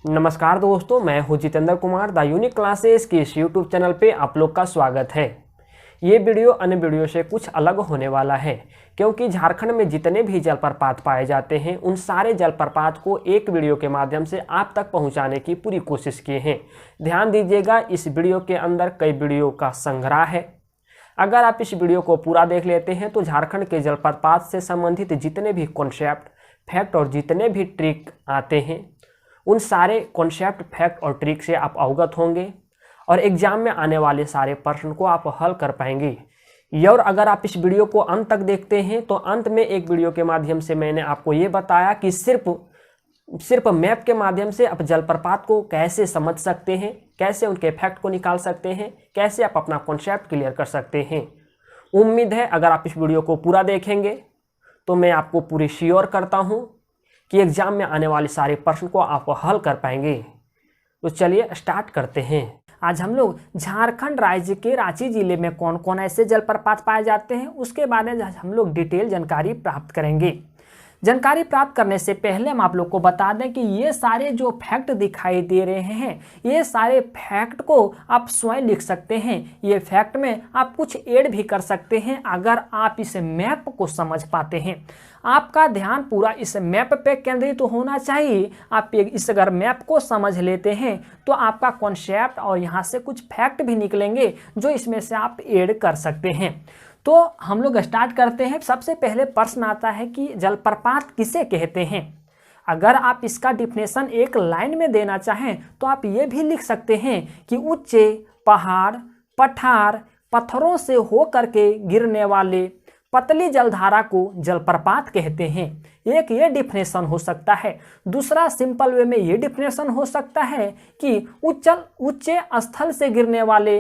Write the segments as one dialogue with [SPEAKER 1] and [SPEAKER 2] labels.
[SPEAKER 1] नमस्कार दोस्तों, मैं हूं Jitendra Kumar. The unique classes के इस यूट्यूब चैनल पे आप लोग का स्वागत है। ये वीडियो अन्य वीडियो से कुछ अलग होने वाला है, क्योंकि झारखंड में जितने भी जलप्रपात पाए जाते हैं उन सारे जलप्रपात को एक वीडियो के माध्यम से आप तक पहुंचाने की पूरी कोशिश किए हैं। ध्यान दीजिएगा, इस वीडियो के अंदर कई वीडियो का संग्रह है। अगर आप इस वीडियो को पूरा देख लेते हैं तो झारखंड के जलप्रपात से संबंधित जितने भी कॉन्सेप्ट, फैक्ट और जितने भी ट्रिक आते हैं उन सारे कॉन्सेप्ट, फैक्ट और ट्रिक से आप अवगत होंगे और एग्जाम में आने वाले सारे प्रश्न को आप हल कर पाएंगे। और अगर आप इस वीडियो को अंत तक देखते हैं तो अंत में एक वीडियो के माध्यम से मैंने आपको ये बताया कि सिर्फ मैप के माध्यम से आप जलप्रपात को कैसे समझ सकते हैं, कैसे उनके फैक्ट को निकाल सकते हैं, कैसे आप अपना कॉन्सेप्ट क्लियर कर सकते हैं। उम्मीद है अगर आप इस वीडियो को पूरा देखेंगे तो मैं आपको पूरी श्योर करता हूँ कि एग्जाम में आने वाले सारे प्रश्न को आप हल कर पाएंगे। तो चलिए स्टार्ट करते हैं। आज हम लोग झारखंड राज्य के रांची जिले में कौन कौन ऐसे जलप्रपात पाए जाते हैं उसके बारे में हम लोग डिटेल जानकारी प्राप्त करेंगे। जानकारी प्राप्त करने से पहले हम आप लोग को बता दें कि ये सारे जो फैक्ट दिखाई दे रहे हैं ये सारे फैक्ट को आप स्वयं लिख सकते हैं। ये फैक्ट में आप कुछ ऐड भी कर सकते हैं अगर आप इस मैप को समझ पाते हैं। आपका ध्यान पूरा इस मैप पे केंद्रित तो होना चाहिए। आप इस अगर मैप को समझ लेते हैं तो आपका कॉन्सेप्ट और यहाँ से कुछ फैक्ट भी निकलेंगे जो इसमें से आप ऐड कर सकते हैं। तो हम लोग स्टार्ट करते हैं। सबसे पहले प्रश्न आता है कि जलप्रपात किसे कहते हैं। अगर आप इसका डिफिनेशन एक लाइन में देना चाहें तो आप ये भी लिख सकते हैं कि ऊंचे पहाड़, पठार, पत्थरों से हो करके गिरने वाले पतली जलधारा को जलप्रपात कहते हैं। एक ये डिफिनेशन हो सकता है। दूसरा सिंपल वे में ये डिफिनेशन हो सकता है कि ऊंचे स्थल से गिरने वाले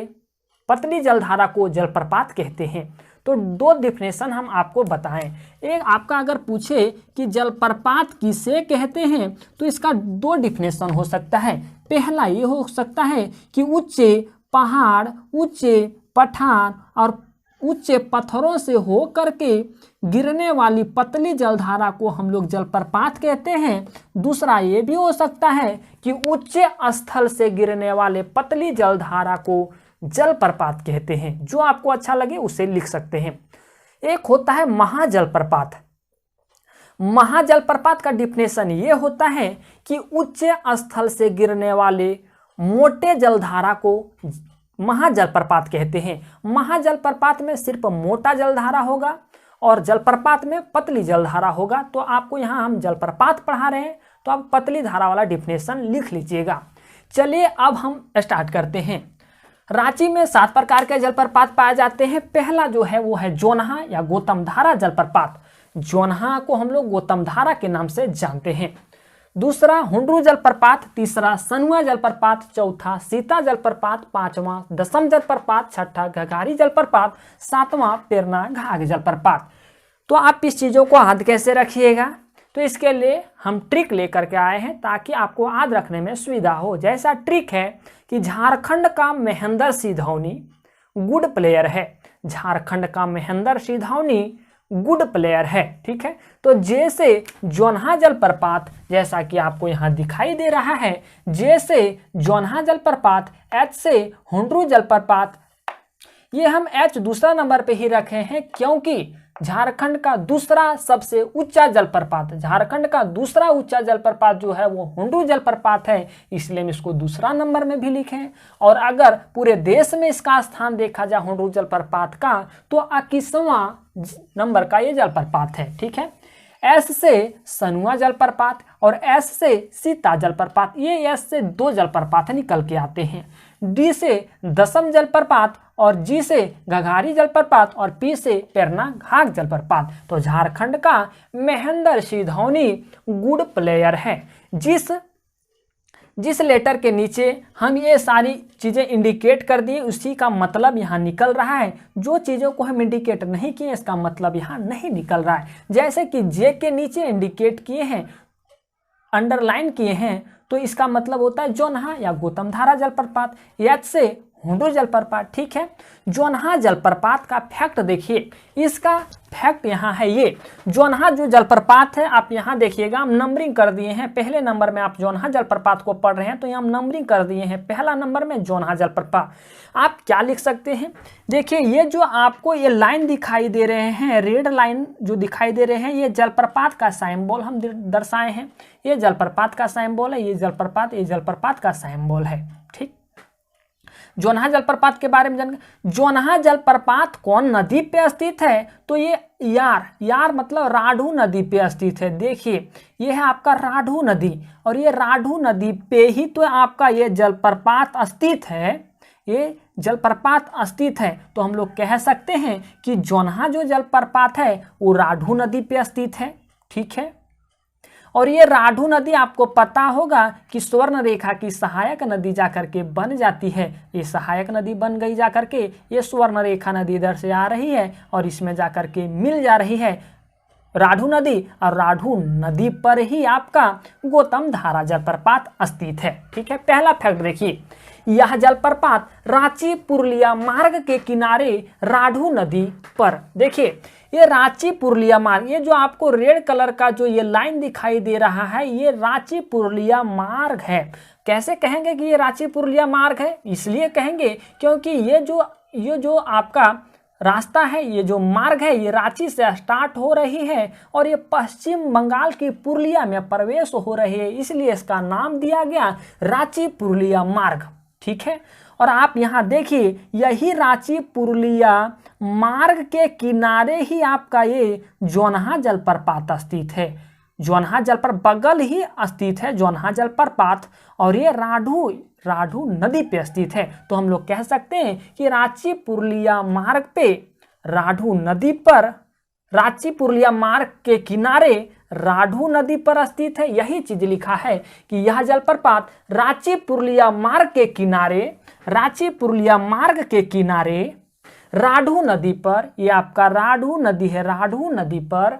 [SPEAKER 1] पतली जलधारा को जलप्रपात कहते हैं। तो दो डिफिनेशन हम आपको बताएं। एक आपका अगर पूछे कि जलप्रपात किसे कहते हैं तो इसका दो डिफिनेशन हो सकता है। पहला ये हो सकता है कि ऊंचे पहाड़, ऊंचे पठार और ऊंचे पत्थरों से हो करके गिरने वाली पतली जलधारा को हम लोग जलप्रपात कहते हैं। दूसरा ये भी हो सकता है कि ऊंचे स्थल से गिरने वाले पतली जलधारा को जलप्रपात कहते हैं। जो आपको अच्छा लगे उसे लिख सकते हैं। एक होता है महाजलप्रपात। महाजलप्रपात का डिफिनेशन ये होता है कि उच्च स्थल से गिरने वाले मोटे जलधारा को महाजलप्रपात कहते हैं। महाजलप्रपात में सिर्फ मोटा जलधारा होगा और जलप्रपात में पतली जलधारा होगा। तो आपको यहाँ हम जलप्रपात पढ़ा रहे हैं तो आप पतली धारा वाला डिफिनेशन लिख लीजिएगा। चलिए अब हम स्टार्ट करते हैं। रांची में 7 प्रकार के जलप्रपात पाए जाते हैं। पहला जो है वो है जोनहा या गौतमधारा जलप्रपात। जोनहा को हम लोग गौतमधारा के नाम से जानते हैं। दूसरा हुंड्रू जलप्रपात, तीसरा सनुआ जलप्रपात, चौथा सीता जलप्रपात, पांचवा दसम जलप्रपात, छठा घघारी जलप्रपात, सातवां पेरना घाघ जलप्रपात। तो आप इस चीज़ों को याद कैसे रखिएगा, तो इसके लिए हम ट्रिक लेकर के आए हैं ताकि आपको याद रखने में सुविधा हो। जैसा ट्रिक है कि झारखंड का महेंद्र सिंह धोनी गुड प्लेयर है। झारखंड का महेंद्र सिंह धोनी गुड प्लेयर है, ठीक है। तो जैसे जोनहा जलप्रपात, जैसा कि आपको यहाँ दिखाई दे रहा है, जैसे जोनहा जलप्रपात, एच से हुंड्रू जलप्रपात, ये हम एच दूसरा नंबर पे ही रखे हैं क्योंकि झारखंड का दूसरा सबसे ऊंचा जलप्रपात, झारखंड का दूसरा ऊंचा जलप्रपात जो है वो हुंड्रू जलप्रपात है, इसलिए हम इसको दूसरा नंबर में भी लिखे। और अगर पूरे देश में इसका स्थान देखा जाए हुंड्रू जलप्रपात का तो 21वां नंबर का ये जलप्रपात है, ठीक है। एस से सनुआ जलप्रपात और एस से सीता जलप्रपात, ये एस से 2 जलप्रपात निकल के आते हैं। डी से दसम जलप्रपात और जी से घघारी जलप्रपात और पी से पेरना घाघ जलप्रपात। तो झारखंड का महेंद्र सिंह धोनी गुड प्लेयर है। जिस लेटर के नीचे हम ये सारी चीज़ें इंडिकेट कर दिए उसी का मतलब यहाँ निकल रहा है। जो चीज़ों को हम इंडिकेट नहीं किए इसका मतलब यहाँ नहीं निकल रहा है। जैसे कि जे के नीचे इंडिकेट किए हैं, अंडरलाइन किए हैं, तो इसका मतलब होता है जोनहा या गौतमधारा जलप्रपात। एच से हुंड्रू जलप्रपात, ठीक है। जोन्हा जलप्रपात का फैक्ट देखिए, इसका फैक्ट यहाँ है ये। जोन्हा जो जलप्रपात है, आप यहाँ देखिएगा हम नंबरिंग कर दिए हैं। पहले नंबर में आप जोन्हा जलप्रपात को पढ़ रहे हैं तो यहाँ हम नंबरिंग कर दिए हैं। पहला नंबर में जोन्हा जलप्रपात। आप क्या लिख सकते हैं, देखिए ये जो आपको ये लाइन दिखाई दे रहे हैं, रेड लाइन जो दिखाई दे रहे हैं, ये जलप्रपात का सिंबल हम दर्शाए हैं। ये जलप्रपात का सिंबल है, ये जलप्रपात का सिंबल है, ठीक। जोन्हा जलप्रपात के बारे में जान, जोन्हा जलप्रपात कौन नदी पे स्थित है, तो ये यार मतलब राढ़ू नदी पे स्थित है। देखिए ये है आपका राढ़ू नदी, और ये राढ़ू नदी पे ही तो आपका ये जलप्रपात स्थित है, ये जलप्रपात स्थित है। तो हम लोग कह सकते हैं कि जोन्हा जो जलप्रपात है वो राढ़ू नदी पे स्थित है, ठीक है। और ये राढ़ू नदी आपको पता होगा कि स्वर्ण रेखा की सहायक नदी जाकर के बन जाती है। ये सहायक नदी बन गई जाकर के, ये स्वर्ण रेखा नदी इधर से आ रही है और इसमें जाकर के मिल जा रही है राढ़ू नदी, और राढ़ू नदी पर ही आपका गौतम धारा जलप्रपात स्थित है, ठीक है। पहला फैक्ट देखिए, यह जलप्रपात रांची पुरुलिया मार्ग के किनारे राढ़ू नदी पर, देखिए ये रांची पुरुलिया मार्ग, ये जो आपको रेड कलर का जो ये लाइन दिखाई दे रहा है, ये रांची पुरुलिया मार्ग है। कैसे कहेंगे कि ये रांची पुरुलिया मार्ग है, इसलिए कहेंगे क्योंकि ये जो आपका रास्ता है, ये जो मार्ग है, ये रांची से स्टार्ट हो रही है और ये पश्चिम बंगाल की पुरुलिया में प्रवेश हो रही है, इसलिए इसका नाम दिया गया रांची पुरुलिया मार्ग, ठीक है। और आप यहाँ देखिए, यही रांची पुरुलिया मार्ग के किनारे ही आपका ये जोन्हा जलप्रपात स्थित है। जोन्हा जलप्रपात बगल ही स्थित है जोन्हा जलप्रपात, और ये राढ़ू नदी पे स्थित है। तो हम लोग कह सकते हैं कि रांची पुरुलिया मार्ग पे राढ़ू नदी पर, रांची पुरुलिया मार्ग के किनारे राढ़ू नदी पर स्थित है। यही चीज लिखा है कि यह जलप्रपात रांची पुरुलिया मार्ग के किनारे, रांची पुरुलिया मार्ग के किनारे राढ़ू नदी पर, ये आपका राढ़ू नदी है, राढ़ू नदी पर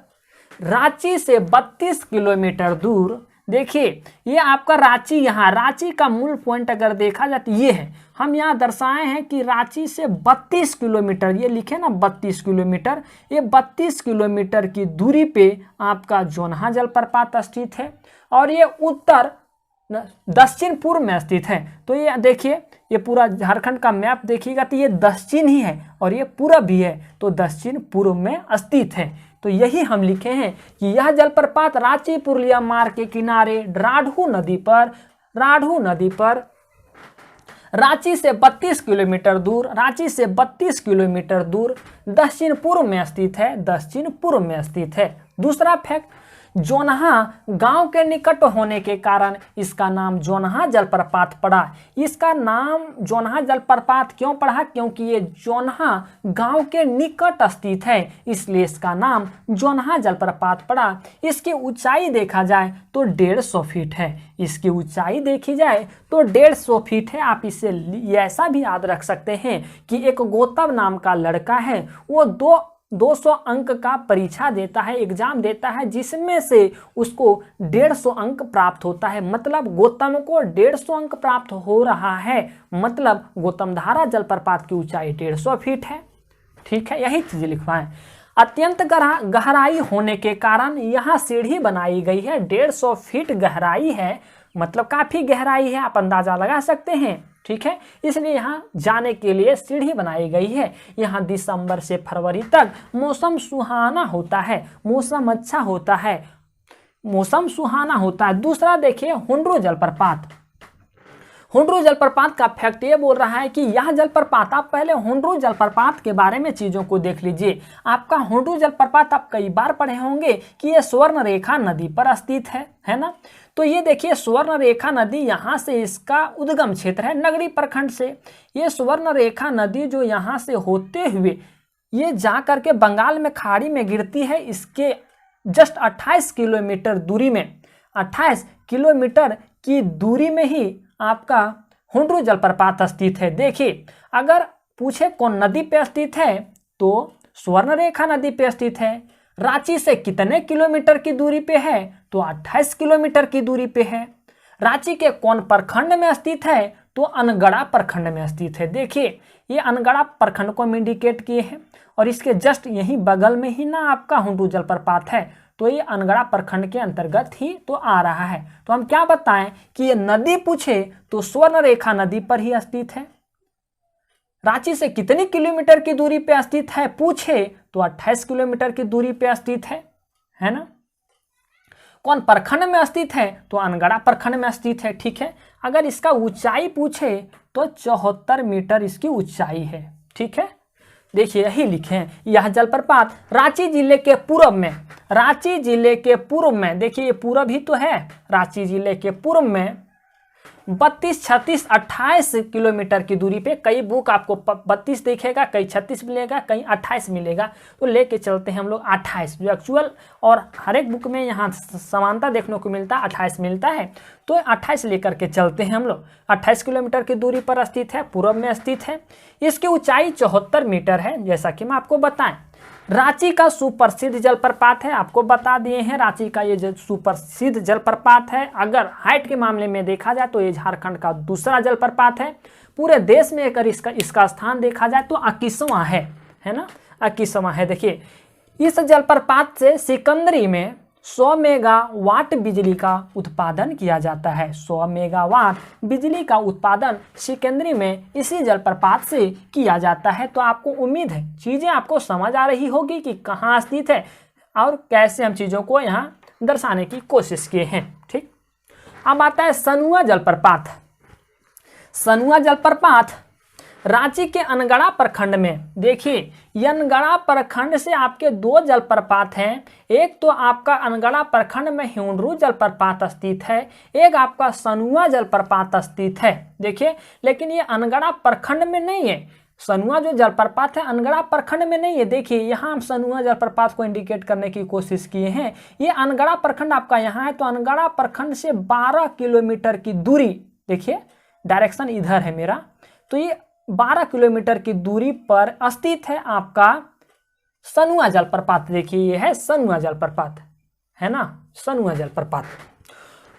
[SPEAKER 1] रांची से 32 किलोमीटर दूर, देखिए ये आपका रांची, यहाँ रांची का मूल पॉइंट अगर देखा जाए तो ये है, हम यहाँ दर्शाए हैं कि रांची से 32 किलोमीटर, ये लिखे ना 32 किलोमीटर, ये 32 किलोमीटर की दूरी पे आपका जोन्हा जलप्रपात स्थित है। और ये उत्तर दक्षिण पूर्व में स्थित है। तो ये देखिए, ये पूरा झारखंड का मैप देखिएगा तो ये दक्षिण ही है और ये पूरब भी है, तो दक्षिण पूर्व में स्थित है। तो यही हम लिखे हैं कि यह जलप्रपात रांची पुरुलिया मार्ग के किनारे राढ़ू नदी पर रांची से 32 किलोमीटर दूर, रांची से 32 किलोमीटर दूर दक्षिण पूर्व में स्थित है, दक्षिण पूर्व में स्थित है। दूसरा फैक्ट, जोन्हा गांव के निकट होने के कारण इसका नाम जोन्हा जलप्रपात पड़ा। इसका नाम जोन्हा जलप्रपात क्यों पड़ा, क्योंकि ये जोन्हा गांव के निकट स्थित है, इसलिए इसका नाम जोन्हा जलप्रपात पड़ा। इसकी ऊंचाई देखा जाए तो 150 फीट है, इसकी ऊंचाई देखी जाए तो 150 फीट है। आप इसे ऐसा भी याद रख सकते हैं कि एक गौतम नाम का लड़का है, वो 200 अंक का परीक्षा देता है, एग्जाम देता है, जिसमें से उसको 150 अंक प्राप्त होता है। मतलब गौतम को 150 अंक प्राप्त हो रहा है, मतलब गौतम धारा जलप्रपात की ऊंचाई 150 फीट है, ठीक है। यही चीज लिखवाएं। अत्यंत गहराई होने के कारण यहाँ सीढ़ी बनाई गई है, 150 फीट गहराई है, मतलब काफी गहराई है, आप अंदाजा लगा सकते हैं, ठीक है। इसलिए यहाँ जाने के लिए सीढ़ी बनाई गई है। यहाँ दिसंबर से फरवरी तक मौसम सुहाना होता है, मौसम अच्छा होता है, मौसम सुहाना होता है। दूसरा देखिए हुंड्रू जलप्रपात। हुंड्रू जलप्रपात का फैक्ट ये बोल रहा है कि यह जलप्रपात, आप पहले हुंड्रू जलप्रपात के बारे में चीज़ों को देख लीजिए। आपका हुंड्रू जलप्रपात आप कई बार पढ़े होंगे कि ये स्वर्ण रेखा नदी पर स्थित है ना। तो ये देखिए स्वर्ण रेखा नदी, यहाँ से इसका उद्गम क्षेत्र है नगरी प्रखंड से। ये स्वर्ण रेखा नदी जो यहाँ से होते हुए ये जा करके बंगाल में खाड़ी में गिरती है। इसके जस्ट 28 किलोमीटर दूरी में, 28 किलोमीटर की दूरी में ही आपका हुंड्रू जलप्रपात स्थित है। देखिए अगर पूछे कौन नदी पे स्थित है तो स्वर्ण रेखा नदी पे स्थित है। रांची से कितने किलोमीटर की दूरी पे है, तो 28 किलोमीटर की दूरी पे है। रांची के कौन प्रखंड में स्थित है,
[SPEAKER 2] तो अनगढ़ा प्रखंड में स्थित है। देखिए ये अनगढ़ा प्रखंड को हम इंडिकेट किए हैं और इसके जस्ट यही बगल में ही ना आपका हुंडू जलप्रपात है, तो ये अनगढ़ा प्रखंड के अंतर्गत ही तो आ रहा है। तो हम क्या बताएं कि ये नदी पूछे तो स्वर्णरेखा नदी पर ही स्थित है। रांची से कितनी किलोमीटर की दूरी पे स्थित है पूछे तो 28 किलोमीटर की दूरी पे स्थित है ना। कौन प्रखंड में स्थित है तो अनगढ़ा प्रखंड में स्थित है, ठीक है। अगर इसका ऊंचाई पूछे तो 74 मीटर इसकी ऊंचाई है, ठीक है। देखिए यही लिखे हैं, यह जलप्रपात रांची जिले के पूर्व में, रांची जिले के पूर्व में, देखिए ये पूर्व ही तो है, रांची जिले के पूर्व में 32, 36, 28 किलोमीटर की दूरी पे, कई बुक आपको 32 दिखेगा, कई 36 मिलेगा, कहीं 28 मिलेगा, तो लेके चलते हैं हम लोग 28 जो एक्चुअल, और हर एक बुक में यहाँ समानता देखने को मिलता है, 28 मिलता है, तो 28 लेकर के चलते हैं हम लोग। 28 किलोमीटर की दूरी पर स्थित है, पूर्व में स्थित है। इसकी ऊंचाई 74 मीटर है, जैसा कि मैं आपको बताएं। रांची का सुप्रसिद्ध जलप्रपात है, आपको बता दिए हैं रांची का ये सुप्रसिद्ध जलप्रपात है। अगर हाइट के मामले में देखा जाए तो ये झारखंड का दूसरा जलप्रपात है। पूरे देश में अगर इसका स्थान देखा जाए तो 21वां है ना, 21वां है। देखिए इस जलप्रपात से सिकंदरी में 100 मेगावाट बिजली का उत्पादन किया जाता है। 100 मेगावाट बिजली का उत्पादन सिकंदरी में इसी जलप्रपात से किया जाता है। तो आपको उम्मीद है चीज़ें आपको समझ आ रही होगी कि कहाँ स्थित है और कैसे हम चीज़ों को यहाँ दर्शाने की कोशिश किए हैं, ठीक। अब आता है सनुआ जलप्रपात। सनुआ जलप्रपात रांची के अनगढ़ा प्रखंड में, देखिए ये अनगढ़ा प्रखंड से आपके 2 जलप्रपात हैं। एक तो आपका अनगढ़ा प्रखंड में हुंडरू जलप्रपात स्थित है, एक आपका सनुआ जलप्रपात स्थित है। देखिए लेकिन ये अनगढ़ा प्रखंड में नहीं है, सनुआ जो जलप्रपात है अनगढ़ा प्रखंड में नहीं है। देखिए यहाँ हम सनुआ जलप्रपात को इंडिकेट करने की कोशिश किए हैं। ये अनगढ़ा प्रखंड आपका यहाँ है, तो अनगढ़ा प्रखंड से 12 किलोमीटर की दूरी, देखिए डायरेक्शन इधर है मेरा, तो ये 12 किलोमीटर की दूरी पर स्थित है आपका सनुआ जलप्रपात। देखिए ये है सनुआ जलप्रपात, है ना, सनुआ जलप्रपात।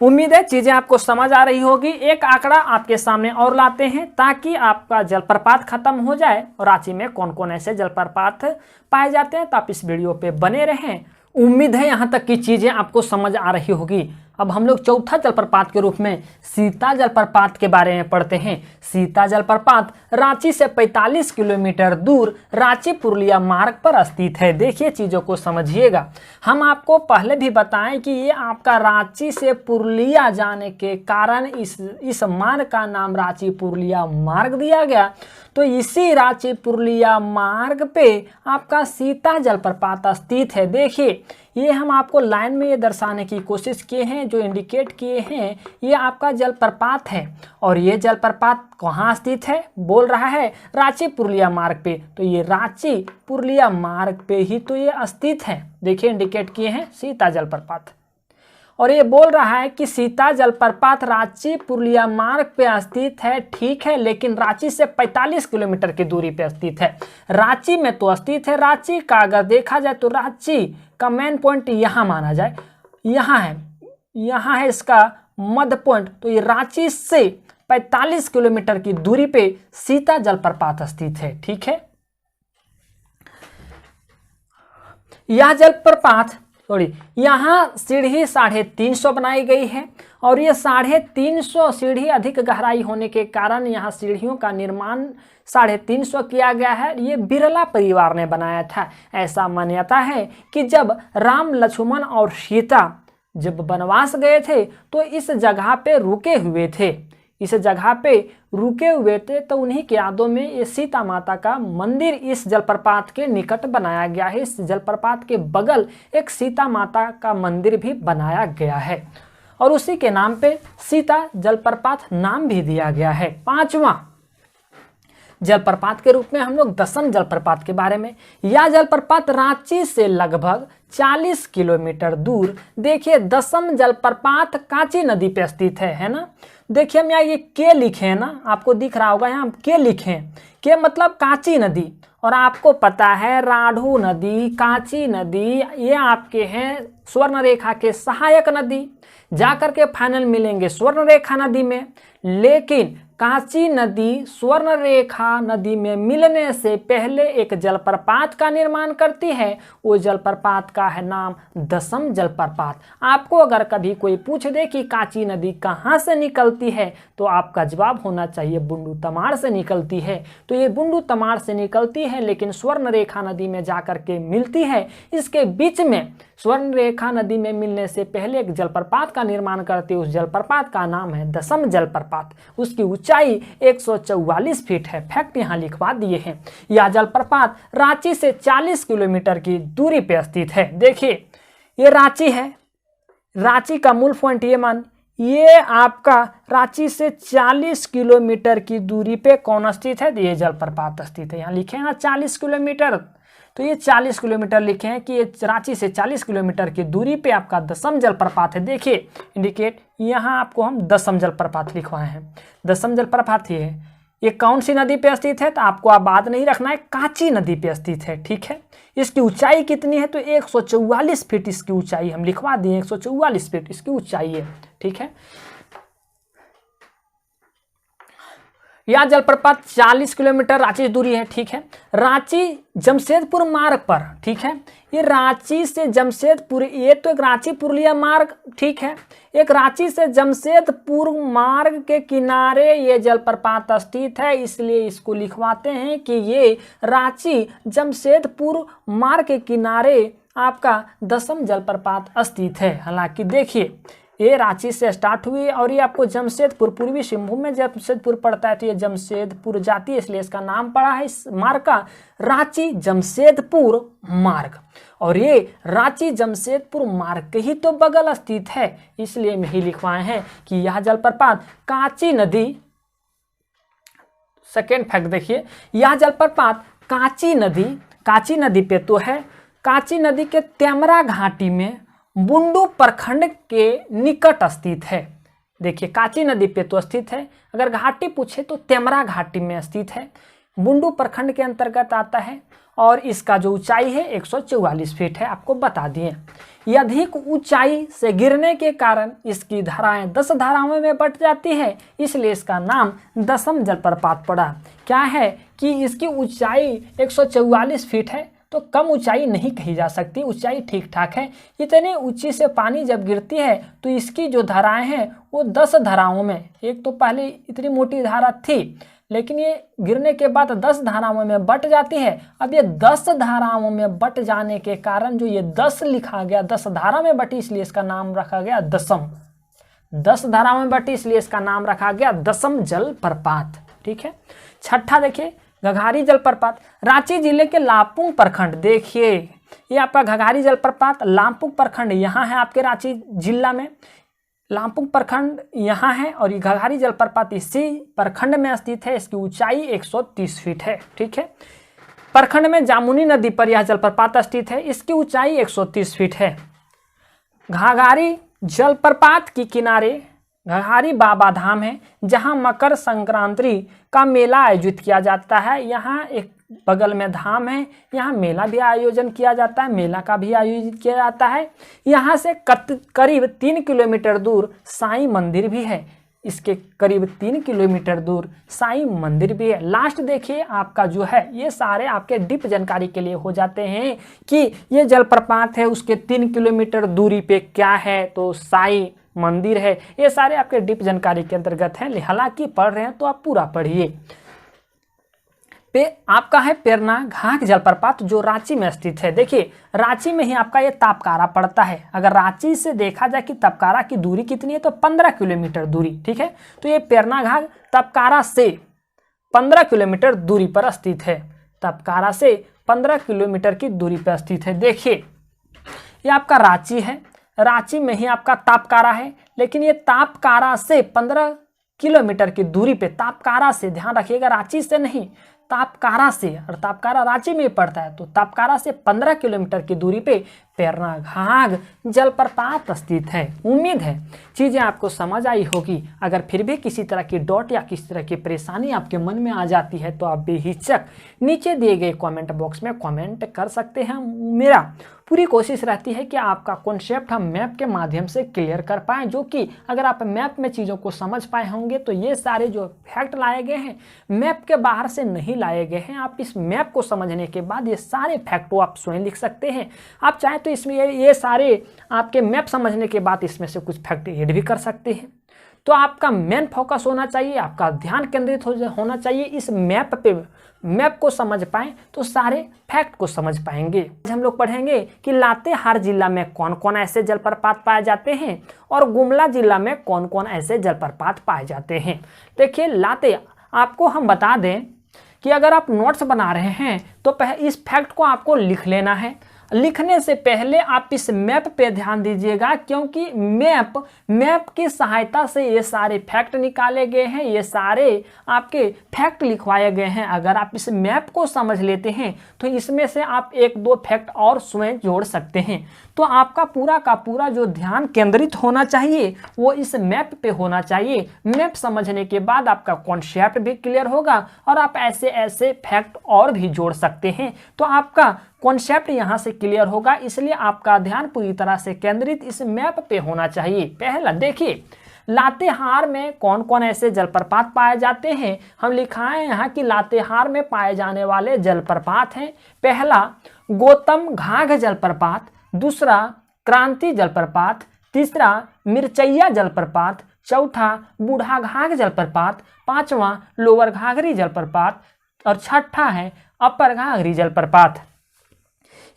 [SPEAKER 2] उम्मीद है चीजें आपको समझ आ रही होगी। एक आंकड़ा आपके सामने और लाते हैं ताकि आपका जलप्रपात खत्म हो जाए और रांची में कौन कौन ऐसे जलप्रपात पाए जाते हैं, तो आप इस वीडियो पे बने रहें। उम्मीद है यहाँ तक की चीजें आपको समझ आ रही होगी। अब हम लोग चौथा जलप्रपात के रूप में सीता जलप्रपात के बारे में पढ़ते हैं। सीता जलप्रपात रांची से 45 किलोमीटर दूर रांची पुरुलिया मार्ग पर स्थित है। देखिए चीज़ों को समझिएगा। हम आपको पहले भी बताएं कि ये आपका रांची से पुरुलिया जाने के कारण इस मार्ग का नाम रांची पुरुलिया मार्ग दिया गया। तो इसी रांची पुरुलिया मार्ग पे आपका सीता जलप्रपात स्थित है। देखिए ये हम आपको लाइन में ये दर्शाने की कोशिश किए हैं, जो इंडिकेट किए हैं ये आपका जलप्रपात है। और ये जलप्रपात कहाँ स्थित है, बोल रहा है रांची पुरुलिया मार्ग पे, तो ये रांची पुरुलिया मार्ग पे ही तो ये स्थित है। देखिए इंडिकेट किए हैं सीता जलप्रपात, और ये बोल रहा है कि सीता जलप्रपात रांची पुरुलिया मार्ग पे स्थित है, ठीक है, लेकिन रांची से 45 किलोमीटर की दूरी पे स्थित है। रांची में तो स्थित है, रांची का अगर देखा जाए तो रांची का मेन पॉइंट यहाँ माना जाए, यहाँ है इसका मध्य पॉइंट। तो ये रांची से 45 किलोमीटर की दूरी पे सीता जलप्रपात स्थित है, ठीक है। यह जलप्रपात यहाँ सीढ़ी 350 बनाई गई है, और ये 350 सीढ़ी अधिक गहराई होने के कारण यहाँ सीढ़ियों का निर्माण 350 किया गया है। ये बिरला परिवार ने बनाया था। ऐसा मान्यता है कि जब राम, लक्ष्मण और सीता जब वनवास गए थे तो इस जगह पे रुके हुए थे, तो उन्हीं के यादों में ये सीता माता का मंदिर इस जलप्रपात के निकट बनाया गया है। इस जलप्रपात के बगल एक सीता माता का मंदिर भी बनाया गया है, और उसी के नाम पे सीता जलप्रपात नाम भी दिया गया है। 5वां जलप्रपात के रूप में हम लोग 10म जलप्रपात के बारे में। यह जलप्रपात रांची से लगभग 40 किलोमीटर दूर, देखिए 10म जलप्रपात कांची नदी पे स्थित है ना। देखिए हम यहाँ ये के लिखे हैं ना, आपको दिख रहा होगा यहाँ हम के लिखे हैं, के मतलब कांची नदी। और आपको पता है राढ़ू नदी, कांची नदी ये आपके हैं स्वर्णरेखा के सहायक नदी। जाकर के फाइनल मिलेंगे स्वर्णरेखा नदी में, लेकिन कांची नदी स्वर्णरेखा नदी में मिलने से पहले एक जलप्रपात का निर्माण करती है। वो जलप्रपात का है नाम दसम जलप्रपात। आपको अगर कभी कोई पूछ दे कि कांची नदी कहाँ से निकलती है तो आपका जवाब होना चाहिए बुंडू तमाड़ से निकलती है। तो ये बुंडू तमाड़ से निकलती है, लेकिन स्वर्णरेखा नदी में जाकर के मिलती है। इसके बीच में स्वर्णरेखा नदी में मिलने से पहले एक जलप्रपात का निर्माण करती है। उस जलप्रपात का नाम है दसम जलप्रपात। उसकी ऊंचाई 144 फीट है। फैक्ट यहाँ लिखवा दिए हैं। यह जलप्रपात रांची से 40 किलोमीटर की दूरी पे स्थित है। देखिए ये रांची है, रांची का मूल पॉइंट ये आपका रांची से 40 किलोमीटर की दूरी पे कौन स्थित है? ये जलप्रपात स्थित है। यहाँ लिखे हैं ना 40 किलोमीटर, तो ये 40 किलोमीटर लिखे हैं कि ये रांची से 40 किलोमीटर की दूरी पे आपका दसम जलप्रपात है। देखिए इंडिकेट, यहाँ आपको हम दसम जलप्रपात लिखवाए हैं। दसम जलप्रपात ये है। ये कौन सी नदी पे स्थित है? तो आपको अब बात नहीं रखना है, कांची नदी पे स्थित है। ठीक है, इसकी ऊंचाई कितनी है? तो 144 फीट इसकी ऊंचाई हम लिखवा दिए। 144 फीट इसकी ऊंचाई है। ठीक है, यह जलप्रपात 40 किलोमीटर रांची से दूरी है। ठीक है, रांची जमशेदपुर मार्ग पर। ठीक है, ये रांची से जमशेदपुर, ये तो एक रांची पुरुलिया मार्ग। ठीक है, एक रांची से जमशेदपुर मार्ग के किनारे ये जलप्रपात स्थित है, इसलिए इसको लिखवाते हैं कि ये रांची जमशेदपुर मार्ग के किनारे आपका दसम जलप्रपात स्थित है। हालांकि देखिए ये रांची से स्टार्ट हुई और ये आपको जमशेदपुर, पूर्वी सिंहभूम में जमशेदपुर पड़ता है, तो ये जमशेदपुर जाती है, इसलिए इसका नाम पड़ा है इस मार्ग का रांची जमशेदपुर मार्ग। और ये रांची जमशेदपुर मार्ग के ही तो बगल स्थित है, इसलिए यही लिखवाए हैं कि यह जलप्रपात कांची नदी। सेकेंड फैक्ट देखिए, यह जलप्रपात कांची नदी पे तो है, कांची नदी के तेमरा घाटी में बुंडू प्रखंड के निकट स्थित है। देखिए कांची नदी पे तो स्थित है, अगर घाटी पूछे तो तेमरा घाटी में स्थित है, बुंडू प्रखंड के अंतर्गत आता है और इसका जो ऊंचाई है 144 फीट है, आपको बता दिए। यह अधिक ऊंचाई से गिरने के कारण इसकी धाराएं 10 धाराओं में बट जाती है, इसलिए इसका नाम दसम जलप्रपात पड़ा। क्या है कि इसकी ऊंचाई 144 फीट है, तो कम ऊंचाई नहीं कही जा सकती, ऊंचाई ठीक ठाक है। इतनी ऊंची से पानी जब गिरती है तो इसकी जो धाराएं हैं वो 10 धाराओं में, एक तो पहले इतनी मोटी धारा थी लेकिन ये गिरने के बाद 10 धाराओं में बट जाती है। अब ये 10 धाराओं में बट जाने के कारण जो ये 10 लिखा गया, 10 धारा में बटी, इसलिए इसका नाम रखा गया दसम। 10 धाराओं में बटी इसलिए इसका नाम रखा गया दसम जलप्रपात। ठीक है, छठा देखिए घघारी जलप्रपात, रांची जिले के लापुंग प्रखंड। देखिए ये आपका घघारी जलप्रपात लापुंग प्रखंड यहाँ है, आपके रांची जिला में लापुंग प्रखंड यहाँ है और ये घघारी जलप्रपात इसी प्रखंड में स्थित है। इसकी ऊंचाई 130 फीट है। ठीक है, प्रखंड में जामुनी नदी पर यह जलप्रपात स्थित है, इसकी ऊंचाई 130 फीट है। घघारी जलप्रपात के किनारे घघारी बाबा धाम है, जहां मकर संक्रांति का मेला आयोजित किया जाता है। यहाँ एक बगल में धाम है, यहाँ मेला भी आयोजन किया जाता है, मेला का भी आयोजित किया जाता है। यहाँ से करीब 3 किलोमीटर दूर साईं मंदिर भी है, इसके करीब 3 किलोमीटर दूर साईं मंदिर भी है। लास्ट देखिए आपका जो है, ये सारे आपके डीप जानकारी के लिए हो जाते हैं कि ये जलप्रपात है उसके 3 किलोमीटर दूरी पे क्या है, तो साईं मंदिर है। ये सारे आपके डीप जानकारी के अंतर्गत हैं, हालांकि पढ़ रहे हैं तो आप पूरा पढ़िए। आपका है पेरना घाघ जलप्रपात जो रांची में स्थित है। देखिए रांची में ही आपका ये तापकारा पड़ता है। अगर रांची से देखा जाए कि तापकारा की दूरी कितनी है तो 15 किलोमीटर दूरी। ठीक है, तो ये पेरना घाघ तापकारा से 15 किलोमीटर दूरी पर स्थित है। तापकारा से 15 किलोमीटर की दूरी पर स्थित है। देखिए ये आपका रांची है, रांची में ही आपका तापकारा है, लेकिन ये तापकारा से 15 किलोमीटर की दूरी पे, तापकारा से ध्यान रखिएगा, रांची से नहीं, तापकारा से, और तापकारा रांची में पड़ता है, तो तापकारा से 15 किलोमीटर की दूरी पे पैरनाघाघ जलप्रपात स्थित है। उम्मीद है चीज़ें आपको समझ आई होगी। अगर फिर भी किसी तरह की डाउट या किसी तरह की परेशानी आपके मन में आ जाती है तो आप बेहिचक नीचे दिए गए कमेंट बॉक्स में कमेंट कर सकते हैं। मेरा पूरी कोशिश रहती है कि आपका कॉन्सेप्ट हम मैप के माध्यम से क्लियर कर पाएँ, जो कि अगर आप मैप में चीज़ों को समझ पाए होंगे तो ये सारे जो फैक्ट लाए गए हैं मैप के बाहर से नहीं लाए गए हैं। आप इस मैप को समझने के बाद ये सारे फैक्ट को आप स्वयं लिख सकते हैं। आप चाहें तो इसमें ये सारे आपके मैप समझने के बाद इसमें से कुछ फैक्ट ऐड भी कर सकते हैं। तो आपका मेन फोकस होना चाहिए, आपका ध्यान केंद्रित होना चाहिए इस मैप पे। मैप को समझ पाएं तो सारे फैक्ट को समझ पाएंगे। आज हम लोग पढ़ेंगे कि लातेहार जिला में कौन कौन ऐसे जलप्रपात पाए जाते हैं और गुमला जिला में कौन कौन ऐसे जलप्रपात पाए जाते हैं। देखिए आपको हम बता दें कि अगर आप नोट्स बना रहे हैं तो इस फैक्ट को आपको लिख लेना है। लिखने से पहले आप इस मैप पे ध्यान दीजिएगा, क्योंकि मैप की सहायता से ये सारे फैक्ट निकाले गए हैं, ये सारे आपके फैक्ट लिखवाए गए हैं। अगर आप इस मैप को समझ लेते हैं तो इसमें से आप एक दो फैक्ट और स्वयं जोड़ सकते हैं। तो आपका पूरा का पूरा जो ध्यान केंद्रित होना चाहिए वो इस मैप पे होना चाहिए। मैप समझने के बाद आपका कॉन्सेप्ट भी क्लियर होगा और आप ऐसे ऐसे फैक्ट और भी जोड़ सकते हैं। तो आपका कॉन्सेप्ट यहाँ से क्लियर होगा, इसलिए आपका ध्यान पूरी तरह से केंद्रित इस मैप पे होना चाहिए। पहला देखिए, लातेहार में कौन कौन ऐसे जलप्रपात पाए जाते हैं। हम लिखाएं यहाँ कि लातेहार में पाए जाने वाले जलप्रपात हैं। पहला गौतम घाघ जलप्रपात, दूसरा क्रांति जलप्रपात, तीसरा मिर्चैया जलप्रपात, चौथा बूढ़ा घाघ जलप्रपात, पांचवा लोअर घाघरी जलप्रपात और छठा है अपर घाघरी जलप्रपात।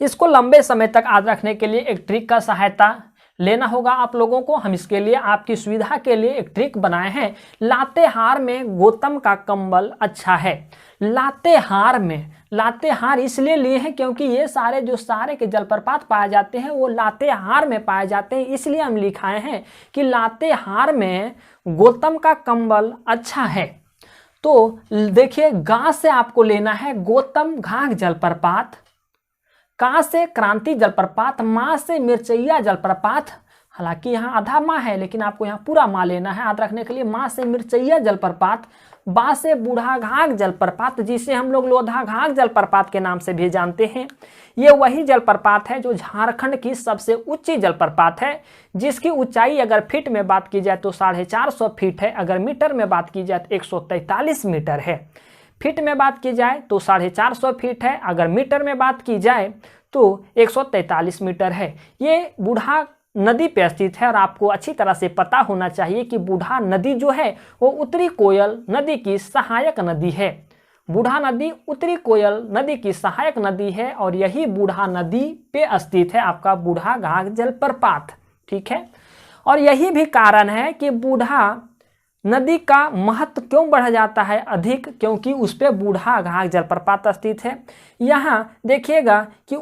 [SPEAKER 2] इसको लंबे समय तक याद रखने के लिए एक ट्रिक का सहायता लेना होगा आप लोगों को। हम इसके लिए आपकी सुविधा के लिए एक ट्रिक बनाए हैं। लातेहार में गौतम का कंबल अच्छा है। लातेहार इसलिए लिए हैं क्योंकि ये सारे के जलप्रपात पाए जाते हैं वो लातेहार में पाए जाते हैं, इसलिए हम लिखाए हैं कि लातेहार में गौतम का कंबल अच्छा है। तो देखिए, गा से आपको लेना है गौतम घाघ जलप्रपात, का से क्रांति जलप्रपात, माँ से मिर्चैया जलप्रपात। हालांकि यहाँ आधा माँ है लेकिन आपको यहाँ पूरा माँ लेना है याद रखने के लिए। माँ से मिर्चैया जलप्रपात, बा से बूढ़ा घाघ जलप्रपात, जिसे हम लोग लोधा घाघ जलप्रपात के नाम से भी जानते हैं। ये वही जलप्रपात है जो झारखंड की सबसे ऊंची जलप्रपात है, जिसकी ऊंचाई अगर फीट में बात की जाए तो 450 फीट है, अगर मीटर में बात की जाए तो 143 मीटर है। फीट में बात की जाए तो 450 फीट है, अगर मीटर में बात की जाए तो 143 मीटर है। ये बूढ़ा नदी पे स्थित है और आपको अच्छी तरह से पता होना चाहिए कि बूढ़ा नदी जो है वो उत्तरी कोयल नदी की सहायक नदी है। बूढ़ा नदी उत्तरी कोयल नदी की सहायक नदी है और यही बूढ़ा नदी पे स्थित है आपका बूढ़ा घाघ जलप्रपात। ठीक है, और यही भी कारण है कि बूढ़ा नदी का महत्व क्यों बढ़ जाता है अधिक, क्योंकि उस पर बूढ़ा घाघ जलप्रपात स्थित है। यहाँ देखिएगा कि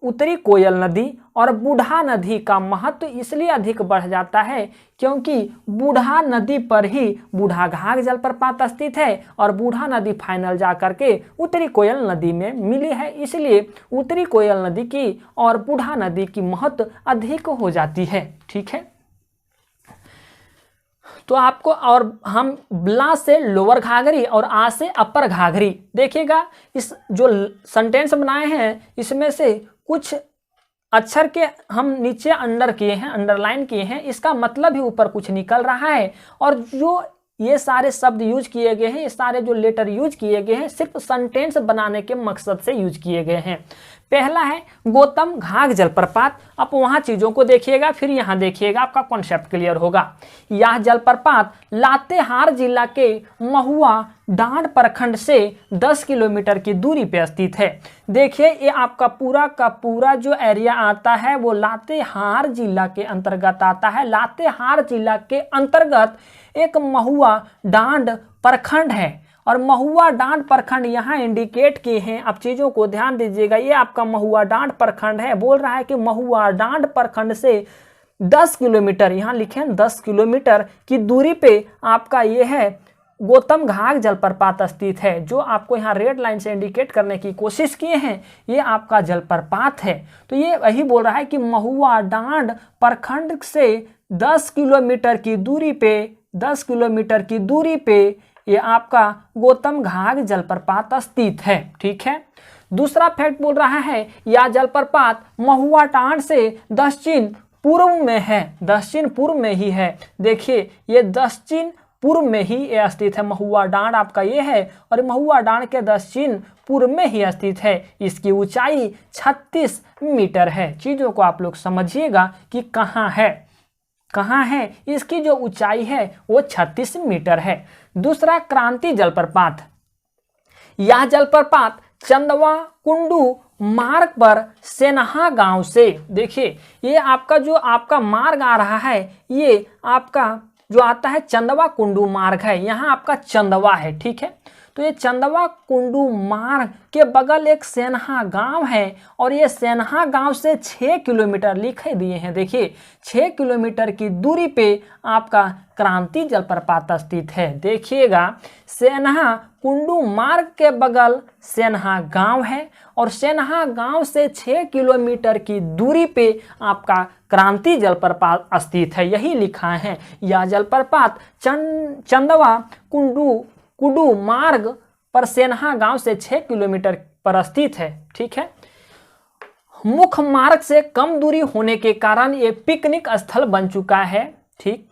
[SPEAKER 2] उत्तरी कोयल नदी और बूढ़ा नदी का महत्व इसलिए अधिक बढ़ जाता है क्योंकि बूढ़ा नदी पर ही बूढ़ा घाघ जलप्रपात स्थित है और बूढ़ा नदी फाइनल जा करके उत्तरी कोयल नदी में मिली है, इसलिए उत्तरी कोयल नदी की और बूढ़ा नदी की महत्व अधिक हो जाती है। ठीक है, तो आपको, और हम ला से लोअर घाघरी और आ से अपर घाघरी, देखिएगा इस जो सेंटेंस बनाए हैं इसमें से कुछ अक्षर के हम नीचे अंडरलाइन किए हैं, इसका मतलब ही ऊपर कुछ निकल रहा है। और जो ये सारे शब्द यूज किए गए हैं, ये सारे जो लेटर यूज किए गए हैं सिर्फ सेंटेंस बनाने के मकसद से यूज किए गए हैं। पहला है गौतम घाघ जलप्रपात। आप वहाँ चीज़ों को देखिएगा फिर यहाँ देखिएगा, आपका कॉन्सेप्ट क्लियर होगा। यह जलप्रपात लातेहार जिला के महुआ डांड प्रखंड से 10 किलोमीटर की दूरी पर स्थित है। देखिए, ये आपका पूरा का पूरा जो एरिया आता है वो लातेहार जिला के अंतर्गत आता है। लातेहार जिला के अंतर्गत एक महुआ डांड प्रखंड है और महुआ डांड प्रखंड यहाँ इंडिकेट किए हैं। आप चीज़ों को ध्यान दीजिएगा, ये आपका महुआ डांड प्रखंड है। बोल रहा है कि महुआ डांड प्रखंड से 10 किलोमीटर, यहाँ लिखे 10 किलोमीटर की दूरी पे आपका ये है गौतम घाघ जलप्रपात स्थित है। जो आपको यहाँ रेड लाइन से इंडिकेट करने की कोशिश किए हैं ये आपका जलप्रपात है। तो ये वही बोल रहा है कि महुआ डांड प्रखंड से 10 किलोमीटर की दूरी पे 10 किलोमीटर की दूरी पे ये आपका गौतम घाघ जलप्रपात स्थित है। ठीक है। दूसरा फैक्ट बोल रहा है यह जलप्रपात महुआ डांड से दक्षिण पूर्व में है, दक्षिण पूर्व में ही है। देखिए ये दक्षिण पूर्व में ही ये स्थित है। महुआ डांड आपका ये है और महुआ डांड के दक्षिण पूर्व में ही स्थित है। इसकी ऊंचाई 36 मीटर है। चीज़ों को आप लोग समझिएगा कि कहाँ है इसकी जो ऊंचाई है वो 36 मीटर है। दूसरा क्रांति जलप्रपात, यह जलप्रपात चंदवा कुंडू मार्ग पर सेनहा गांव से, देखिए ये आपका जो आपका मार्ग आ रहा है ये आपका जो आता है चंदवा कुंडू मार्ग है। यहाँ आपका चंदवा है। ठीक है। तो ये चंदवा कुंडू मार्ग के बगल एक सेनहा गांव है और ये सेनहा गांव से 6 किलोमीटर लिखे दिए हैं। देखिए 6 किलोमीटर की दूरी पे आपका क्रांति जलप्रपात स्थित है। देखिएगा सेनहा कुंडू मार्ग के बगल सेनहा गांव है और सेनहा गांव से 6 किलोमीटर की दूरी पे आपका क्रांति जलप्रपात स्थित है। यही लिखा है। यह जलप्रपात चंदवा कुंडू मार्ग पर सेनहा गांव से 6 किलोमीटर पर स्थित है। ठीक है। मुख्य मार्ग से कम दूरी होने के कारण ये पिकनिक स्थल बन चुका है। ठीक।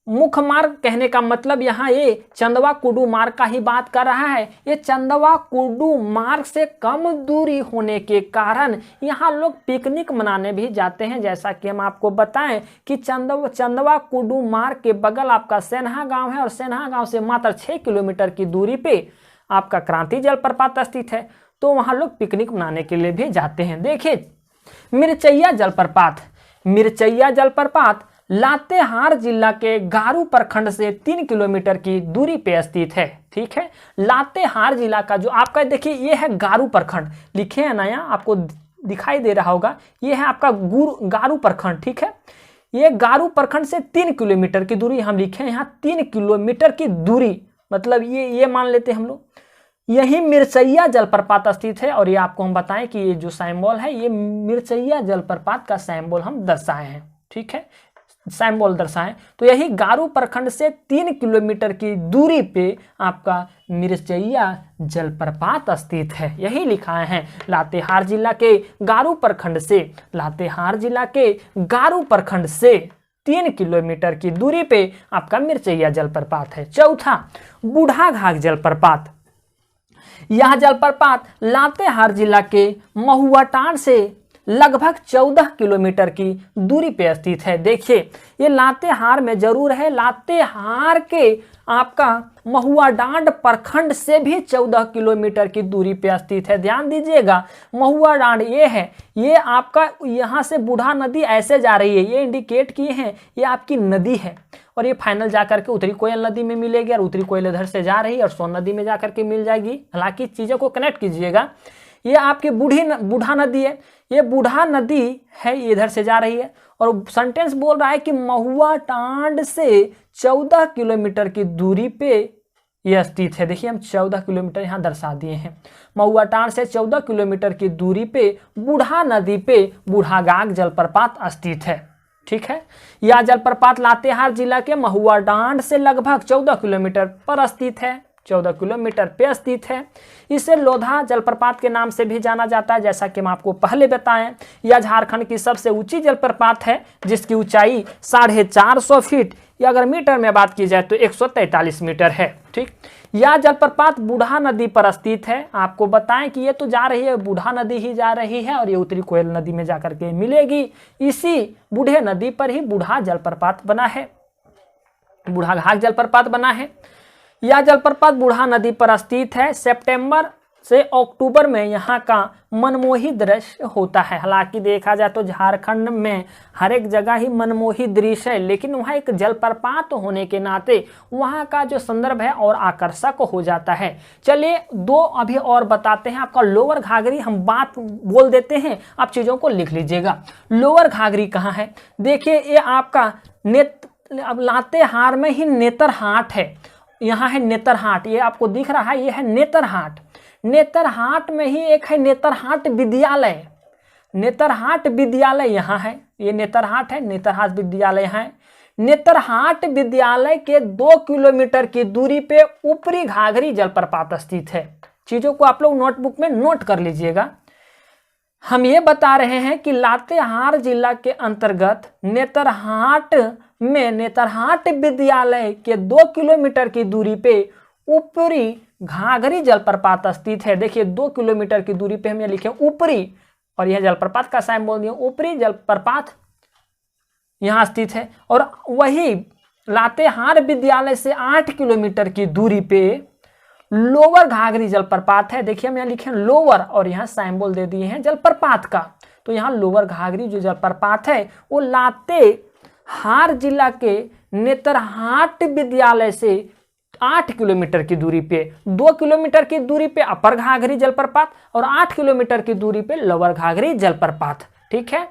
[SPEAKER 2] मुख्य मार्ग कहने का मतलब यहाँ ये चंदवा कुंडू मार्ग का ही बात कर रहा है। ये चंदवा कुंडू मार्ग से कम दूरी होने के कारण यहाँ लोग पिकनिक मनाने भी जाते हैं। जैसा कि हम आपको बताएं कि चंदवा कुंडू मार्ग के बगल आपका सेनहा गांव है और सेनहा गांव से मात्र 6 किलोमीटर की दूरी पे आपका क्रांति जलप्रपात स्थित है। तो वहाँ लोग पिकनिक मनाने के लिए भी जाते हैं। देखिए मिर्चैया जलप्रपात लातेहार जिला के गारू प्रखंड से 3 किलोमीटर की दूरी पे स्थित है। ठीक है। लातेहार जिला का जो आपका देखिए ये है गारू प्रखंड, लिखे हैं नया आपको दिखाई दे रहा होगा। ये है आपका गारू प्रखंड। ठीक है। ये गारू प्रखंड से 3 किलोमीटर की दूरी हम लिखे हैं यहाँ 3 किलोमीटर की दूरी, मतलब ये मान लेते हैं हम लोग। यही मिर्चैया जलप्रपात स्थित है और ये आपको हम बताएं कि ये जो सिंबल है ये मिर्चैया जलप्रपात का सिंबल हम दर्शाए हैं। ठीक है। सिंबल दर्शाएं तो यही गारू प्रखंड से 3 किलोमीटर की दूरी पे आपका मिर्चैया जलप्रपात स्थित है। यही लिखा है। लातेहार जिला के गारू प्रखंड से 3 किलोमीटर की दूरी पे आपका मिर्चैया जलप्रपात है। चौथा बूढ़ा घाघ जलप्रपात, यह जलप्रपात लातेहार जिला के महुआटांड से लगभग 14 किलोमीटर की दूरी पे स्थित है। देखिए ये लातेहार में जरूर है, लातेहार के आपका महुआडांड प्रखंड से भी 14 किलोमीटर की दूरी पे स्थित है। ध्यान दीजिएगा महुआडांड ये है, ये आपका यहाँ से बूढ़ा नदी ऐसे जा रही है, ये इंडिकेट किए हैं ये आपकी नदी है और ये फाइनल जाकर के उत्तरी कोयल नदी में मिलेगी और उत्तरी कोयल इधर से जा रही है और सोन नदी में जाकर के मिल जाएगी। हालांकि चीज़ों को कनेक्ट कीजिएगा। ये आपकी बूढ़ा नदी है, ये बूढ़ा नदी है, ये इधर से जा रही है और सेंटेंस बोल रहा है कि महुआटांड से 14 किलोमीटर की दूरी पे यह स्थित है। देखिए हम 14 किलोमीटर यहाँ दर्शा दिए हैं। महुआटांड से 14 किलोमीटर की दूरी पे बूढ़ा नदी पे बूढ़ा घाघ जलप्रपात स्थित है। ठीक है। यह जलप्रपात लातेहार जिला के महुआडांड से लगभग 14 किलोमीटर पर स्थित है, 14 किलोमीटर पे स्थित है। इसे लोधा जलप्रपात के नाम से भी जाना जाता है। जैसा कि हम आपको पहले बताएं यह झारखंड की सबसे ऊंची जलप्रपात है जिसकी ऊंचाई 450 फीट या अगर मीटर में बात की जाए तो 143 मीटर है। ठीक। यह जलप्रपात बूढ़ा नदी पर स्थित है। आपको बताएं कि ये तो जा रही है, बूढ़ा नदी ही जा रही है और ये उत्तरी कोयल नदी में जाकर के मिलेगी। इसी बूढ़े नदी पर ही बूढ़ा जलप्रपात बना है, बूढ़ा घाघ जलप्रपात बना है। यह जलप्रपात बूढ़ा नदी पर स्थित है। सितंबर से अक्टूबर में यहाँ का मनमोही दृश्य होता है। हालांकि देखा जाए तो झारखंड में हर एक जगह ही मनमोही दृश्य है, लेकिन वहाँ एक जलप्रपात होने के नाते वहाँ का जो संदर्भ है और आकर्षक हो जाता है। चलिए 2 अभी और बताते हैं। आपका लोअर घाघरी हम बात बोल देते हैं, आप चीज़ों को लिख लीजिएगा। लोअर घाघरी कहाँ है? देखिए ये आपका अब लातेहार में ही नेतरहाट है यहाँ है नेतरहाट, ये आपको दिख रहा है, ये है नेतरहाट। नेतरहाट में ही एक है नेतरहाट विद्यालय। नेतरहाट विद्यालय यहाँ है, ये नेतरहाट है, नेतरहाट विद्यालय यहाँ है। नेतरहाट विद्यालय के 2 किलोमीटर की दूरी पे ऊपरी घाघरी जलप्रपात स्थित है। चीजों को आप लोग नोटबुक में नोट कर लीजिएगा। हम ये बता रहे हैं कि लातेहार जिला के अंतर्गत नेतरहाट में नेतरहाट विद्यालय के 2 किलोमीटर की दूरी पे ऊपरी घाघरी जलप्रपात स्थित है। देखिए 2 किलोमीटर की दूरी पे हम ये लिखे ऊपरी, और यह जलप्रपात का साइन बोल दिया, ऊपरी जलप्रपात यहाँ स्थित है। और वही लातेहार विद्यालय से 8 किलोमीटर की दूरी पे लोअर घाघरी जलप्रपात है। देखिए हम यहाँ लिखे लोअर, और यहाँ साइन बोल दे दिए हैं जलप्रपात का। तो यहाँ लोअर घाघरी जो जलप्रपात है वो लातेहार जिला के नेतरहाट विद्यालय से 8 किलोमीटर की दूरी पे, 2 किलोमीटर की दूरी पे अपर घाघरी जलप्रपात और 8 किलोमीटर की दूरी पे लोअर घाघरी जलप्रपात। ठीक है,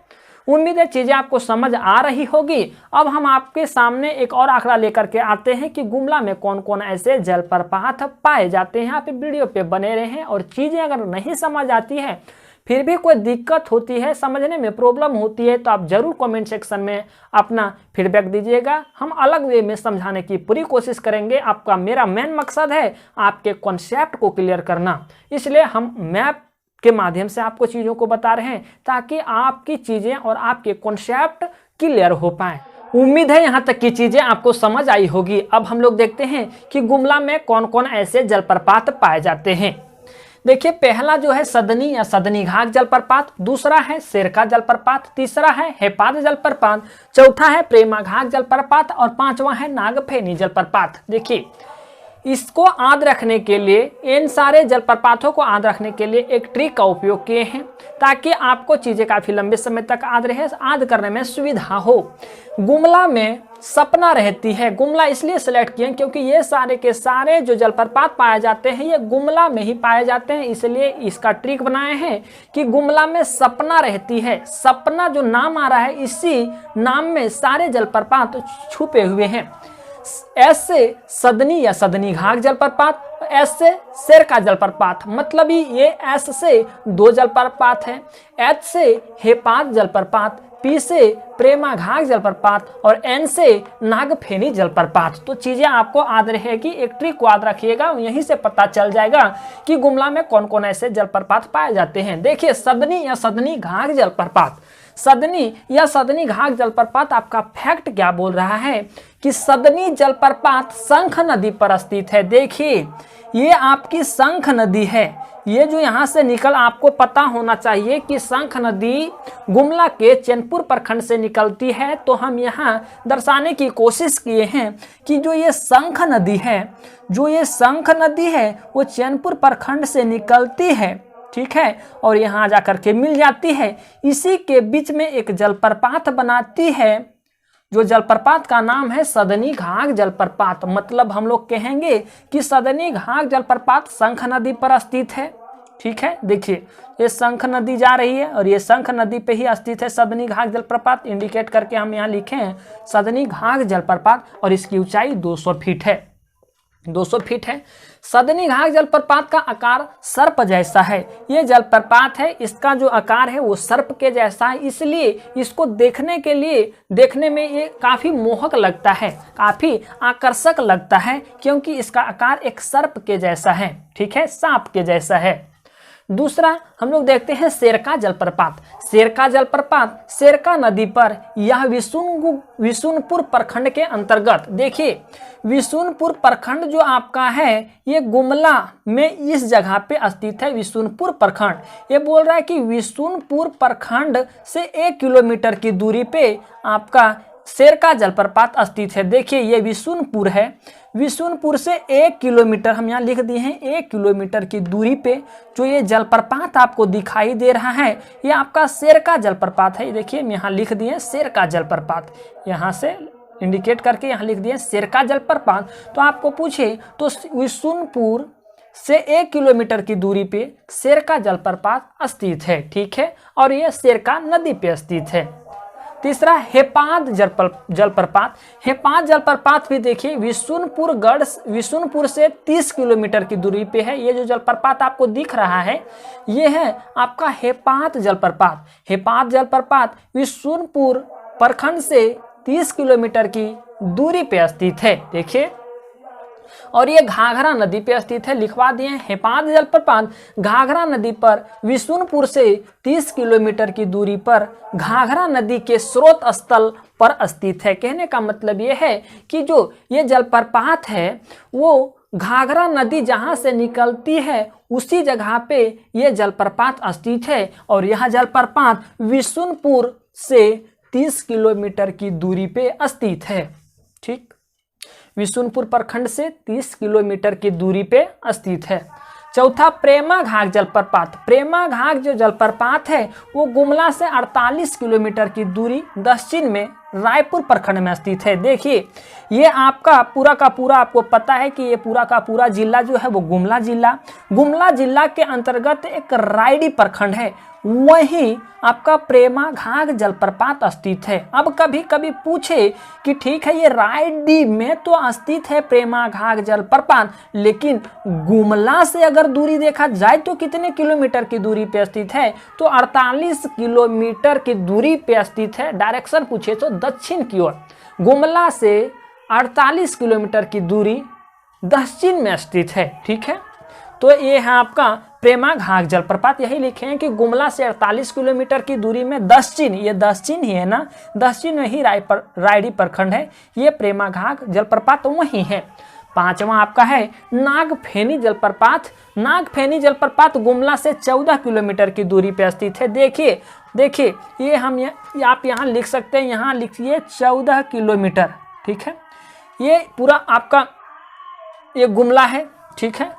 [SPEAKER 2] उम्मीद है चीजें आपको समझ आ रही होगी। अब हम आपके सामने एक और आंकड़ा लेकर के आते हैं कि गुमला में कौन कौन ऐसे जलप्रपात पाए जाते हैं। आप वीडियो पे बने रहें, और चीजें अगर नहीं समझ आती है, फिर भी कोई दिक्कत होती है, समझने में प्रॉब्लम होती है, तो आप जरूर कमेंट सेक्शन में अपना फीडबैक दीजिएगा। हम अलग वे में समझाने की पूरी कोशिश करेंगे। आपका मेरा मेन मकसद है आपके कॉन्सेप्ट को क्लियर करना, इसलिए हम मैप के माध्यम से आपको चीज़ों को बता रहे हैं ताकि आपकी चीज़ें और आपके कॉन्सेप्ट क्लियर हो पाए। उम्मीद है यहाँ तक की चीज़ें आपको समझ आई होगी। अब हम लोग देखते हैं कि गुमला में कौन कौन ऐसे जलप्रपात पाए जाते हैं। देखिए पहला जो है सदनी या सदनी घाघ जलप्रपात, दूसरा है शेरका जलप्रपात, तीसरा है हेपाद जलप्रपात, चौथा है प्रेमा घाघ जलप्रपात और पांचवा है नागफेनी जलप्रपात। देखिए इसको याद रखने के लिए, इन सारे जलप्रपातों को याद रखने के लिए एक ट्रिक का उपयोग किए हैं ताकि आपको चीज़ें काफ़ी लंबे समय तक याद रहे, याद करने में सुविधा हो। गुमला में सपना रहती है, गुमला इसलिए सेलेक्ट किए क्योंकि ये सारे के सारे जो जलप्रपात पाए जाते हैं ये गुमला में ही पाए जाते हैं, इसलिए इसका ट्रिक बनाए हैं कि गुमला में सपना रहती है। सपना जो नाम आ रहा है इसी नाम में सारे जलप्रपात छुपे हुए हैं। एस से सदनी या सदनी घाघ जलप्रपात, एस से शेरका जलप्रपात, मतलब ये एस से 2 जलप्रपात है, एच से हेपाद जलप्रपात, पी से प्रेमा घाघ जलप्रपात और एन से नागफेनी जलप्रपात। तो चीजें आपको याद रहेगी, एक ट्रिक को याद रखिएगा, यहीं से पता चल जाएगा कि गुमला में कौन कौन ऐसे जलप्रपात पाए जाते हैं। देखिए सदनी या सदनी घाघ जलप्रपात, सदनी या सदनी घाघ जलप्रपात आपका फैक्ट क्या बोल रहा है कि सदनी जलप्रपात शंख नदी पर स्थित है। देखिए ये आपकी शंख नदी है, ये जो यहाँ से निकल, आपको पता होना चाहिए कि शंख नदी गुमला के चैनपुर प्रखंड से निकलती है। तो हम यहाँ दर्शाने की कोशिश किए हैं कि जो ये शंख नदी है, जो ये शंख नदी है वो चैनपुर प्रखंड से निकलती है, ठीक है, और यहाँ जाकर के मिल जाती है। इसी के बीच में एक जलप्रपात बनाती है, जो जलप्रपात का नाम है सदनी घाघ जलप्रपात। मतलब हम लोग कहेंगे कि सदनी घाघ जलप्रपात शंख नदी पर स्थित है। ठीक है, देखिए ये शंख नदी जा रही है और ये शंख नदी पे ही स्थित है सदनी घाघ जलप्रपात। इंडिकेट करके हम यहाँ लिखे हैं सदनी घाघ जलप्रपात, और इसकी ऊंचाई 200 फीट है, 200 फीट है। सदनी घाघ जलप्रपात का आकार सर्प जैसा है। ये जलप्रपात है, इसका जो आकार है वो सर्प के जैसा है, इसलिए इसको देखने के लिए, देखने में ये काफ़ी मोहक लगता है, काफ़ी आकर्षक लगता है, क्योंकि इसका आकार एक सर्प के जैसा है। ठीक है, सांप के जैसा है। दूसरा हम लोग देखते हैं शेरका जलप्रपात। शेरका जलप्रपात शेरका नदी पर, यह विशुनपुर प्रखंड के अंतर्गत, देखिए विशुनपुर प्रखंड जो आपका है ये गुमला में इस जगह पे स्थित है, विशुनपुर प्रखंड। ये बोल रहा है कि विशुनपुर प्रखंड से 1 किलोमीटर की दूरी पे आपका शेरका जलप्रपात स्थित है। देखिए ये विशुनपुर है, विशुनपुर से 1 किलोमीटर, हम यहाँ लिख दिए हैं 1 किलोमीटर की दूरी पे जो ये जलप्रपात आपको दिखाई दे रहा है ये आपका शेरका जलप्रपात है। देखिए यहाँ लिख दिए शेरका जलप्रपात, यहाँ से इंडिकेट करके यहाँ लिख दिए शेरका जलप्रपात। तो आपको पूछे तो विशुनपुर से 1 किलोमीटर की दूरी पे शेरका जलप्रपात स्थित है। ठीक है, और ये शेरका नदी पे स्थित है। तीसरा हेपाद जलप्रपात। हेपाद जलप्रपात भी देखिए विशुनपुर से 30 किलोमीटर की दूरी पे है। ये जो जलप्रपात आपको दिख रहा है ये है आपका हेपाद जलप्रपात। हेपाद जलप्रपात विशुनपुर प्रखंड से 30 किलोमीटर की दूरी पे स्थित है। देखिए, और ये घाघरा नदी पे स्थित है, लिखवा दिए हैं। हेपाद जलप्रपात घाघरा नदी पर विशुनपुर से 30 किलोमीटर की दूरी पर घाघरा नदी के स्रोत स्थल पर स्थित है। कहने का मतलब ये है कि जो ये जलप्रपात है वो घाघरा नदी जहाँ से निकलती है उसी जगह पे ये जलप्रपात स्थित है, और यह जलप्रपात विशुनपुर से 30 किलोमीटर की दूरी पे स्थित है। ठीक, विशुनपुर प्रखंड से 30 किलोमीटर की दूरी पे स्थित है। चौथा प्रेमा घाट जलप्रपात। प्रेमा घाट जो जलप्रपात है वो गुमला से 48 किलोमीटर की दूरी दक्षिण में रायपुर प्रखंड में स्थित है। देखिए, ये आपका पूरा का पूरा आपको पता है कि ये पूरा का पूरा जिला जो है वो गुमला जिला के अंतर्गत एक रायडी प्रखंड है, वहीं आपका प्रेमा घाट जलप्रपात स्थित है। अब कभी कभी पूछे कि ठीक है ये रायडी में तो स्थित है प्रेमा घाट जलप्रपात, लेकिन गुमला से अगर दूरी देखा जाए तो कितने किलोमीटर की दूरी पे स्थित है, तो 48 किलोमीटर की दूरी पे स्थित है। डायरेक्शन पूछे तो दक्षिण की ओर, गुमला से 48 किलोमीटर की दूरी दक्षिण में स्थित है। ठीक है, तो ये है आपका प्रेमा घाट जलप्रपात। यही लिखे हैं कि गुमला से 48 किलोमीटर की दूरी में दक्षिण, ये दक्षिण ही है ना, दक्षिण में ही रायडी प्रखंड है, ये प्रेमा घाट जलप्रपात वही है। पांचवा आपका है नागफेनी जलप्रपात। नागफेनी जलप्रपात गुमला से 14 किलोमीटर की दूरी पे स्थित है। देखिए ये हम आप यहाँ लिख सकते हैं, यहाँ लिखिए 14 किलोमीटर। ठीक है, ये पूरा आपका ये गुमला है। ठीक है,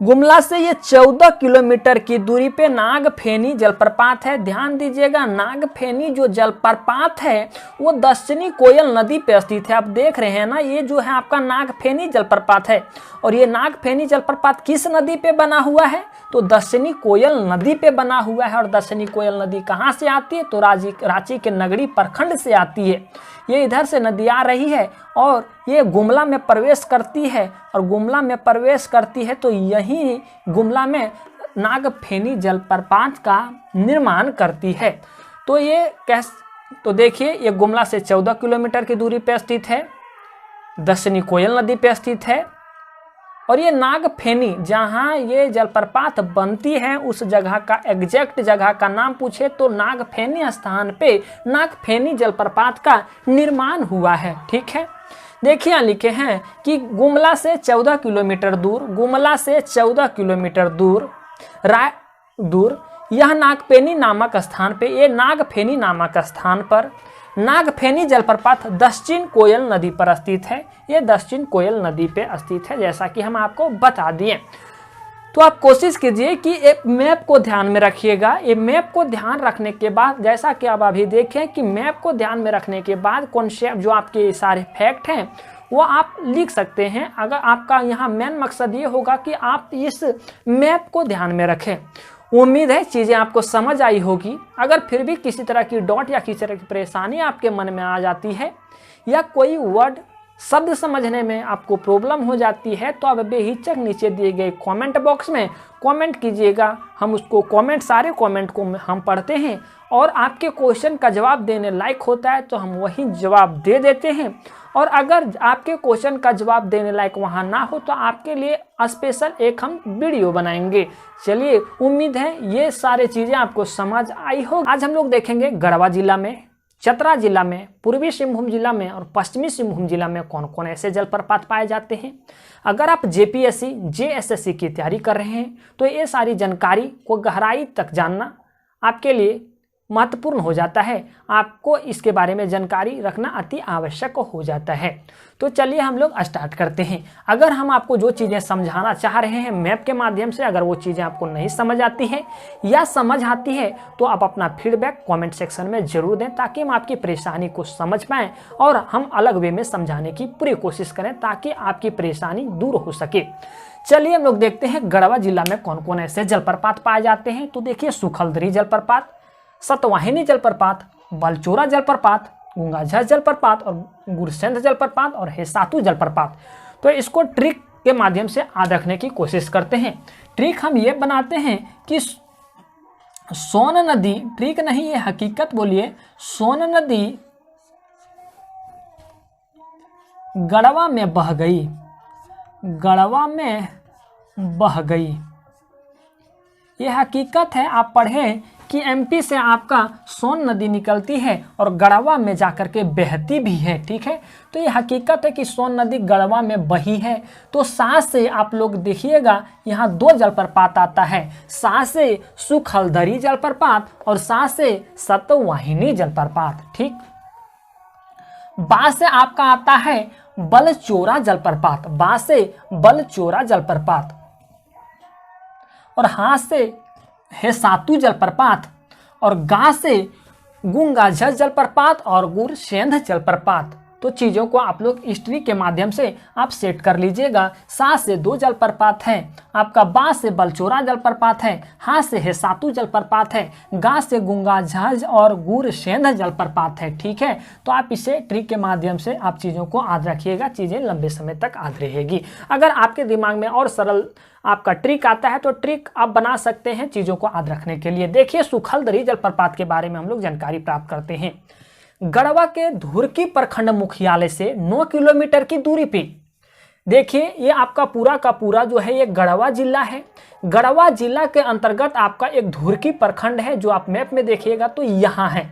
[SPEAKER 2] गुमला से ये 14 किलोमीटर की दूरी पे नागफेनी जलप्रपात है। ध्यान दीजिएगा, नागफेनी जो जलप्रपात है वो दक्षिणी कोयल नदी पे स्थित है। आप देख रहे हैं ना, ये जो है आपका नागफेनी जलप्रपात है, और ये नागफेनी जलप्रपात किस नदी पे बना हुआ है, तो दक्षिणी कोयल नदी पे बना हुआ है। और दक्षिणी कोयल नदी कहाँ से आती है, तो रांची के नगरी प्रखंड से आती है। ये इधर से नदी आ रही है और ये गुमला में प्रवेश करती है, और गुमला में प्रवेश करती है तो यही गुमला में नागफेनी जलप्रपात का निर्माण करती है। तो देखिए, ये गुमला से 14 किलोमीटर की दूरी पे स्थित है, दक्षिणी कोयल नदी पे स्थित है, और ये नागफेनी जहाँ ये जलप्रपात बनती है उस जगह का एग्जैक्ट जगह का नाम पूछे तो नागफेनी स्थान पे नागफेनी जलप्रपात का निर्माण हुआ है। ठीक है, देखिए यहाँ लिखे हैं कि गुमला से 14 किलोमीटर दूर यह नागफेनी नामक स्थान पे, ये नागफेनी नामक स्थान पर नागफेनी जलप्रपात दक्षिण कोयल नदी पर स्थित है। ये दक्षिण कोयल नदी पे स्थित है, जैसा कि हम आपको बता दिए। तो आप कोशिश कीजिए कि एक मैप को ध्यान में रखिएगा। ये मैप को ध्यान रखने के बाद, जैसा कि आप अभी देखें कि मैप को ध्यान में रखने के बाद कॉन्सेप्ट जो आपके सारे फैक्ट हैं वो आप लिख सकते हैं। अगर आपका यहाँ मेन मकसद ये होगा कि आप इस मैप को ध्यान में रखें। उम्मीद है चीज़ें आपको समझ आई होगी। अगर फिर भी किसी तरह की डॉट या किसी तरह की परेशानी आपके मन में आ जाती है, या कोई वर्ड शब्द समझने में आपको प्रॉब्लम हो जाती है, तो आप बेहिचक नीचे दिए गए कमेंट बॉक्स में कमेंट कीजिएगा। हम उसको सारे कमेंट को हम पढ़ते हैं, और आपके क्वेश्चन का जवाब देने लायक होता है तो हम वही जवाब दे देते हैं। और अगर आपके क्वेश्चन का जवाब देने लायक वहाँ ना हो तो आपके लिए स्पेशल एक हम वीडियो बनाएंगे। चलिए, उम्मीद है ये सारे चीज़ें आपको समझ आई हो। आज हम लोग देखेंगे गढ़वा जिला में, चतरा जिला में, पूर्वी सिंहभूम जिला में और पश्चिमी सिंहभूम जिला में कौन कौन ऐसे जलप्रपात पाए जाते हैं। अगर आप जेपीएससी जेएसएससी की तैयारी कर रहे हैं तो ये सारी जानकारी को गहराई तक जानना आपके लिए महत्वपूर्ण हो जाता है। आपको इसके बारे में जानकारी रखना अति आवश्यक हो जाता है। तो चलिए हम लोग स्टार्ट करते हैं। अगर हम आपको जो चीज़ें समझाना चाह रहे हैं मैप के माध्यम से, अगर वो चीज़ें आपको नहीं समझ आती है या समझ आती है तो आप अपना फीडबैक कमेंट सेक्शन में ज़रूर दें, ताकि हम आपकी परेशानी को समझ पाएँ और हम अलग वे में समझाने की पूरी कोशिश करें ताकि आपकी परेशानी दूर हो सके। चलिए हम लोग देखते हैं गढ़वा जिला में कौन कौन ऐसे जलप्रपात पाए जाते हैं। तो देखिए, सुखलदरी जलप्रपात, सतवाहिनी जलप्रपात, बलचोरा जलप्रपात, गूंगाझर जलप्रपात और गुरसेंध जलप्रपात और हेसातु जलप्रपात। तो इसको ट्रिक के माध्यम से याद रखने की कोशिश करते हैं। ट्रिक हम ये बनाते हैं कि सोन नदी, ट्रिक नहीं ये हकीकत बोलिए, सोन नदी गढ़वा में बह गई, गढ़वा में बह गई। ये हकीकत है, आप पढ़ें कि एमपी से आपका सोन नदी निकलती है और गढ़वा में जाकर के बहती भी है। ठीक है, तो ये हकीकत है कि सोन नदी गढ़वा में बही है। तो सा से आप लोग देखिएगा यहाँ 2 जलप्रपात आता है, सा से सुखलदरी जलप्रपात और सा से सतवाहिनी जलप्रपात। ठीक, बा से आपका आता है बलचोरा जलप्रपात, बा से बलचोरा जलप्रपात और हा से हेसातु जलप्रपात और गा से गूंगाझर जलप्रपात और गुरसेंध जलप्रपात। तो चीज़ों को आप लोग हिस्ट्री के माध्यम से आप सेट कर लीजिएगा। सा से 2 जलप्रपात हैं, आपका बा से बलचोरा जलप्रपात है, हा से हेसातु जलप्रपात है, गा से गूंगाझर और गुरसेंध जलप्रपात है। ठीक है, तो आप इसे ट्रिक के माध्यम से आप चीज़ों को याद रखिएगा, चीज़ें लंबे समय तक याद रहेगी। अगर आपके दिमाग में और सरल आपका ट्रिक आता है तो ट्रिक आप बना सकते हैं चीज़ों को याद रखने के लिए। देखिए, सुखलदरी जलप्रपात के बारे में हम लोग जानकारी प्राप्त करते हैं। गढ़वा के धुरकी प्रखंड मुख्यालय से 9 किलोमीटर की दूरी पे, देखिए ये आपका पूरा का पूरा जो है ये गढ़वा जिला है। गढ़वा जिला के अंतर्गत आपका एक धुरकी प्रखंड है, जो आप मैप में देखिएगा तो यहाँ है।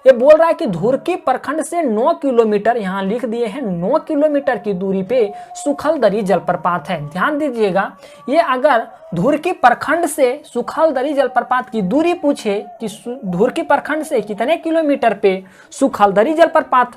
[SPEAKER 2] ये बोल रहा है कि धुरकी प्रखंड से 9 किलोमीटर, यहाँ लिख दिए हैं 9 किलोमीटर की दूरी पे सुखलदरी जलप्रपात है। ध्यान दीजिएगा, ये अगर धुरकी प्रखंड से सुखलदरी जलप्रपात की दूरी पूछे कि धुरकी प्रखंड से कितने किलोमीटर पे सुखलदरी जलप्रपात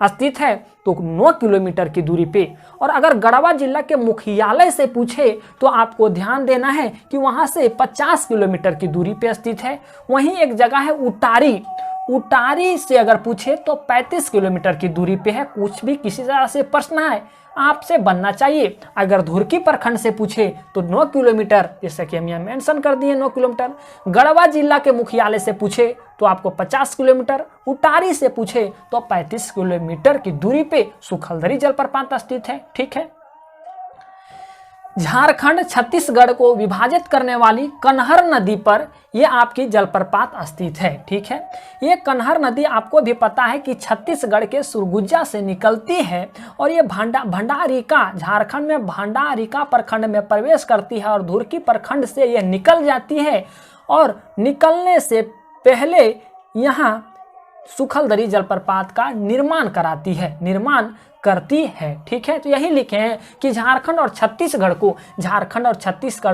[SPEAKER 2] स्थित है, तो 9 किलोमीटर की दूरी पे। और अगर गढ़वा जिला के मुख्यालय से पूछे तो आपको ध्यान देना है कि वहां से 50 किलोमीटर की दूरी पे स्थित है। वहीं एक जगह है उटारी, उटारी से अगर पूछे तो 35 किलोमीटर की दूरी पे है। कुछ भी किसी तरह से प्रश्न है आपसे बनना चाहिए। अगर धुरकी प्रखंड से पूछे तो 9 किलोमीटर, जैसे कि हम यहाँ मेंशन कर दिए 9 किलोमीटर। गढ़वा जिला के मुख्यालय से पूछे तो आपको 50 किलोमीटर, उटारी से पूछे तो 35 किलोमीटर की दूरी पे सुखलदरी जलप्रपात स्थित है। ठीक है, झारखंड छत्तीसगढ़ को विभाजित करने वाली कन्हर नदी पर यह आपकी जलप्रपात स्थित है। ठीक है, ये कन्हर नदी आपको भी पता है कि छत्तीसगढ़ के सुरगुजा से निकलती है और ये भंडारिका, झारखंड में भंडारिका प्रखंड में प्रवेश करती है और धुरकी प्रखंड से यह निकल जाती है और निकलने से पहले यहाँ सुखलदरी जलप्रपात का निर्माण करती है। ठीक है, तो यही लिखे हैं कि झारखंड और छत्तीसगढ़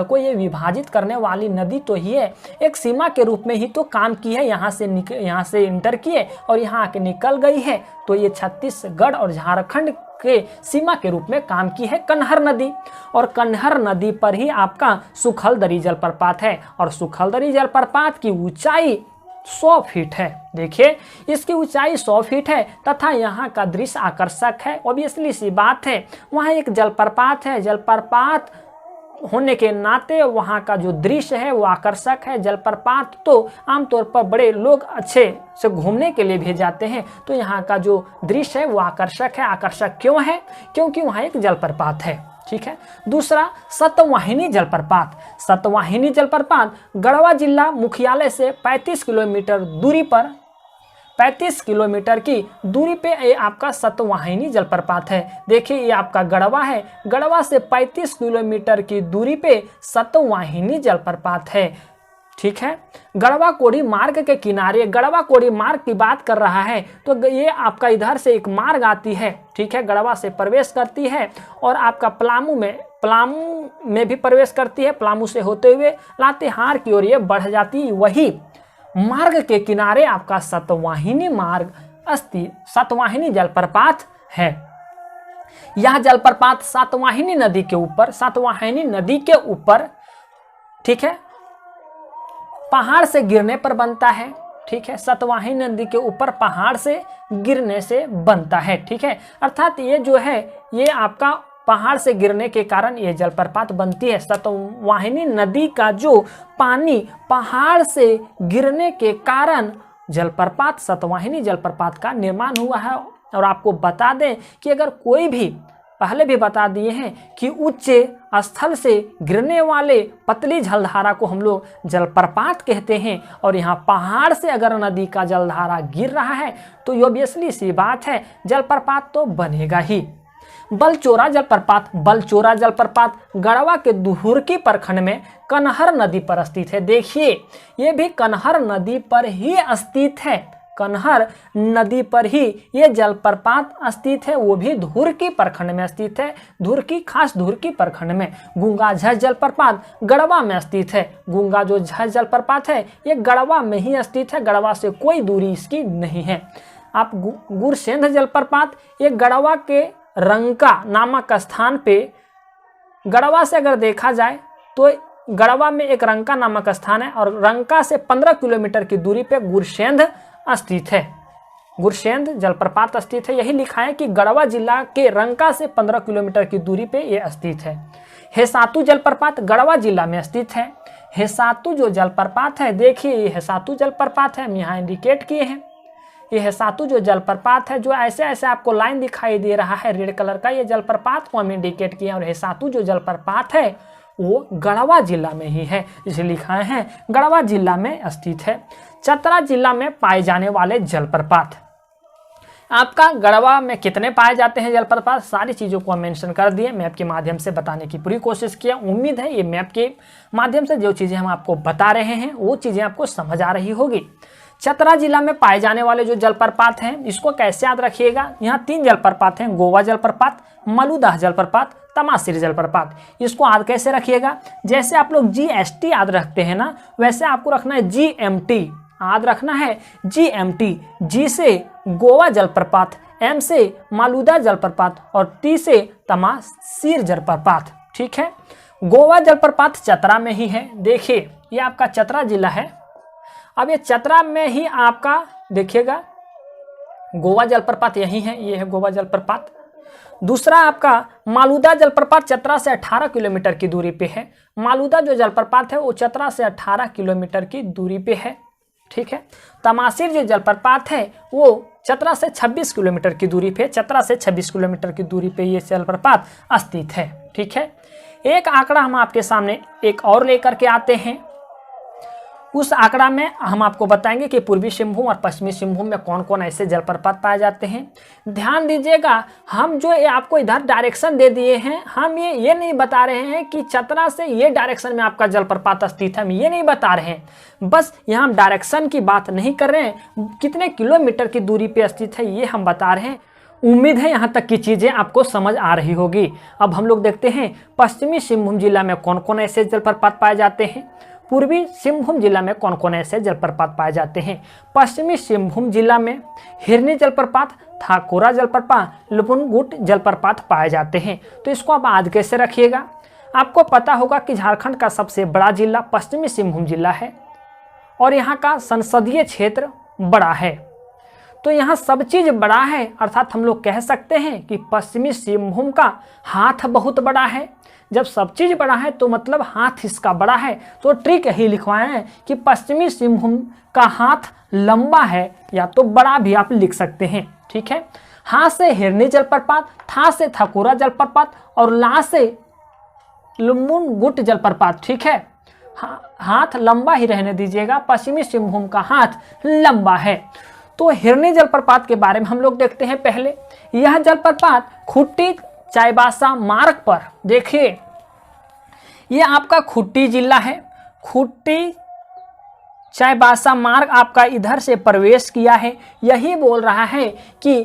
[SPEAKER 2] को ये विभाजित करने वाली नदी तो ही है, एक सीमा के रूप में ही तो काम की है। यहाँ से इंटर किए और यहाँ आके निकल गई है, तो ये छत्तीसगढ़ और झारखंड के सीमा के रूप में काम की है कन्हर नदी। और कन्हर नदी पर ही आपका सुखलदरी जलप्रपात है और सुखलदरी जलप्रपात की ऊंचाई 100 फीट है। देखिए, इसकी ऊंचाई 100 फीट है तथा यहाँ का दृश्य आकर्षक है। ऑब्वियसली सी बात है, वहाँ एक जलप्रपात है, जलप्रपात होने के नाते वहाँ का जो दृश्य है वो आकर्षक है। जलप्रपात तो आमतौर पर बड़े लोग अच्छे से घूमने के लिए भी जाते हैं, तो यहाँ का जो दृश्य है वो आकर्षक है। आकर्षक क्यों है? क्योंकि वहाँ एक जलप्रपात है। ठीक है, दूसरा सतवाहिनी जलप्रपात। सतवाहिनी जलप्रपात गढ़वा जिला मुख्यालय से 35 किलोमीटर दूरी पर, 35 किलोमीटर की दूरी पे ये आपका सतवाहिनी जलप्रपात है। देखिए, ये आपका गढ़वा है, गढ़वा से 35 किलोमीटर की दूरी पे सतवाहिनी जलप्रपात है। ठीक है, गढ़वा कोड़ी मार्ग के किनारे, गढ़वा कोड़ी मार्ग की बात कर रहा है तो ये आपका इधर से एक मार्ग आती है। ठीक है, गढ़वा से प्रवेश करती है और आपका पलामू में भी प्रवेश करती है। पलामू से होते हुए लातेहार की ओर ये बढ़ जाती। वही मार्ग के किनारे आपका सतवाहिनी जलप्रपात है। यह जलप्रपात सतवाहिनी नदी के ऊपर ठीक है पहाड़ से गिरने पर बनता है। ठीक है, सतवाहिनी नदी के ऊपर पहाड़ से गिरने से बनता है। ठीक है, अर्थात ये जो है ये आपका पहाड़ से गिरने के कारण ये जलप्रपात बनती है। सतवाहिनी नदी का जो पानी पहाड़ से गिरने के कारण जलप्रपात सतवाहिनी जलप्रपात का निर्माण हुआ है। और आपको बता दें कि अगर कोई भी, पहले भी बता दिए हैं कि उच्च स्थल से गिरने वाले पतली जलधारा को हम लोग जलप्रपात कहते हैं। और यहाँ पहाड़ से अगर नदी का जलधारा गिर रहा है तो ये ऑब्वियसली सी बात है, जलप्रपात तो बनेगा ही। बलचोरा जलप्रपात गढ़वा के दुहुरकी प्रखंड में कनहर नदी पर स्थित है। देखिए ये भी कनहर नदी पर ही स्थित है, कनहर नदी पर ही ये जलप्रपात स्थित है, वो भी धुरकी प्रखंड में स्थित है। खास धुरकी प्रखंड में गुंगा झर जलप्रपात गढ़वा में स्थित है। गुंगा जो झर जलप्रपात है ये गढ़वा में ही स्थित है, गढ़वा से कोई दूरी इसकी नहीं है। आप गुरसेंध जलप्रपात ये गढ़वा के रंका नामक स्थान पे, गढ़वा से अगर देखा जाए तो गढ़वा में एक रंका नामक स्थान है और रंका से 15 किलोमीटर की दूरी पे गुरसेंध स्थित है। गुरसेंध जलप्रपात स्थित है। यही लिखा है कि गढ़वा जिला के रंका से 15 किलोमीटर की दूरी पे ये स्थित है। हेसातु जलप्रपात गढ़वा जिला में स्थित है। हेसातु जो जलप्रपात है, देखिए ये हेसातु जलप्रपात है, हम यहाँ इंडिकेट किए हैं। ये हेसातु जो जलप्रपात है, जो ऐसे ऐसे आपको लाइन दिखाई दे रहा है रेड कलर का, ये जलप्रपात को हम इंडिकेट किए। और हेसातु जो जलप्रपात है वो गढ़वा जिला में ही है, इसे लिखा है गढ़वा जिला में स्थित है। चतरा जिला में पाए जाने वाले जलप्रपात, आपका गढ़वा में कितने पाए जाते हैं जलप्रपात, सारी चीज़ों को हम मेंशन कर दिए, मैप के माध्यम से बताने की पूरी कोशिश किया। उम्मीद है ये मैप के माध्यम से जो चीज़ें हम आपको बता रहे हैं वो चीज़ें आपको समझ आ रही होगी। चतरा जिला में पाए जाने वाले जो जलप्रपात हैं इसको कैसे याद रखिएगा, यहाँ 3 जलप्रपात हैं, गोवा जलप्रपात, मलुदाह जलप्रपात, तमासिर जलप्रपात। इसको याद कैसे रखिएगा, जैसे आप लोग GST याद रखते हैं ना, वैसे आपको रखना है GMT, याद रखना है GMT। G से गोवा जलप्रपात, M से मलुदाह जलप्रपात और T से तमासिर जलप्रपात। ठीक है, गोवा जलप्रपात चतरा में ही है। देखिए ये आपका चतरा जिला है। अब ये चतरा में ही आपका देखिएगा गोवा जलप्रपात यही है, ये है गोवा जलप्रपात। दूसरा आपका मलुदाह जलप्रपात चतरा से 18 किलोमीटर की दूरी पे है। मलुदाह जो जलप्रपात है वो चतरा से 18 किलोमीटर की दूरी पे है। ठीक है, तमासिर जो जलप्रपात है वो चतरा से 26 किलोमीटर की दूरी पे, चतरा से 26 किलोमीटर की दूरी पे ये जलप्रपात स्थित है। ठीक है, एक आंकड़ा हम आपके सामने एक और लेकर के आते हैं। उस आंकड़ा में हम आपको बताएंगे कि पूर्वी सिंहभूम और पश्चिमी सिंहभूम में कौन कौन ऐसे जलप्रपात पाए जाते हैं। ध्यान दीजिएगा, हम जो ये आपको इधर डायरेक्शन दे दिए हैं, हम ये नहीं बता रहे हैं कि चतरा से ये डायरेक्शन में आपका जलप्रपात स्थित है, हम ये नहीं बता रहे हैं। बस यहाँ हम डायरेक्शन की बात नहीं कर रहे हैं, कितने किलोमीटर की दूरी पे स्थित है ये हम बता रहे हैं। उम्मीद है यहाँ तक की चीज़ें आपको समझ आ रही होगी। अब हम लोग देखते हैं पश्चिमी सिंहभूम जिला में कौन कौन ऐसे जलप्रपात पाए जाते हैं, पूर्वी सिंहभूम जिला में कौन कौन ऐसे जलप्रपात पाए जाते हैं। पश्चिमी सिंहभूम जिला में हिरनी जलप्रपात, थाकोरा जलप्रपात, लुपुनगुट जलप्रपात पाए जाते हैं। तो इसको आप याद कैसे रखिएगा, आपको पता होगा कि झारखंड का सबसे बड़ा जिला पश्चिमी सिंहभूम जिला है और यहाँ का संसदीय क्षेत्र बड़ा है। तो यहाँ सब चीज़ बड़ा है, अर्थात हम लोग कह सकते हैं कि पश्चिमी सिंहभूम का हाथ बहुत बड़ा है। जब सब चीज़ बड़ा है तो मतलब हाथ इसका बड़ा है। तो ट्रिक यही लिखवाए हैं कि पश्चिमी सिंहभूम का हाथ लंबा है, या तो बड़ा भी आप लिख सकते हैं। ठीक है, हाथ से हिरनी जलप्रपात, था से थाकोरा जलप्रपात और ला से लुपुनगुट जलप्रपात। ठीक है, हाथ लंबा ही रहने दीजिएगा, पश्चिमी सिंहभूम का हाथ लंबा है। तो हिरनी जलप्रपात के बारे में हम लोग देखते हैं। पहले यह जलप्रपात खुट्टी चाईबासा मार्ग पर, देखिए ये आपका खुट्टी जिला है, खुट्टी चाईबासा मार्ग आपका इधर से प्रवेश किया है। यही बोल रहा है कि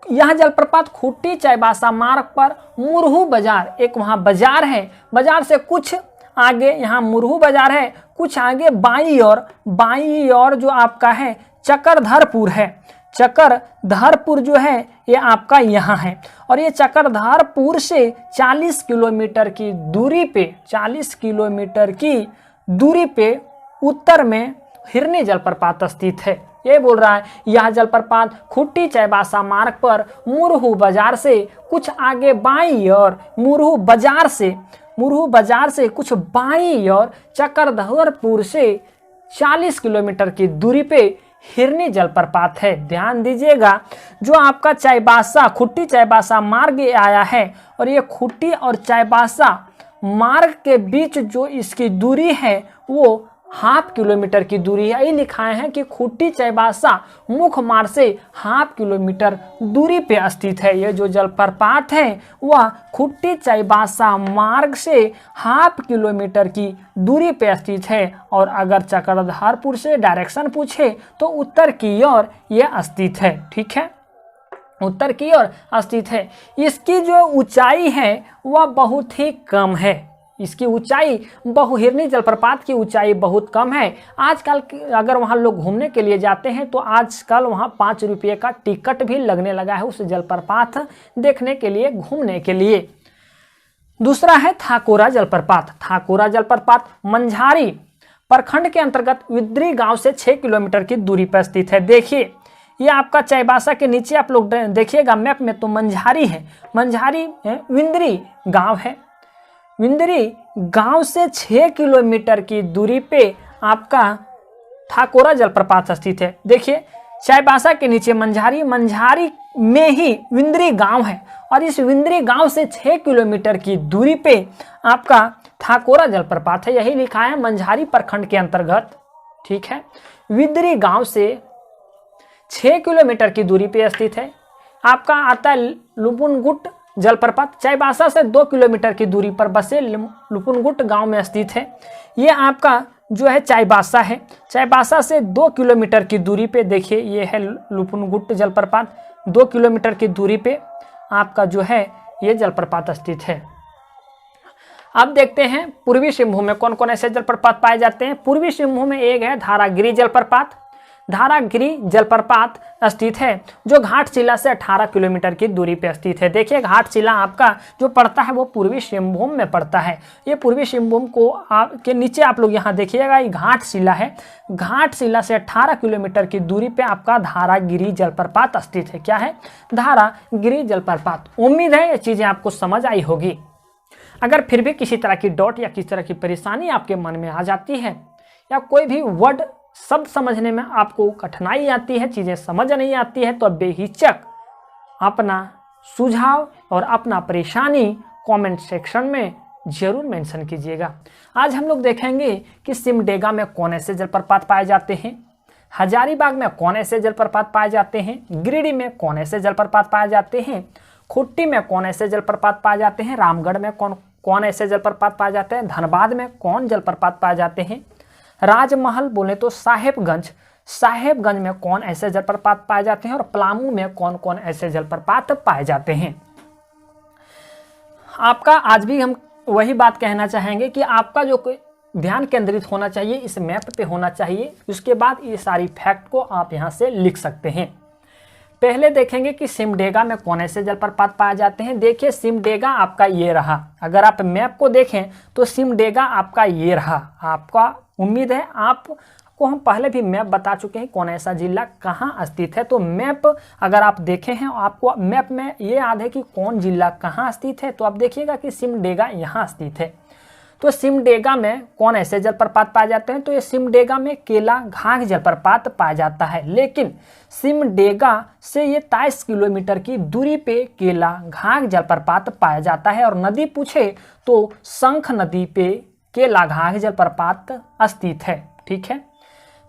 [SPEAKER 2] यह जलप्रपात खुट्टी चाईबासा मार्ग पर मुरहू बाजार, एक वहाँ बाजार है, बाजार से कुछ आगे यहाँ मुरहू बाजार है, कुछ आगे बाई और जो आपका है चक्रधरपुर है। चक्रधरपुर जो है ये आपका यहाँ है और ये चक्रधरपुर से 40 किलोमीटर की दूरी पे, 40 किलोमीटर की दूरी पे उत्तर में हिरनी जलप्रपात स्थित है। ये बोल रहा है यह जलप्रपात खुट्टी चाईबासा मार्ग पर मुरहू बाजार से कुछ आगे बाईं और मुरहू बाजार से कुछ बाईं और चक्रधरपुर से 40 किलोमीटर की दूरी पे हिरनी जलप्रपात है। ध्यान दीजिएगा, जो आपका चाईबासा खुट्टी चाईबासा मार्ग आया है और ये खुट्टी और चाईबासा मार्ग के बीच जो इसकी दूरी है वो ½ किलोमीटर की दूरी है। ये लिखाए हैं कि खुट्टी चाईबासा मुख्य मार्ग से ½ किलोमीटर दूरी पे स्थित है। ये जो जलप्रपात है वह खुट्टी चाईबासा मार्ग से ½ किलोमीटर की दूरी पे स्थित है। और अगर चक्रधरपुर से डायरेक्शन पूछे तो उत्तर की ओर यह स्थित है। ठीक है, उत्तर की ओर स्थित है। इसकी जो ऊंचाई है वह बहुत ही कम है। इसकी ऊंचाई हिरनी जलप्रपात की ऊंचाई बहुत कम है। आजकल अगर वहाँ लोग घूमने के लिए जाते हैं तो आजकल वहाँ 5 रुपये का टिकट भी लगने लगा है उस जलप्रपात देखने के लिए, घूमने के लिए। दूसरा है थाकोरा जलप्रपात। थाकोरा जलप्रपात मंझारी प्रखंड के अंतर्गत विद्री गांव से 6 किलोमीटर की दूरी पर स्थित है। देखिए, ये आपका चाईबासा के नीचे आप लोग देखिएगा मैप में तो मंझारी है, मंझारी विंद्री गांव है। विंद्री गांव से 6 किलोमीटर की दूरी पे आपका थाकोरा जलप्रपात स्थित है। देखिए, चाईबासा के नीचे मंझारी, मंझारी में ही विंद्री गांव है और इस विंद्री गांव से 6 किलोमीटर की दूरी पे आपका थाकोरा जलप्रपात है। यही लिखा है मंझारी प्रखंड के अंतर्गत। ठीक है, विंद्री गांव से 6 किलोमीटर की दूरी पे स्थित है। आपका आता है लुपुनगुट जलप्रपात, चाईबासा से 2 किलोमीटर की दूरी पर बसे लुपुनगुट गांव में स्थित है। ये आपका जो है चाईबासा है, चाईबासा से 2 किलोमीटर की दूरी पे देखिए ये है लुपुनगुट जलप्रपात। 2 किलोमीटर की दूरी पे आपका जो है ये जलप्रपात स्थित है। अब देखते हैं पूर्वी सिंहभूम में कौन कौन ऐसे जलप्रपात पाए जाते हैं। पूर्वी सिंहभूम में एक है धारागिरी जलप्रपात। धारागिरी जलप्रपात स्थित है जो घाटशिला से 18 किलोमीटर की दूरी पर स्थित है। देखिए, घाटशिला आपका जो पड़ता है वो पूर्वी सिंहभूम में पड़ता है। ये पूर्वी सिंहभूम को के नीचे आप लोग यहाँ देखिएगा, ये घाटशिला है। घाटशिला से 18 किलोमीटर की दूरी पे आपका धारागिरी जलप्रपात स्थित है। क्या है? धारागिरी जलप्रपात। उम्मीद है ये चीज़ें आपको समझ आई होगी। अगर फिर भी किसी तरह की डाउट या किसी तरह की परेशानी आपके मन में आ जाती है या कोई भी वर्ड शब्द समझने में आपको कठिनाई आती है, चीज़ें समझ नहीं आती है, तो बेहिचक अपना सुझाव और अपना परेशानी कमेंट सेक्शन में जरूर मेंशन कीजिएगा। आज हम लोग देखेंगे कि सिमडेगा में कौन ऐसे जलप्रपात पाए जाते हैं, हजारीबाग में कौन ऐसे जलप्रपात पाए जाते हैं, गिरिडीह में कौन ऐसे जलप्रपात पाए जाते हैं, खुट्टी में कौन ऐसे जलप्रपात पाए जाते हैं, रामगढ़ में कौन ऐसे जलप्रपात पाए जाते हैं, धनबाद में कौन जलप्रपात पाए जाते हैं, राजमहल बोले तो साहेबगंज में कौन ऐसे जलप्रपात पाए जाते हैं और पलामू में कौन कौन ऐसे जलप्रपात पाए जाते हैं। आपका आज भी हम वही बात कहना चाहेंगे कि आपका जो ध्यान केंद्रित होना चाहिए इस मैप पे होना चाहिए। उसके बाद ये सारी फैक्ट को आप यहाँ से लिख सकते हैं। पहले देखेंगे कि सिमडेगा में कौन ऐसे जलप्रपात पाए जाते हैं। देखिए, सिमडेगा आपका ये रहा। अगर आप मैप को देखें तो सिमडेगा आपका ये रहा। आपका उम्मीद है आपको हम पहले भी मैप बता चुके हैं कौन ऐसा जिला कहाँ स्थित है। तो मैप अगर आप देखे हैं, आपको मैप में ये याद है कि कौन जिला कहाँ स्थित है, तो आप देखिएगा कि सिमडेगा यहाँ स्थित है। तो सिमडेगा में कौन ऐसे जलप्रपात पाए जाते हैं, तो ये सिमडेगा में केला घाघ जलप्रपात पाया जाता है। लेकिन सिमडेगा से ये 23 किलोमीटर की दूरी पे केला घाघ जलप्रपात पाया जाता है। और नदी पूछे तो शंख नदी पे केला घाघ जलप्रपात स्थित है। ठीक है,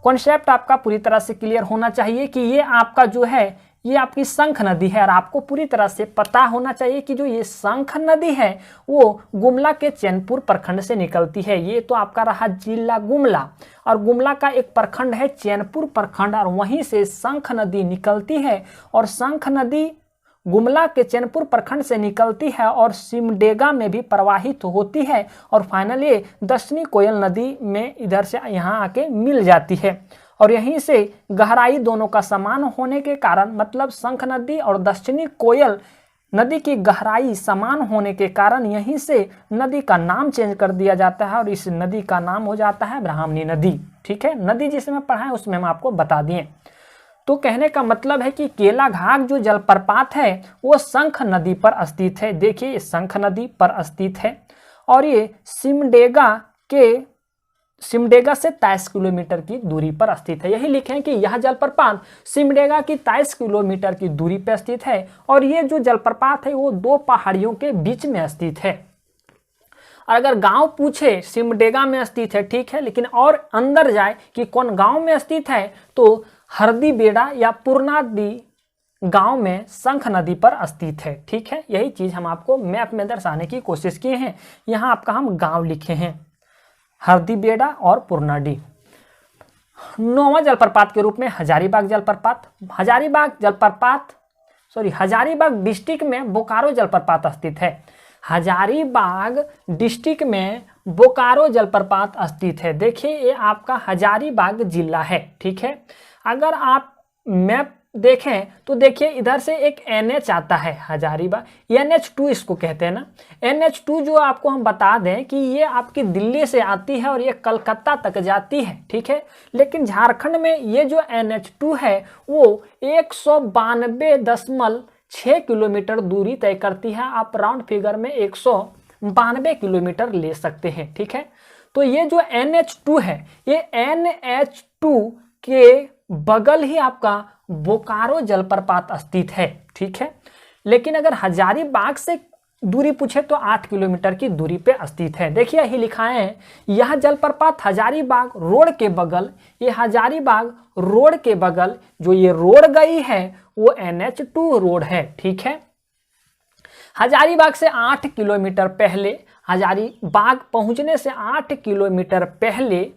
[SPEAKER 2] कॉन्सेप्ट आपका पूरी तरह से क्लियर होना चाहिए कि ये आपका जो है ये आपकी शंख नदी है। और आपको पूरी तरह से पता होना चाहिए कि जो ये शंख नदी है वो गुमला के चैनपुर प्रखंड से निकलती है। ये तो आपका रहा जिला गुमला, और गुमला का एक प्रखंड है चैनपुर प्रखंड, और वहीं से शंख नदी निकलती है। और शंख नदी गुमला के चैनपुर प्रखंड से निकलती है और सिमडेगा में भी प्रवाहित होती है और फाइनली दक्षिणी कोयल नदी में इधर से यहाँ आके मिल जाती है। और यहीं से गहराई दोनों का समान होने के कारण, मतलब शंख नदी और दक्षिणी कोयल नदी की गहराई समान होने के कारण यहीं से नदी का नाम चेंज कर दिया जाता है और इस नदी का नाम हो जाता है ब्राह्मणी नदी। ठीक है, नदी जिसमें पढ़ा है उसमें हम आपको बता दिए। तो कहने का मतलब है कि केलाघाट जो जलप्रपात है वो शंख नदी पर स्थित है। देखिए ये शंख नदी पर स्थित है और ये सिमडेगा से 23 किलोमीटर की दूरी पर स्थित है। यही लिखें कि यह जलप्रपात सिमडेगा की 23 किलोमीटर की दूरी पर स्थित है और ये जो जलप्रपात है वो 2 पहाड़ियों के बीच में स्थित है। और अगर गांव पूछे सिमडेगा में स्थित है, ठीक है, लेकिन और अंदर जाए कि कौन गांव में स्थित है तो हरदीबेड़ा या पूर्णादी गांव में शंख नदी पर स्थित है। ठीक है, यही चीज हम आपको मैप में दर्शाने की कोशिश किए हैं। यहाँ आपका हम गांव लिखे हैं, हरदीबेड़ा और पूर्णाडी। 9वां जलप्रपात के रूप में हजारीबाग जलप्रपात। हजारीबाग डिस्ट्रिक्ट में बोकारो जलप्रपात स्थित है। हजारीबाग डिस्ट्रिक्ट में बोकारो जलप्रपात स्थित है। देखिए ये आपका हजारीबाग जिला है। ठीक है, अगर आप मैप देखें तो देखिए इधर से एक NH आता है हजारीबाग, NH2 इसको कहते हैं ना। NH2 जो आपको हम बता दें कि ये आपकी दिल्ली से आती है और ये कलकत्ता तक जाती है। ठीक है, लेकिन झारखंड में ये जो NH2 है वो 192.6 किलोमीटर दूरी तय करती है। आप राउंड फिगर में 192 किलोमीटर ले सकते हैं। ठीक है, तो ये जो NH2 है ये NH2 के बगल ही आपका बोकारो जलप्रपात स्थित है। ठीक है, लेकिन अगर हजारीबाग से दूरी पूछे तो 8 किलोमीटर की दूरी पे स्थित है। देखिए यही लिखा है, यह जलप्रपात हजारीबाग रोड के बगल, ये हजारीबाग रोड के बगल जो ये रोड गई है वो NH2 रोड है। ठीक है, हजारीबाग से 8 किलोमीटर पहले, हजारीबाग पहुंचने से 8 किलोमीटर पहले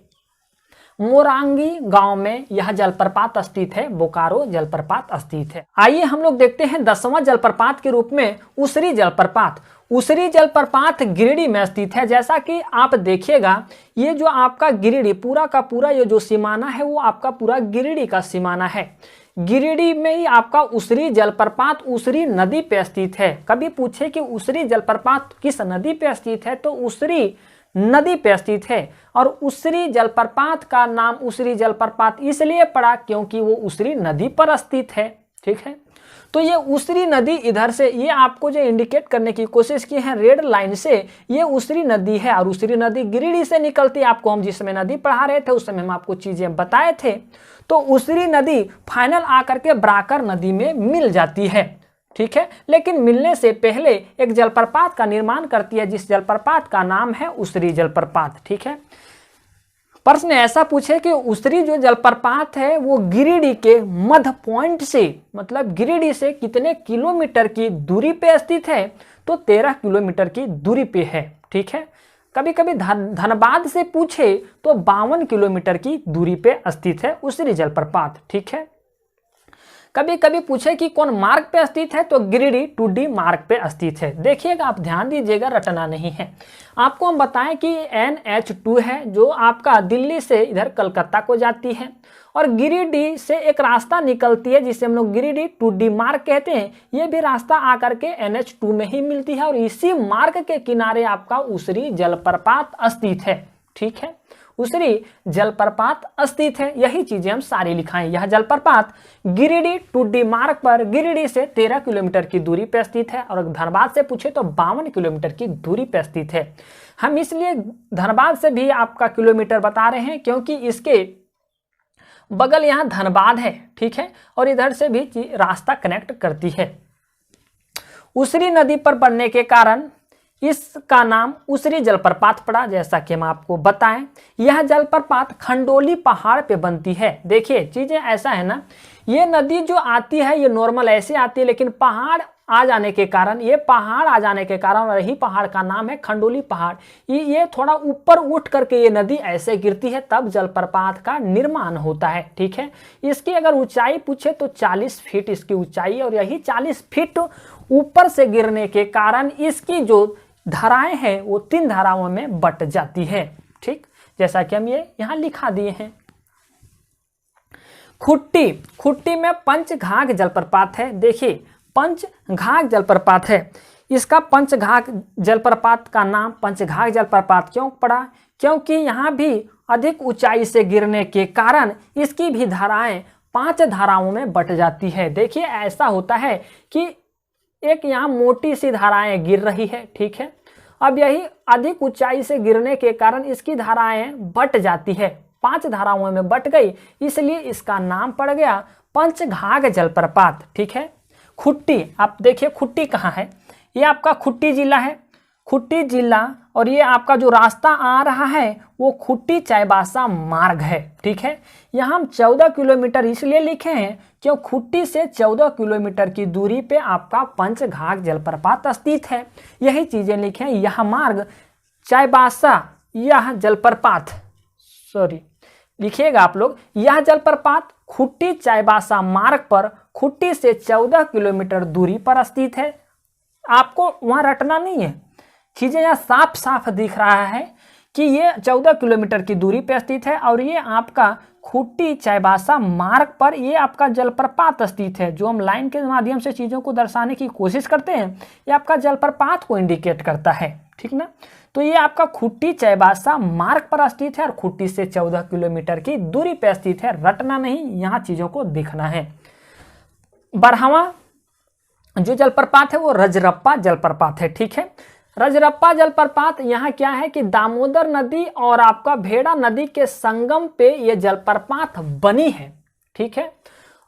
[SPEAKER 2] मोरांगी गांव में यह जलप्रपात स्थित है, बोकारो जलप्रपात स्थित है। आइए हम लोग देखते हैं 10वां जलप्रपात के रूप में उसरी जलप्रपात। उसरी जलप्रपात गिरिडीह में स्थित है। जैसा कि आप देखिएगा ये जो आपका गिरिडीह पूरा का पूरा ये जो सीमाना है वो आपका पूरा गिरिडीह का सीमाना है। गिरिडीह में ही आपका उसरी जलप्रपात उसरी नदी पे स्थित है। कभी पूछे कि उसरी जलप्रपात किस नदी पे स्थित है तो उसरी नदी पे स्थित है। और उसरी जलप्रपात का नाम उसरी जलप्रपात इसलिए पड़ा क्योंकि वो उसरी नदी पर स्थित है। ठीक है, तो ये उसरी नदी इधर से ये आपको जो इंडिकेट करने की कोशिश की है रेड लाइन से, ये उसरी नदी है और उसरी नदी गिरिडीह से निकलती है। आपको हम जिस समय नदी पढ़ा रहे थे उस समय हम आपको चीजें बताए थे। तो उसरी नदी फाइनल आकर के बराकर नदी में मिल जाती है। ठीक है, लेकिन मिलने से पहले एक जलप्रपात का निर्माण करती है जिस जलप्रपात का नाम है उसरी जलप्रपात। ठीक है, प्रश्न ऐसा पूछे कि उसरी जो जलप्रपात है वो गिरिडीह के मध्य पॉइंट से, मतलब गिरिडीह से कितने किलोमीटर की दूरी पे स्थित है तो 13 किलोमीटर की दूरी पे है। ठीक है, कभी कभी धनबाद से पूछे तो 52 किलोमीटर की दूरी पे स्थित है उसरी जलप्रपात। ठीक है, कभी कभी पूछे कि कौन मार्ग पे स्थित है तो गिरिडीह टूडी मार्ग पे स्थित है। देखिएगा आप ध्यान दीजिएगा, रटना नहीं है। आपको हम बताएं कि NH2 है जो आपका दिल्ली से इधर कलकत्ता को जाती है और गिरिडीह से एक रास्ता निकलती है जिसे हम लोग गिरिडीह टूडी मार्ग कहते हैं। ये भी रास्ता आकर के NH2 में ही मिलती है और इसी मार्ग के किनारे आपका उसरी जलप्रपात स्थित है। ठीक है, उसरी जलप्रपात स्थित है। यही चीजें हम सारी लिखाएं। यह जलप्रपात गिरिडीह टूडी मार्ग पर गिरिडीह से 13 किलोमीटर की दूरी पर स्थित है और धनबाद से पूछे तो 52 किलोमीटर की दूरी पर स्थित है। हम इसलिए धनबाद से भी आपका किलोमीटर बता रहे हैं क्योंकि इसके बगल यहाँ धनबाद है। ठीक है, और इधर से भी रास्ता कनेक्ट करती है। उसरी नदी पर बनने के कारण इसका नाम उसरी जलप्रपात पड़ा। जैसा कि हम आपको बताएं, यह जलप्रपात खंडोली पहाड़ पे बनती है। देखिए चीजें ऐसा है ना, ये नदी जो आती है ये नॉर्मल ऐसे आती है, लेकिन पहाड़ आ जाने के कारण, ये पहाड़ आ जाने के कारण, और यही पहाड़ का नाम है खंडोली पहाड़, ये थोड़ा ऊपर उठ करके ये नदी ऐसे गिरती है, तब जलप्रपात का निर्माण होता है। ठीक है, इसकी अगर ऊंचाई पूछे तो 40 फीट इसकी ऊंचाई, और यही 40 फीट ऊपर से गिरने के कारण इसकी जो धाराएं हैं वो 3 धाराओं में बट जाती है। ठीक, जैसा कि हम ये यहाँ लिखा दिए हैं। खुट्टी में पंचघाघ जलप्रपात है। देखिए पंचघाघ जलप्रपात है। इसका पंचघाघ जलप्रपात का नाम पंचघाघ जलप्रपात क्यों पड़ा? क्योंकि यहाँ भी अधिक ऊंचाई से गिरने के कारण इसकी भी धाराएं 5 धाराओं में बट जाती है। देखिए ऐसा होता है कि एक यहाँ मोटी सी धाराएं गिर रही है, ठीक है। अब यही अधिक ऊंचाई से गिरने के कारण इसकी धाराएं बट जाती है, 5 धाराओं में बट गई, इसलिए इसका नाम पड़ गया पंचघाघ जलप्रपात, ठीक है। खुट्टी, आप देखिए खुट्टी कहाँ है, ये आपका खुट्टी जिला है, खुट्टी जिला, और ये आपका जो रास्ता आ रहा है वो खुट्टी चाईबासा मार्ग है, ठीक है। यहाँ हम 14 किलोमीटर इसलिए लिखे हैं क्यों खुट्टी से 14 किलोमीटर की दूरी पे आपका पंचघाघ जलप्रपात स्थित है। यही चीजें लिखे हैं, यह मार्ग चाईबासा, यह जलप्रपात, सॉरी लिखिएगा आप लोग, यह जलप्रपात खुट्टी चाईबासा मार्ग पर खुट्टी से 14 किलोमीटर दूरी पर स्थित है। आपको वहां रटना नहीं है, चीजें यहाँ साफ साफ दिख रहा है कि ये 14 किलोमीटर की दूरी पर स्थित है और ये आपका खुट्टी चाईबासा मार्ग पर ये आपका जलप्रपात स्थित है। जो हम लाइन के माध्यम से चीज़ों को दर्शाने की कोशिश करते हैं, ये आपका जलप्रपात को इंडिकेट करता है, ठीक ना। तो ये आपका खुट्टी चाईबासा मार्ग पर स्थित है और खुट्टी से 14 किलोमीटर की दूरी पर स्थित है। रटना नहीं, यहाँ चीज़ों को दिखना है। 12वां जो जलप्रपात है वो रजरप्पा जलप्रपात है, ठीक है। रजरप्पा जलप्रपात यहाँ क्या है कि दामोदर नदी और आपका भेड़ा नदी के संगम पे ये जलप्रपात बनी है, ठीक है।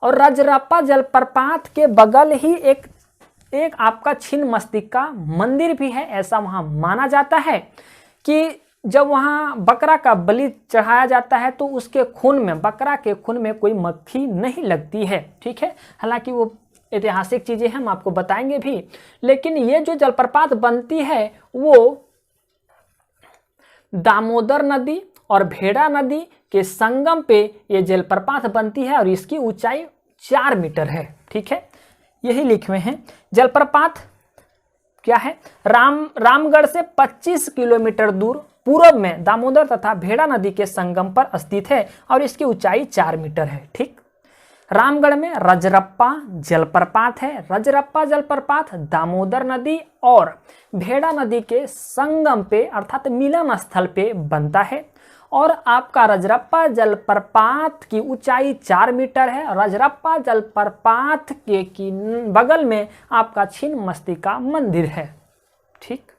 [SPEAKER 2] और रजरप्पा जलप्रपात के बगल ही एक आपका छिन्नमस्तिका मंदिर भी है। ऐसा वहाँ माना जाता है कि जब वहाँ बकरा का बलि चढ़ाया जाता है तो उसके खून में, बकरा के खून में कोई मक्खी नहीं लगती है, ठीक है। हालांकि वो ऐतिहासिक चीजें हम आपको बताएंगे भी, लेकिन ये जो जलप्रपात बनती है वो दामोदर नदी और भेड़ा नदी के संगम पे ये जलप्रपात बनती है और इसकी ऊंचाई 4 मीटर है, ठीक है। यही लिखे हुए हैं। जलप्रपात क्या है, रामगढ़ से 25 किलोमीटर दूर पूर्व में दामोदर तथा भेड़ा नदी के संगम पर स्थित है और इसकी ऊंचाई 4 मीटर है, ठीक। रामगढ़ में रजरप्पा जलप्रपात है। रजरप्पा जलप्रपात दामोदर नदी और भेड़ा नदी के संगम पे अर्थात मिलन स्थल पे बनता है और आपका रजरप्पा जलप्रपात की ऊंचाई 4 मीटर है। रजरप्पा जलप्रपात के बगल में आपका छिन्नमस्तिका मंदिर है, ठीक।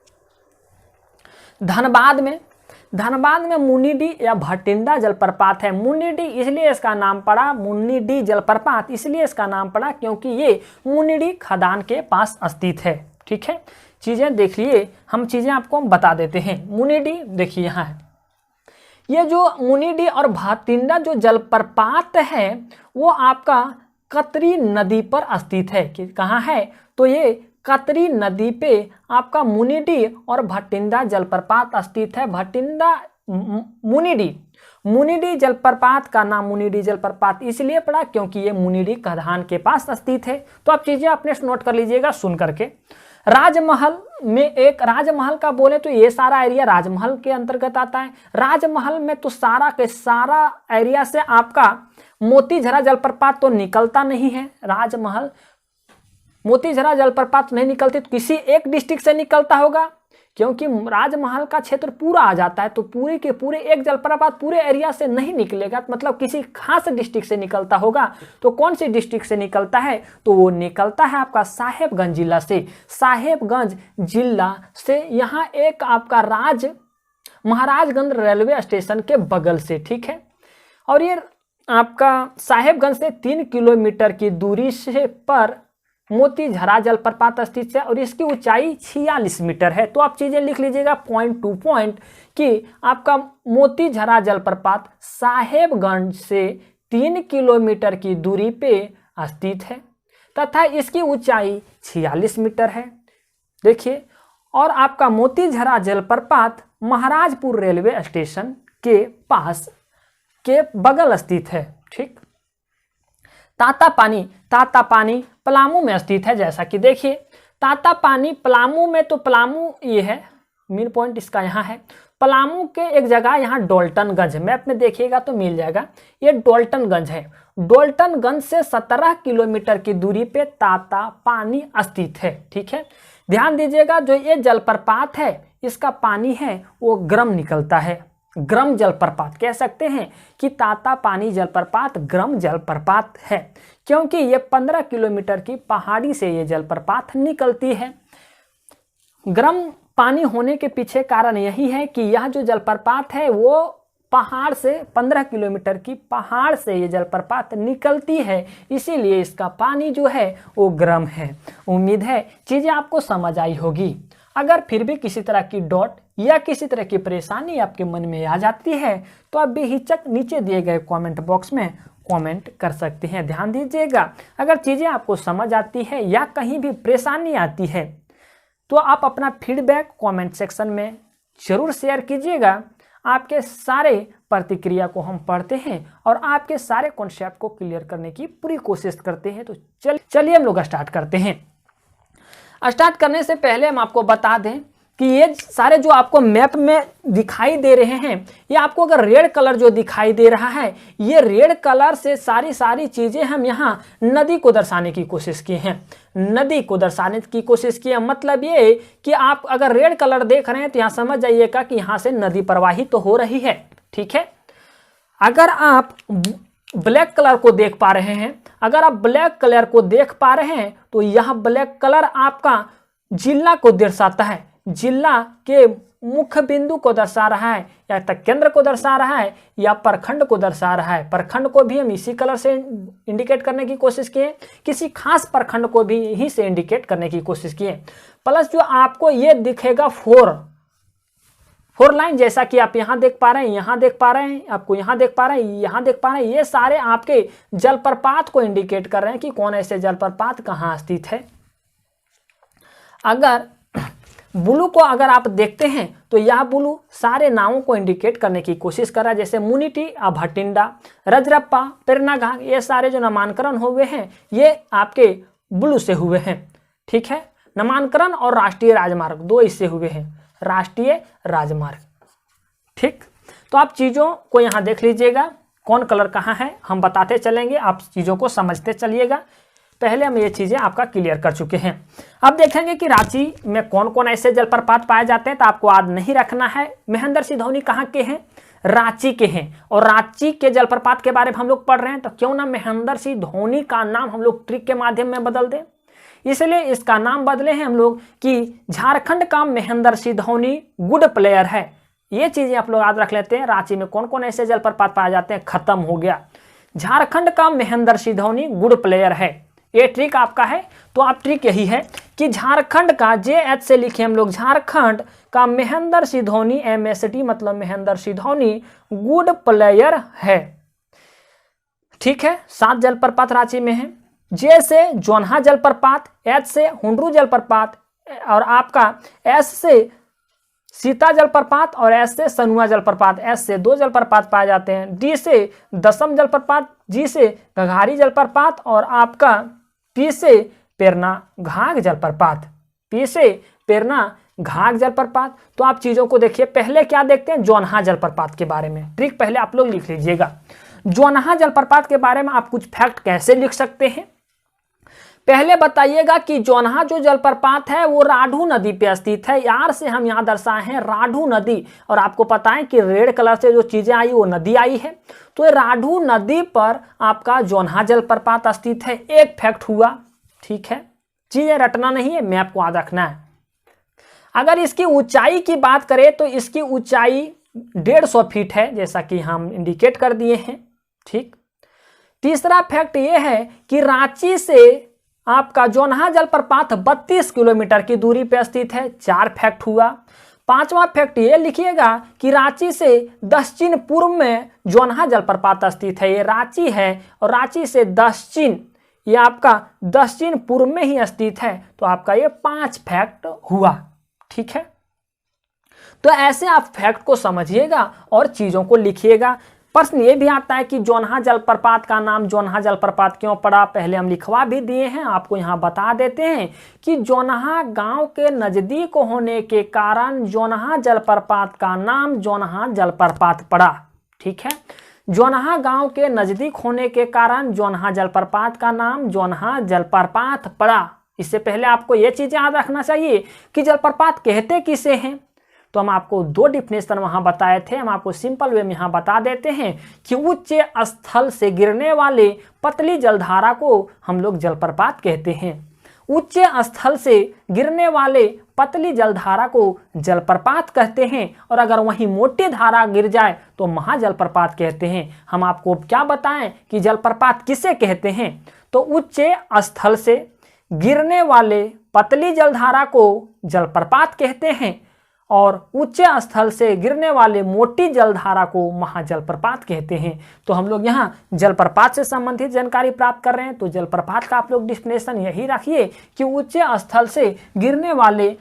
[SPEAKER 2] धनबाद में मुनिडी या भटिंडा जलप्रपात है। मुनिडी इसलिए इसका नाम पड़ा, मुनिडी जलप्रपात इसलिए इसका नाम पड़ा क्योंकि ये मुनिडी खदान के पास स्थित है, ठीक है। चीजें देखिए, हम चीजें आपको बता देते हैं। मुनिडी देखिए यहाँ है, ये जो मुनिडी और भटिंडा जो जलप्रपात है वो आपका कतरी नदी पर स्थित है। कि कहाँ है, तो ये कतरी नदी पे आपका मुनिडी और भटिंडा जलप्रपात स्थित है। भटिंडा मुनिडी जलप्रपात का नाम मुनिडी जलप्रपात इसलिए पड़ा क्योंकि ये मुनिडी खदान के पास स्थित है। तो आप चीजें अपने नोट कर लीजिएगा सुन करके। राजमहल में एक, राजमहल का बोले तो ये सारा एरिया राजमहल के अंतर्गत आता है। राजमहल में तो सारा के सारा एरिया से आपका मोतीझरा जलप्रपात तो निकलता नहीं है। राजमहल मोतीझरा जलप्रपात नहीं निकलती तो किसी एक डिस्ट्रिक्ट से निकलता होगा, क्योंकि राजमहल का क्षेत्र पूरा आ जाता है तो पूरे के पूरे एक जलप्रपात पूरे एरिया से नहीं निकलेगा, मतलब किसी खास डिस्ट्रिक्ट से निकलता होगा। तो कौन सी डिस्ट्रिक्ट से निकलता है, तो वो निकलता है आपका साहेबगंज जिला से। साहेबगंज जिला से यहाँ एक आपका महाराजगंज रेलवे स्टेशन के बगल से, ठीक है। और ये आपका साहेबगंज से 3 किलोमीटर की दूरी से पर मोतीझरा जलप्रपात स्थित है और इसकी ऊंचाई 46 मीटर है। तो आप चीजें लिख लीजिएगा पॉइंट टू पॉइंट कि आपका मोतीझरा जलप्रपात साहेबगंज से 3 किलोमीटर की दूरी पे स्थित है तथा इसकी ऊंचाई 46 मीटर है। देखिए, और आपका मोतीझरा जलप्रपात महाराजपुर रेलवे स्टेशन के पास के बगल स्थित है, ठीक। तातापानी पलामू में स्थित है। जैसा कि देखिए तातापानी पलामू में, तो पलामू ये है मेन पॉइंट इसका यहाँ है। पलामू के एक जगह यहाँ डोल्टनगंज, मैप में देखिएगा तो मिल जाएगा, ये डोल्टनगंज है। डोल्टनगंज से 17 किलोमीटर की दूरी पे तातापानी स्थित है, ठीक है। ध्यान दीजिएगा, जो ये जलप्रपात है इसका पानी है वो गर्म निकलता है, ग्रम जलप्रपात कह सकते हैं कि तातापानी जलप्रपात ग्रम जलप्रपात है, क्योंकि ये 15 किलोमीटर की पहाड़ी से ये जलप्रपात निकलती है। गर्म पानी होने के पीछे कारण यही है कि यह जो जलप्रपात है वो पहाड़ से 15 किलोमीटर की पहाड़ से ये जलप्रपात निकलती है, इसीलिए इसका पानी जो है वो गर्म है। उम्मीद है चीज़ें आपको समझ आई होगी। अगर फिर भी किसी तरह की डॉट या किसी तरह की परेशानी आपके मन में आ जाती है तो आप बेहिचक नीचे दिए गए कमेंट बॉक्स में कमेंट कर सकते हैं। ध्यान दीजिएगा, अगर चीज़ें आपको समझ आती है या कहीं भी परेशानी आती है तो आप अपना फीडबैक कमेंट सेक्शन में ज़रूर शेयर कीजिएगा। आपके सारे प्रतिक्रिया को हम पढ़ते हैं और आपके सारे कॉन्सेप्ट को क्लियर करने की पूरी कोशिश करते हैं। तो चलिए हम लोग स्टार्ट करते हैं। स्टार्ट करने से पहले हम आपको बता दें कि ये सारे जो आपको मैप में दिखाई दे रहे हैं, ये आपको अगर रेड कलर जो दिखाई दे रहा है, ये रेड कलर से सारी चीज़ें हम यहाँ नदी को दर्शाने की कोशिश किए हैं। नदी को दर्शाने की कोशिश किए मतलब ये कि आप अगर रेड कलर देख रहे हैं तो यहाँ समझ जाइएगा कि यहाँ से नदी प्रवाहित तो हो रही है। ठीक है, अगर आप ब्लैक कलर को देख पा रहे हैं, अगर आप ब्लैक कलर को देख पा रहे हैं तो यह ब्लैक कलर आपका जिला को दर्शाता है, जिला के मुख्य बिंदु को दर्शा रहा है, या तक केंद्र को दर्शा रहा है, या प्रखंड को दर्शा रहा है। प्रखंड को भी हम इसी कलर से इंडिकेट करने की कोशिश किए, किसी खास प्रखंड को भी यहीं से इंडिकेट करने की कोशिश किए। प्लस जो आपको ये दिखेगा फोर लाइन, जैसा कि आप यहाँ देख पा रहे हैं, यहाँ देख पा रहे हैं, आपको यहाँ देख पा रहे हैं, यहाँ देख पा रहे हैं, ये सारे आपके जलप्रपात को इंडिकेट कर रहे हैं कि कौन ऐसे जलप्रपात कहाँ स्थित है। अगर ब्लू को अगर आप देखते हैं तो यह ब्लू सारे नामों को इंडिकेट करने की कोशिश कर रहा है, जैसे मुनिटी, भटिंडा, रजरप्पा, पेरनाघाट, ये सारे जो नामांकन हुए हैं ये आपके ब्लू से हुए हैं। ठीक है, नामांकन और राष्ट्रीय राजमार्ग दो इससे हुए हैं, राष्ट्रीय राजमार्ग। ठीक, तो आप चीज़ों को यहाँ देख लीजिएगा, कौन कलर कहाँ है हम बताते चलेंगे, आप चीज़ों को समझते चलिएगा। पहले हम ये चीज़ें आपका क्लियर कर चुके हैं। अब देखेंगे कि रांची में कौन कौन ऐसे जलप्रपात पाए जाते हैं, तो आपको याद नहीं रखना है। महेंद्र सिंह धोनी कहाँ के हैं, रांची के हैं, और रांची के जलप्रपात के बारे में हम लोग पढ़ रहे हैं, तो क्यों ना महेंद्र सिंह धोनी का नाम हम लोग ट्रिक के माध्यम में बदल दें। इसलिए इसका नाम बदले हैं हम लोग कि झारखंड का महेंद्र सिंह धोनी गुड प्लेयर है। ये चीज़ें आप लोग याद रख लेते हैं। रांची में कौन कौन ऐसे जलप्रपात पाए जाते हैं, खत्म हो गया। झारखंड का महेंद्र सिंह धोनी गुड प्लेयर है, ये ट्रिक आपका है। तो आप ट्रिक यही है कि झारखंड का JH से लिखे हम लोग, झारखंड का महेंद्र सिंह धोनी, MST मतलब महेंद्र सिंह धोनी गुड प्लेयर है। ठीक है, 7 जलप्रपात रांची में है। J से जोन्हा जलप्रपात, H से हुंडरू जलप्रपात, और आपका S से सीता जलप्रपात, और S से सनुआ जलप्रपात। S से 2 जलप्रपात पाए जाते हैं। D से दसम जलप्रपात, G से घघारी जलप्रपात, और आपका P से पेरना घाघ जलप्रपात, P से पेरना घाघ जलप्रपात। तो आप चीज़ों को देखिए, पहले क्या देखते हैं, जोन्हा जलप्रपात के बारे में। ट्रिक पहले आप लोग लिख लीजिएगा। जोन्हा जलप्रपात के बारे में आप कुछ फैक्ट कैसे लिख सकते हैं, पहले बताइएगा कि जोन्हा जो जलप्रपात है वो राढ़ू नदी पे स्थित है। यार से हम यहाँ दर्शाए हैं राढ़ू नदी, और आपको पता है कि रेड कलर से जो चीज़ें आई वो नदी आई है, तो ये राढ़ू नदी पर आपका जोन्हा जलप्रपात स्थित है। एक फैक्ट हुआ। ठीक है, चीज़ें रटना नहीं है, मैप को याद रखना है। अगर इसकी ऊंचाई की बात करें तो इसकी ऊंचाई 150 फीट है, जैसा कि हम इंडिकेट कर दिए हैं। ठीक, तीसरा फैक्ट ये है कि रांची से आपका जोन्हा जलप्रपात 32 किलोमीटर की दूरी पर स्थित है। 4 फैक्ट हुआ। 5वां फैक्ट ये लिखिएगा कि रांची से दक्षिण पूर्व में जोन्हा जलप्रपात स्थित है। ये रांची है और रांची से दक्षिण, ये आपका दक्षिण पूर्व में ही स्थित है। तो आपका ये 5 फैक्ट हुआ। ठीक है, तो ऐसे आप फैक्ट को समझिएगा और चीज़ों को लिखिएगा। प्रश्न ये भी आता है कि जोन्हा जलप्रपात का नाम जोन्हा जलप्रपात क्यों पड़ा, पहले हम लिखवा भी दिए हैं, आपको यहाँ बता देते हैं कि जोन्हा गांव के नज़दीक होने के कारण जोन्हा जलप्रपात का नाम जोन्हा जलप्रपात पड़ा। ठीक है, जोन्हा गांव के नज़दीक होने के कारण जोन्हा जलप्रपात का नाम जोन्हा जलप्रपात पड़ा। इससे पहले आपको ये चीज़ याद रखना चाहिए कि जलप्रपात कहते किसे हैं, तो तो हम आपको 2 डिफिनेशन वहाँ बताए थे, हम आपको सिंपल वे में यहाँ बता देते हैं कि उच्च स्थल से गिरने वाले पतली जलधारा को हम लोग जलप्रपात कहते हैं। उच्च स्थल से गिरने वाले पतली जलधारा को जलप्रपात कहते हैं, और अगर वहीं मोटी धारा गिर जाए तो महाजलप्रपात कहते हैं। हम आपको क्या बताएं कि जलप्रपात किसे कहते हैं? तो उच्च स्थल से गिरने वाले पतली जलधारा को जलप्रपात कहते हैं, और उच्च स्थल से गिरने वाले मोटी जलधारा को महाजलप्रपात कहते हैं। तो हम लोग यहाँ जलप्रपात से संबंधित जानकारी प्राप्त कर रहे हैं, तो जलप्रपात का आप लोग डिफिनेशन यही रखिए कि उच्च स्थल से गिरने वाले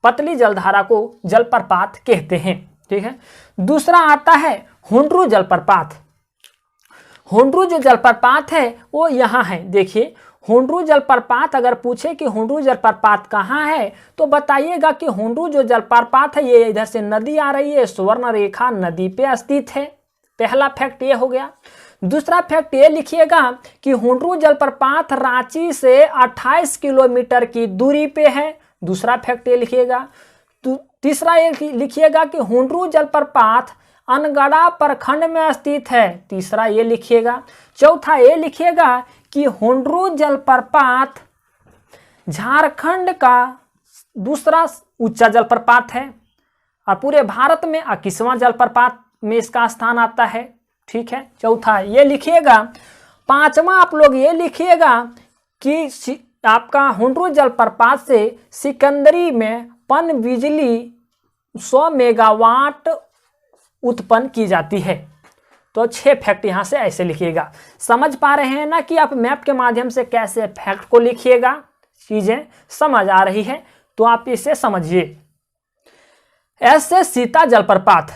[SPEAKER 2] पतली जलधारा को जलप्रपात कहते हैं। ठीक है, दूसरा आता है हुंड्रू जलप्रपात। हुंड्रू जो जलप्रपात है वो यहाँ है। देखिए, हुंड्रू जलप्रपात अगर पूछे कि हुंड्रू जलप्रपात कहाँ है, तो बताइएगा कि हुंड्रू जो जलप्रपात है ये इधर से नदी आ रही है, स्वर्ण रेखा नदी पे स्थित है। पहला फैक्ट ये हो गया। दूसरा फैक्ट ये लिखिएगा कि हुंड्रू जलप्रपात रांची से 28 किलोमीटर की दूरी पे है। दूसरा फैक्ट ये लिखिएगा। तीसरा ये लिखिएगा कि हुंड्रू जलप्रपात अनगढ़ा प्रखंड में स्थित है। तीसरा ये लिखिएगा। चौथा ये लिखिएगा कि हुंड्रू जलप्रपात झारखंड का दूसरा ऊंचा जलप्रपात है और पूरे भारत में 21वां जलप्रपात में इसका स्थान आता है। ठीक है, चौथा ये लिखिएगा। पांचवा आप लोग ये लिखिएगा कि आपका हुंड्रू जलप्रपात से सिकंदरी में पन बिजली 100 मेगावाट उत्पन्न की जाती है। तो 6 फैक्ट यहाँ से ऐसे लिखिएगा। समझ पा रहे हैं ना कि आप मैप के माध्यम से कैसे फैक्ट को लिखिएगा? चीजें समझ आ रही है तो आप इसे समझिए। ऐसे सीता जलप्रपात।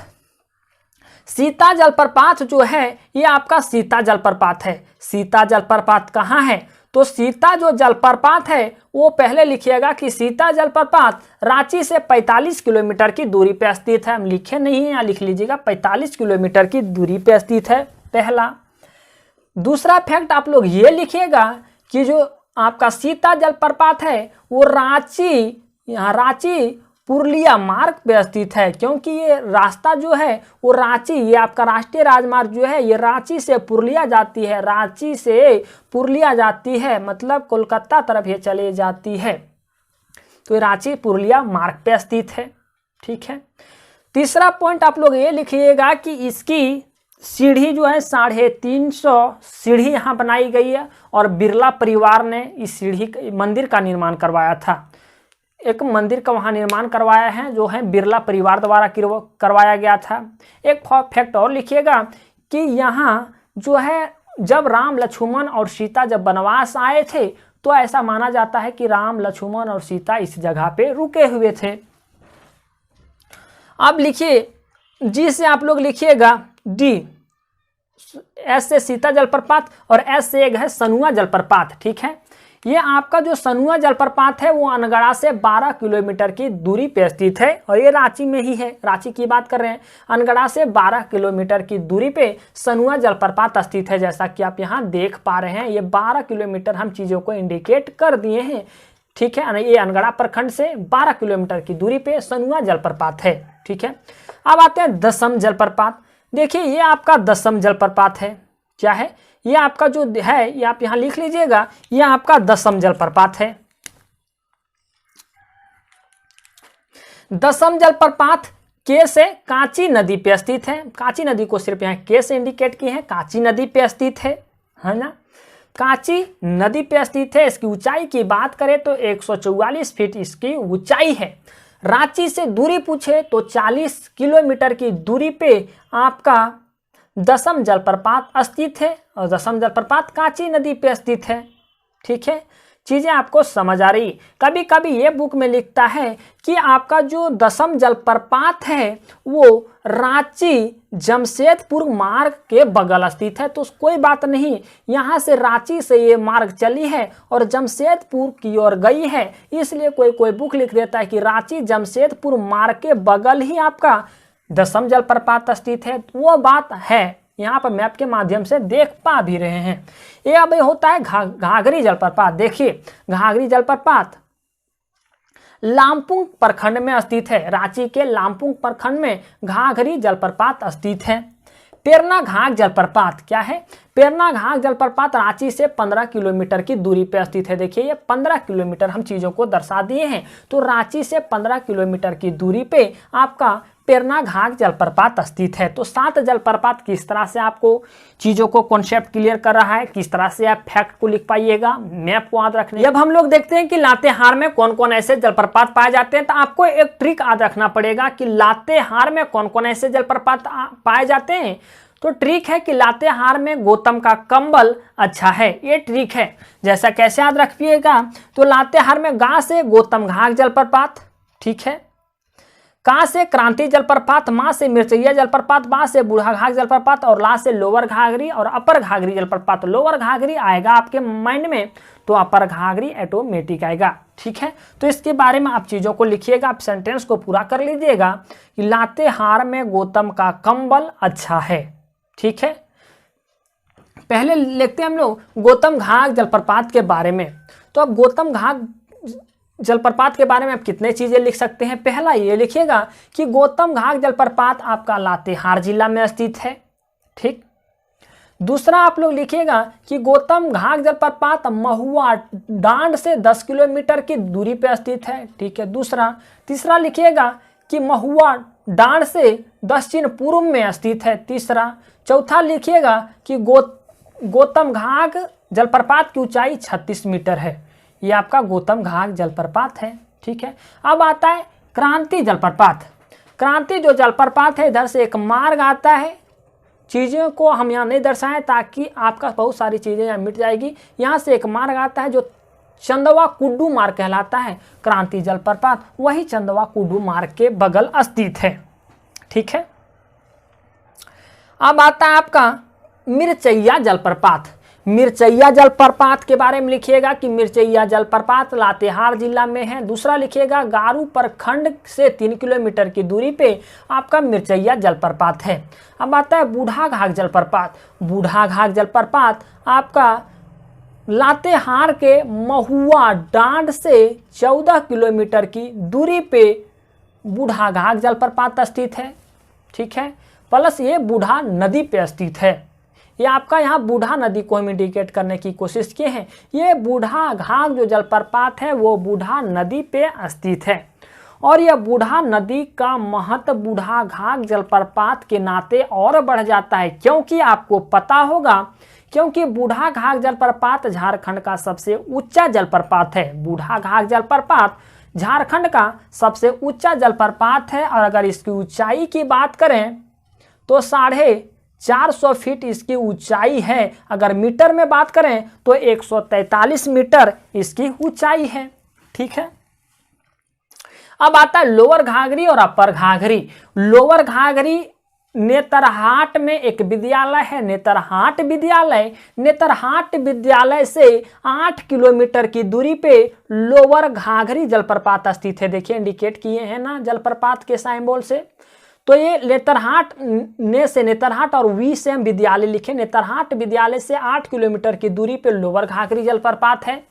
[SPEAKER 2] सीता जलप्रपात जो है ये आपका सीता जलप्रपात है। सीता जलप्रपात कहाँ है? तो सीता जो जलप्रपात है वो पहले लिखिएगा कि सीता जलप्रपात रांची से 45 किलोमीटर की दूरी पे स्थित है। हम लिखे नहीं है, यहाँ लिख लीजिएगा 45 किलोमीटर की दूरी पे स्थित है, पहला। दूसरा फैक्ट आप लोग ये लिखिएगा कि जो आपका सीता जलप्रपात है वो रांची पुरुलिया मार्ग पे स्थित है, क्योंकि ये रास्ता जो है वो रांची, ये आपका राष्ट्रीय राजमार्ग जो है ये रांची से पुरुलिया जाती है। रांची से पुरुलिया जाती है मतलब कोलकाता तरफ ये चले जाती है। तो ये रांची पुरुलिया मार्ग पे स्थित है। ठीक है, तीसरा पॉइंट आप लोग ये लिखिएगा कि इसकी सीढ़ी जो है 350 सीढ़ी यहाँ बनाई गई है और बिरला परिवार ने इस सीढ़ी मंदिर का निर्माण करवाया था। एक मंदिर का वहाँ निर्माण करवाया है जो है बिरला परिवार द्वारा करवाया गया था। एक फैक्ट और लिखिएगा कि यहाँ जो है जब राम लक्ष्मण और सीता जब वनवास आए थे तो ऐसा माना जाता है कि राम लक्ष्मण और सीता इस जगह पे रुके हुए थे। अब लिखिए जी से आप लोग लिखिएगा डी। एस से सीता जलप्रपात और एस से एक है सनुआ जलप्रपात। ठीक है, ये आपका जो सनुआ जलप्रपात है वो अनगढ़ा से 12 किलोमीटर की दूरी पे स्थित है और ये रांची में ही है। रांची की बात कर रहे हैं। अनगढ़ा से 12 किलोमीटर की दूरी पे सनुआ जलप्रपात स्थित है। जैसा कि आप यहाँ देख पा रहे हैं ये 12 किलोमीटर हम चीज़ों को इंडिकेट कर दिए हैं। ठीक है, ये अनगढ़ा प्रखंड से 12 किलोमीटर की दूरी पे सनुआ जलप्रपात है। ठीक है, अब आते हैं दसम जलप्रपात। देखिए ये आपका दसम जलप्रपात है। क्या है? ये आपका जो है ये आप यहां लिख लीजिएगा, ये आपका दसम जलप्रपात है। दसम जलप्रपात के से कांची नदी पे स्थित है। कांची नदी को सिर्फ यहाँ के से इंडिकेट की है, कांची नदी पे स्थित है ना। कांची नदी पे स्थित है। इसकी ऊंचाई की बात करें तो 144 फीट इसकी ऊंचाई है। रांची से दूरी पूछे तो 40 किलोमीटर की दूरी पे आपका दसम जलप्रपात स्थित है और दसम जलप्रपात कांची नदी पे स्थित है। ठीक है, चीज़ें आपको समझ आ रही। कभी कभी ये बुक में लिखता है कि आपका जो दसम जलप्रपात है वो रांची जमशेदपुर मार्ग के बगल स्थित है। तो कोई बात नहीं, यहाँ से रांची से ये मार्ग चली है और जमशेदपुर की ओर गई है, इसलिए कोई बुक लिख देता है कि रांची जमशेदपुर मार्ग के बगल ही आपका दसम जलप्रपात स्थित है। वो बात है, यहाँ पर मैप के माध्यम से देख पा भी रहे हैं। ये अब होता है घाघरी जलप्रपात। देखिए घाघरी जलप्रपात लामपुंग प्रखंड में स्थित है। रांची के लामपुंग प्रखंड में घाघरी जलप्रपात स्थित है। पेरना घाघ जलप्रपात क्या है? पेरना घाघ जलप्रपात रांची से 15 किलोमीटर की दूरी पर स्थित है। देखिए ये 15 किलोमीटर हम चीज़ों को दर्शा दिए हैं। तो रांची से 15 किलोमीटर की दूरी पे आपका पेरना घाघ जलप्रपात स्थित है। तो 7 जलप्रपात किस तरह से आपको चीज़ों को कॉन्सेप्ट क्लियर कर रहा है, किस तरह से आप फैक्ट को लिख पाइएगा, मैप को याद रखने। जब हम लोग देखते हैं कि लातेहार में कौन कौन ऐसे जलप्रपात पाए जाते हैं, तो आपको एक ट्रिक याद रखना पड़ेगा कि लातेहार में कौन कौन ऐसे जलप्रपात पाए जाते हैं। तो ट्रिक है कि लातेहार में गौतम का कंबल अच्छा है, ये ट्रिक है। जैसा कैसे याद रखिएगा, तो लातेहार में गा से गौतम घाघ जलप्रपात, ठीक है, का से क्रांति जलप्रपात, माँ से मिर्चैया जलप्रपात, बा से बूढ़ा घाघ जलप्रपात और ला से लोअर घाघरी और अपर घाघरी जलप्रपात। लोअर घाघरी आएगा आपके माइंड में, तो अपर घाघरी ऑटोमेटिक आएगा, ठीक है। तो इसके बारे में आप चीज़ों को लिखिएगा, आप सेंटेंस को पूरा कर लीजिएगा कि लातेहार में गौतम का कंबल अच्छा है, ठीक है। पहले लिखते हैं हम लोग गौतम घाघ जलप्रपात के बारे में। तो अब गौतम घाघ जलप्रपात के बारे में आप कितने चीज़ें लिख सकते हैं। पहला ये लिखिएगा कि गौतम घाघ जलप्रपात आपका लातेहार जिला में स्थित है, ठीक। दूसरा आप लोग लिखिएगा कि गौतम घाघ जलप्रपात महुआ डांड से 10 किलोमीटर की दूरी पर स्थित है, ठीक है। तीसरा लिखिएगा कि महुआ डांड से दक्षिण पूर्व में स्थित है, तीसरा। चौथा लिखिएगा कि गौतम घाघ जलप्रपात की ऊंचाई 36 मीटर है। ये आपका गौतम घाघ जलप्रपात है, ठीक है। अब आता है क्रांति जलप्रपात। क्रांति जो जलप्रपात है, इधर से एक मार्ग आता है। चीज़ों को हम यहाँ नहीं दर्शाएं ताकि आपका बहुत सारी चीज़ें यहाँ मिट जाएगी। यहाँ से एक मार्ग आता है जो चंदवा कुड्डू मार्ग कहलाता है। क्रांति जलप्रपात वही चंदवा कुड्डू मार्ग के बगल स्थित है, ठीक है। अब आता है आपका मिर्चैया जलप्रपात। मिर्चैया जलप्रपात के बारे में लिखिएगा कि मिर्चैया जलप्रपात लातेहार जिला में है। दूसरा लिखिएगा गारू प्रखंड से 3 किलोमीटर की दूरी पे आपका मिर्चैया जलप्रपात है। अब आता है बूढ़ा घाघ जलप्रपात। बूढ़ा घाघ जलप्रपात आपका लातेहार के महुआ डांड से 14 किलोमीटर की दूरी पे बूढ़ा घाघ जलप्रपात स्थित है, ठीक है। प्लस ये बूढ़ा नदी पे स्थित है। ये आपका यहाँ बूढ़ा नदी को हम इंडिकेट करने की कोशिश किए हैं। ये बूढ़ा घाघ जो जलप्रपात है वो बूढ़ा नदी पे स्थित है। और यह बूढ़ा नदी का महत्व बूढ़ा घाघ जलप्रपात के नाते और बढ़ जाता है, क्योंकि आपको पता होगा क्योंकि बूढ़ा घाघ जलप्रपात झारखंड का सबसे ऊंचा जलप्रपात है। बूढ़ा घाघ जलप्रपात झारखंड का सबसे ऊंचा जलप्रपात है। और अगर इसकी ऊंचाई की बात करें तो 450 फीट इसकी ऊंचाई है। अगर मीटर में बात करें तो 143 मीटर इसकी ऊंचाई है, ठीक है। अब आता है लोअर घाघरी और अपर घाघरी। लोअर घाघरी नेतरहाट में एक विद्यालय है, नेतरहाट विद्यालय। नेतरहाट विद्यालय से 8 किलोमीटर की दूरी पे लोअर घाघरी जलप्रपात स्थित है। देखिए इंडिकेट किए हैं ना जलप्रपात के साइंबल से। तो ये नेतरहाट ने से नेतरहाट और वी से हम विद्यालय लिखे। नेतरहाट विद्यालय से 8 किलोमीटर की दूरी पे लोअर घाघरी जलप्रपात है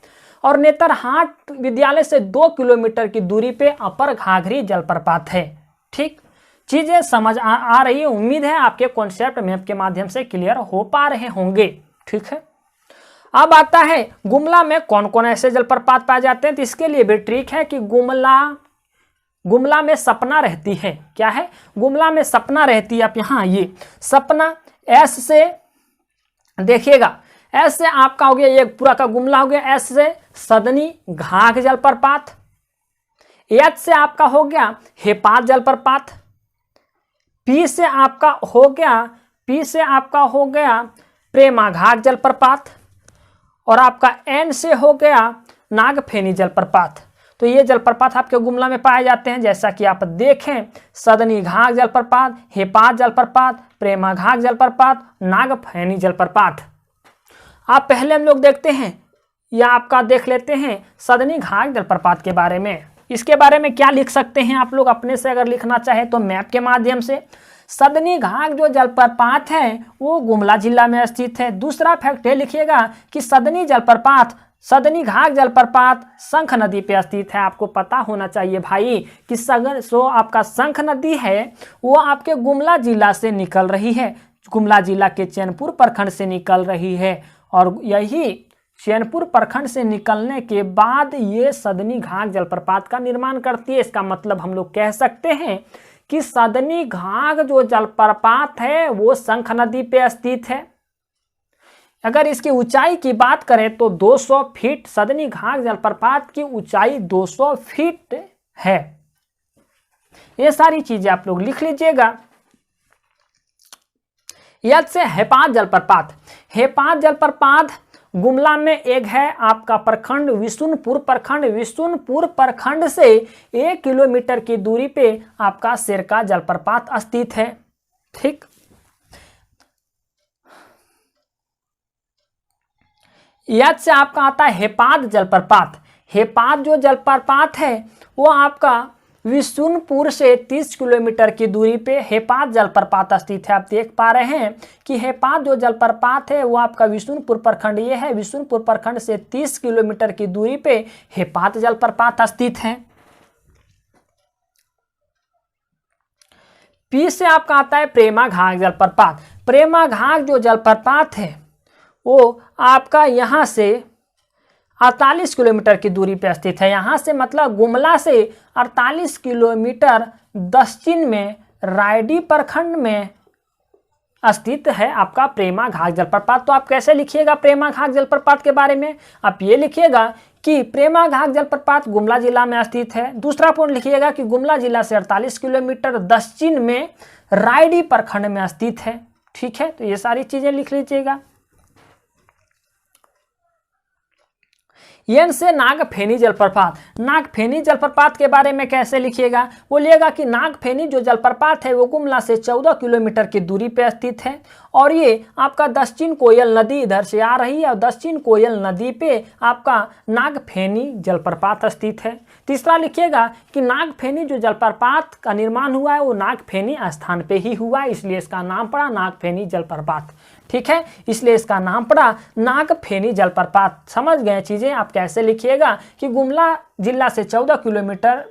[SPEAKER 2] और नेतरहाट विद्यालय से 2 किलोमीटर की दूरी पे अपर घाघरी जलप्रपात है, ठीक। चीज़ें समझ आ रही है। उम्मीद है आपके कॉन्सेप्ट मैप के माध्यम से क्लियर हो पा रहे होंगे, ठीक है। अब आता है गुमला में कौन कौन ऐसे जलप्रपात पाए जाते हैं। तो इसके लिए भी ट्रिक है कि गुमला में सपना रहती है। क्या है? गुमला में सपना रहती है। आप यहाँ ये सपना एस से देखिएगा, एस से आपका हो गया ये पूरा का गुमला हो गया। एस से सदनी घाघ जलप्रपात। एच से आपका हो गया हेपात जलप्रपात। पी से आपका हो गया प्रेमा घाघ जलप्रपात। और आपका एन से हो गया नागफेनी जलप्रपात। तो ये जलप्रपात आपके गुमला में पाए जाते हैं। जैसा कि आप देखें सदनी घाघ जलप्रपात, हेपात जलप्रपात, प्रेमा घाघ जलप्रपात, नागफेनी जलप्रपात। आप पहले हम लोग देखते हैं या आपका देख लेते हैं सदनी घाघ जलप्रपात के बारे में। इसके बारे में क्या लिख सकते हैं आप लोग अपने से अगर लिखना चाहे तो मैप के माध्यम से। सदनी घाघ जो जलप्रपात है वो गुमला जिला में स्थित है। दूसरा फैक्ट ये लिखिएगा कि सदनी जलप्रपात सदनी घाघ जलप्रपात शंख नदी पे स्थित है। आपको पता होना चाहिए भाई कि आपका शंख नदी है वो आपके गुमला जिला से निकल रही है, गुमला जिला के चैनपुर प्रखंड से निकल रही है। और यही चैनपुर प्रखंड से निकलने के बाद ये सदनी घाघ जलप्रपात का निर्माण करती है। इसका मतलब हम लोग कह सकते हैं कि सदनी घाघ जो जलप्रपात है वो शंख नदी पे स्थित है। अगर इसकी ऊंचाई की बात करें तो 200 फीट, सदनी घाघ जलप्रपात की ऊंचाई 200 फीट है। ये सारी चीजें आप लोग लिख लीजिएगा। यद से हेपात जलप्रपात, हेपात जलप्रपात गुमला में एक है आपका प्रखंड विशुनपुर प्रखंड, विशुनपुर प्रखंड से 1 किलोमीटर की दूरी पे आपका सिरका जलप्रपात स्थित है। ठीक, यद से आपका आता है हेपात जलप्रपात। हेपात जो जलप्रपात है वो आपका विशुनपुर से 30 किलोमीटर की दूरी पे हेपात जलप्रपात स्थित है। आप देख पा रहे हैं कि हेपात जो जलप्रपात है वो आपका विशुनपुर प्रखंड ये है, विशुनपुर प्रखंड से 30 किलोमीटर की दूरी पे हेपात जलप्रपात स्थित है। पी से आपका आता है प्रेमा घाघ जलप्रपात। प्रेमा घाघ जो जलप्रपात है वो आपका यहाँ से 48 किलोमीटर की दूरी पर स्थित है। यहाँ से मतलब गुमला से 48 किलोमीटर दक्षिण में रायडी प्रखंड में स्थित है आपका प्रेमा घाघ जलप्रपात। तो आप कैसे लिखिएगा प्रेमा घाघ जलप्रपात के बारे में? आप ये लिखिएगा कि प्रेमा घाघ जलप्रपात गुमला जिला में स्थित है। दूसरा पॉइंट लिखिएगा कि गुमला जिला से 48 किलोमीटर दक्षिण में रायडी प्रखंड में स्थित है। ठीक है, तो ये सारी चीजें लिख लीजिएगा। एन से नागफेनी जलप्रपात। नागफेनी जलप्रपात के बारे में कैसे लिखिएगा? वो लिखेगा कि नागफेनी जो जलप्रपात है वो गुमला से 14 किलोमीटर की दूरी पे स्थित है और ये आपका दक्षिण कोयल नदी इधर से आ रही है और दक्षिण कोयल नदी पे आपका नागफेनी जलप्रपात स्थित है। तीसरा लिखिएगा कि नागफेनी जो जलप्रपात का निर्माण हुआ है वो नागफेनी स्थान पे ही हुआ है, इसलिए इसका नाम पड़ा नागफेनी जलप्रपात। ठीक है, इसलिए इसका नाम पड़ा नागफेनी जलप्रपात। समझ गए चीजें? आप कैसे लिखिएगा कि गुमला जिला से 14 किलोमीटर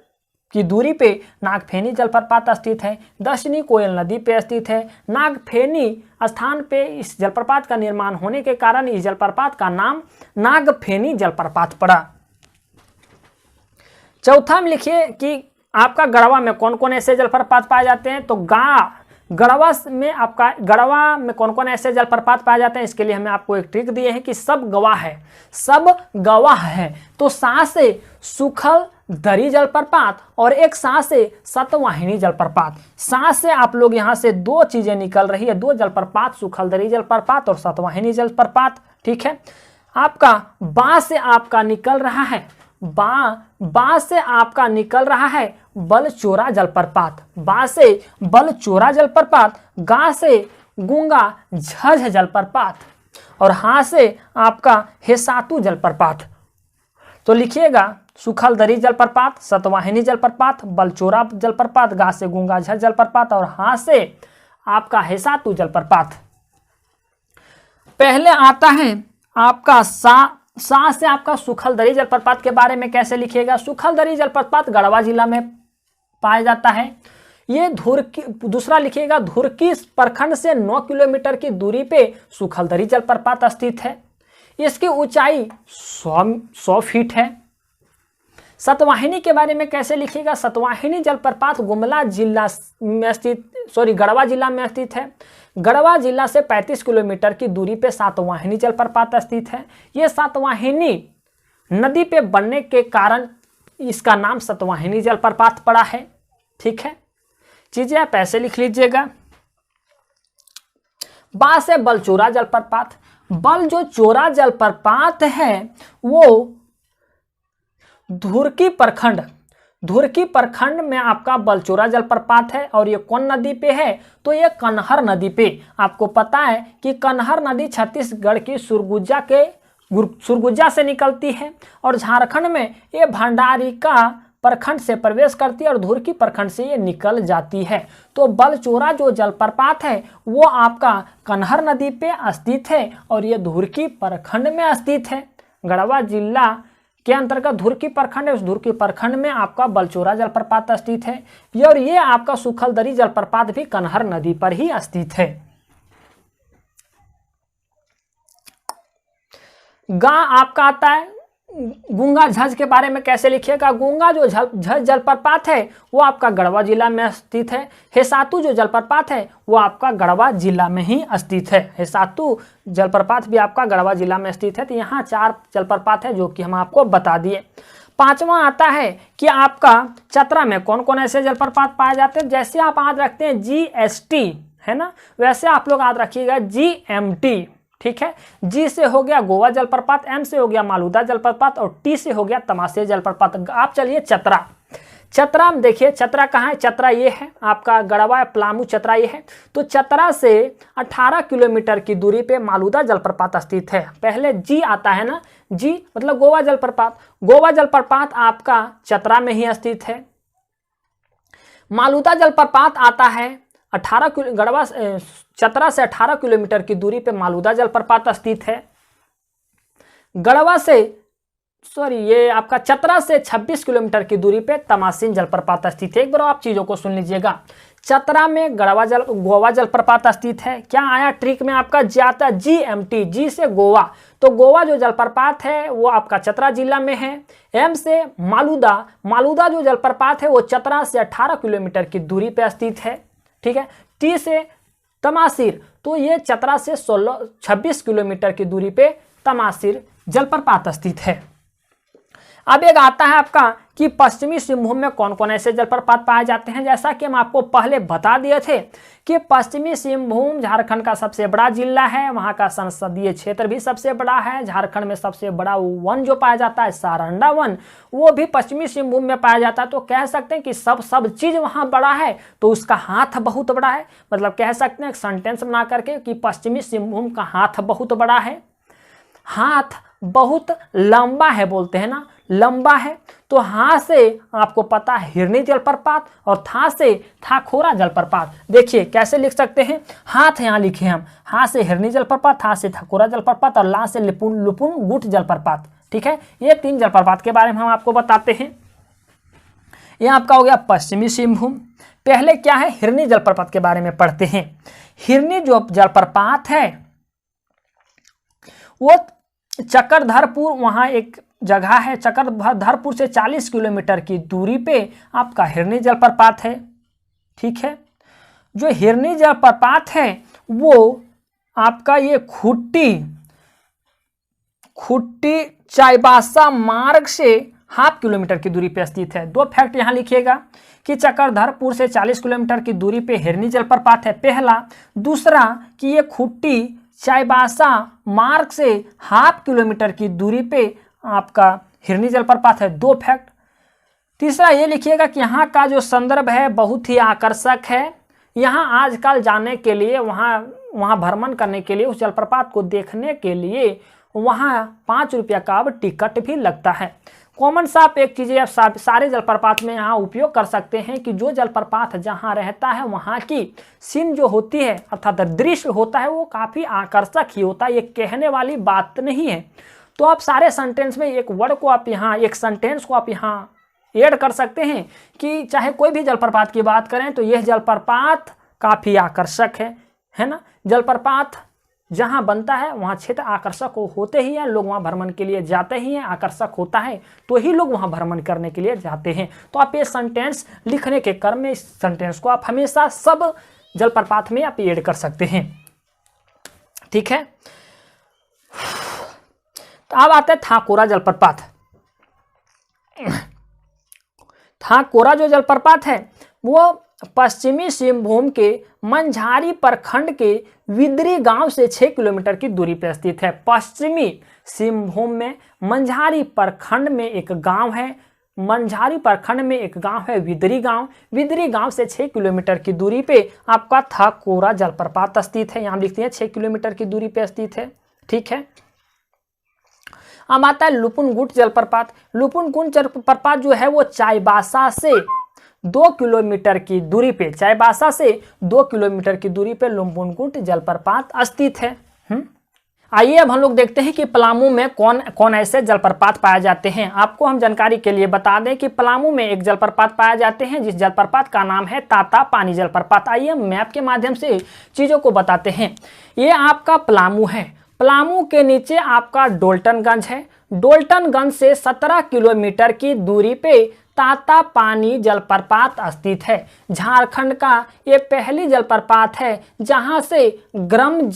[SPEAKER 2] की दूरी पे नागफेनी जलप्रपात स्थित है, दक्षिणी कोयल नदी पे स्थित है। नागफेनी स्थान पे इस जलप्रपात का निर्माण होने के कारण इस जलप्रपात का नाम नागफेनी जलप्रपात पड़ा। चौथा में लिखिए कि आपका गढ़वा में कौन कौन ऐसे जलप्रपात पाए जाते हैं। तो गढ़वा में कौन कौन ऐसे जलप्रपात पाए जाते हैं, इसके लिए हमें आपको एक ट्रिक दिए हैं कि सब गवाह है, सब गवाह है। तो सा से सुखल दरी जलप्रपात और एक सा से सतवाहिनी जलप्रपात। सा से आप लोग यहाँ से दो चीजें निकल रही है, दो जलप्रपात, सुखल दरी जलप्रपात और सतवाहिनी जलप्रपात। ठीक है, आपका बा से आपका निकल रहा है बा से आपका निकल रहा है बलचोरा जलप्रपात, बा से बलचोरा जलप्रपात, गा से गूंगा झझ जलप्रपात और हा से आपका हेसातु जलप्रपात। तो लिखिएगा सुखल दरी जलप्रपात, सतवाहिनी जलप्रपात, बलचोरा जलप्रपात, गा से गूंगा झझ जलप्रपात और हा से आपका हेसातु जलप्रपात। पहले आता है आपका सा से आपका सुखल दरी जलप्रपात के बारे में कैसे लिखिएगा? सुखल दरी जलप्रपात गढ़वा जिला में पाया जाता है। ये दूसरा लिखिएगा धुरकी प्रखंड से 9 किलोमीटर की दूरी पे सुखल दरी जलप्रपात स्थित है। इसकी ऊंचाई 100 फीट है। सतवाहिनी के बारे में कैसे लिखिएगा? सतवाहिनी जलप्रपात गुमला जिला में स्थित गढ़वा जिला में स्थित है। गढ़वा जिला से 35 किलोमीटर की दूरी पे सातवाहिनी जलप्रपात स्थित है। ये सातवाहिनी नदी पे बनने के कारण इसका नाम सतवाहिनी जलप्रपात पड़ा है। ठीक है, चीजें आप ऐसे लिख लीजिएगा। बा से बलचोरा जलप्रपात। बल जो चोरा जलप्रपात है वो धुरकी प्रखंड में आपका बलचोरा जलप्रपात है और ये कौन नदी पे है? तो ये कन्हर नदी पे। आपको पता है कि कन्हर नदी छत्तीसगढ़ की सुरगुजा से निकलती है और झारखंड में ये भंडारिका प्रखंड से प्रवेश करती है और धुरकी प्रखंड से ये निकल जाती है। तो बलचोरा जो जलप्रपात है वो आपका कन्हर नदी पे स्थित है और ये धुरकी प्रखंड में स्थित है। गढ़वा जिला के अंतर्गत धुरकी प्रखंड है, उस धुरकी प्रखंड में आपका बलचोरा जलप्रपात स्थित है। और ये आपका सुखलदरी जलप्रपात भी कनहर नदी पर ही स्थित है। गा आपका आता है गूंगा झज के बारे में कैसे लिखिएगा। गूंगा जो झज जलप्रपात है वो आपका गढ़वा जिला में स्थित है। हेसातु जो जलप्रपात है वो आपका गढ़वा जिला में ही स्थित है। हेसातु जलप्रपात भी आपका गढ़वा जिला में स्थित है। तो यहाँ 4 जलप्रपात है जो कि हम आपको बता दिए। 5वां आता है कि आपका चतरा में कौन कौन ऐसे जलप्रपात पाए जाते हैं। जैसे आप याद रखते हैं GST है ना, वैसे आप लोग याद रखिएगा GMT। ठीक है, जी से हो गया गोवा जलप्रपात, एम से हो गया मालूदा जलप्रपात और टी से हो गया तमाशे जलप्रपात। आप चलिए चतरा। चतरा में देखिए, चतरा कहाँ है। चतरा ये है आपका गढ़वा पलामू, चतरा ये है। तो चतरा से 18 किलोमीटर की दूरी पे मालूदा जलप्रपात स्थित है। पहले जी आता है ना, जी मतलब गोवा जलप्रपात। गोवा जलप्रपात आपका चतरा में ही स्थित है। मालूदा जलप्रपात आता है 18 गढ़वा चतरा से 18 किलोमीटर की दूरी पे मालूदा जलप्रपात स्थित है। गढ़वा से ये आपका चतरा से 26 किलोमीटर की दूरी पे तमासीन जलप्रपात स्थित है। एक बार आप चीजों को सुन लीजिएगा। चतरा में गोवा जलप्रपात स्थित है। क्या आया ट्रिक में आपका जाता GMT, जी से गोवा। तो गोवा जो जलप्रपात है वो आपका चतरा जिला में है। एम से मालूदा, मालूदा जो जलप्रपात है वो चतरा से 18 किलोमीटर की दूरी पे स्थित है। ठीक है। टी से तमासिर, तो ये चतरा से 26 किलोमीटर की दूरी पे तमासिर जलप्रपात स्थित है। अब एक आता है आपका कि पश्चिमी सिंहभूम में कौन कौन ऐसे जलप्रपात पाए जाते हैं। जैसा कि हम आपको पहले बता दिए थे कि पश्चिमी सिंहभूम झारखंड का सबसे बड़ा जिला है, वहाँ का संसदीय क्षेत्र भी सबसे बड़ा है। झारखंड में सबसे बड़ा वन जो पाया जाता है सारंडा वन, वो भी पश्चिमी सिंहभूम में पाया जाता है। तो कह सकते हैं कि सब चीज़ वहाँ बड़ा है तो उसका हाथ बहुत बड़ा है। मतलब कह सकते हैं एक सेंटेंस बना करके कि पश्चिमी सिंहभूम का हाथ बहुत बड़ा है। हाथ बहुत लंबा है बोलते हैं ना, लंबा है। तो हाँ से आपको पता है हिरनी जलप्रपात और था से थाखोरा जलप्रपात। देखिए कैसे लिख सकते हैं, हाथ यहाँ लिखे हम, हाँ से हिरनी जलप्रपात, था से थाखोरा जलप्रपात और ला से लुपुन गुट जलप्रपात। ठीक है, ये 3 जलप्रपात के बारे में हम आपको बताते हैं। ये आपका हो गया पश्चिमी सिंहभूम। पहले क्या है, हिरनी जलप्रपात के बारे में पढ़ते हैं। हिरनी जो जलप्रपात है वो चक्रधरपुर, वहाँ एक जगह है चक्रधरपुर से 40 किलोमीटर की दूरी पे आपका हिरनी जलप्रपात है। ठीक है, जो हिरनी जलप्रपात है वो आपका ये खुट्टी चाईबासा मार्ग से 0.5 किलोमीटर की दूरी पे स्थित है। 2 फैक्ट यहाँ लिखिएगा कि चक्रधरपुर से 40 किलोमीटर की दूरी पे हिरनी जलप्रपात है पहला। दूसरा कि ये खुट्टी चाईबासा मार्ग से 0.5 किलोमीटर की दूरी पे आपका हिरनी जलप्रपात है। 2 फैक्ट। तीसरा ये लिखिएगा कि यहाँ का जो संदर्भ है बहुत ही आकर्षक है। यहाँ आजकल जाने के लिए वहाँ भ्रमण करने के लिए, उस जलप्रपात को देखने के लिए वहाँ 5 रुपया का अब टिकट भी लगता है। कॉमन सा आप एक चीज़ें आप सारे जलप्रपात में यहाँ उपयोग कर सकते हैं कि जो जलप्रपात जहाँ रहता है वहाँ की सीन जो होती है अर्थात दृश्य होता है वो काफ़ी आकर्षक ही होता है। ये कहने वाली बात नहीं है। तो आप सारे सेंटेंस में एक वर्ड को आप यहाँ, एक सेंटेंस को आप यहाँ ऐड कर सकते हैं कि चाहे कोई भी जलप्रपात की बात करें तो यह जलप्रपात काफ़ी आकर्षक है ना। जलप्रपात जहाँ बनता है वहाँ क्षेत्र आकर्षक होते ही हैं, लोग वहाँ भ्रमण के लिए जाते ही हैं। आकर्षक होता है तो ही लोग वहाँ भ्रमण करने के लिए जाते हैं। तो आप ये सेंटेंस लिखने के क्रम में इस सेंटेंस को आप हमेशा सब जलप्रपात में आप ऐड कर सकते हैं। ठीक है, तो अब आते हैं थाकोरा जलप्रपात। थाकोरा जो जलप्रपात है वो पश्चिमी सिंहभूम के मंझारी प्रखंड के विदरी गांव से 6 किलोमीटर की दूरी पर स्थित है। पश्चिमी सिंहभूम में मंझारी प्रखंड में एक गांव है, मंझारी प्रखंड में एक गांव है विदरी गांव। विदरी गांव से 6 किलोमीटर की दूरी पे आपका थाकोरा जलप्रपात स्थित है। यहाँ लिखते हैं 6 किलोमीटर की दूरी पे स्थित है। ठीक है, अब आता है लुपुनगुट जलप्रपात। लुपुनगुट जलप्रपात जो है वो चाईबासा से 2 किलोमीटर की दूरी पे, चाईबासा से 2 किलोमीटर की दूरी पे लुपुनगुट जलप्रपात स्थित है। आइए अब हम लोग देखते हैं कि पलामू में कौन कौन ऐसे जलप्रपात पाए जाते हैं। आपको हम जानकारी के लिए बता दें कि पलामू में एक जलप्रपात पाए जाते हैं, जिस जलप्रपात का नाम है ताता पानी जलप्रपात। आइए हम मैप के माध्यम से चीज़ों को बताते हैं। ये आपका पलामू है, पलामू के नीचे आपका डोल्टनगंज है, डोल्टनगंज से 17 किलोमीटर की दूरी पे ताता पानी जलप्रपात स्थित है। झारखंड का ये पहली जलप्रपात है जहां से गर्म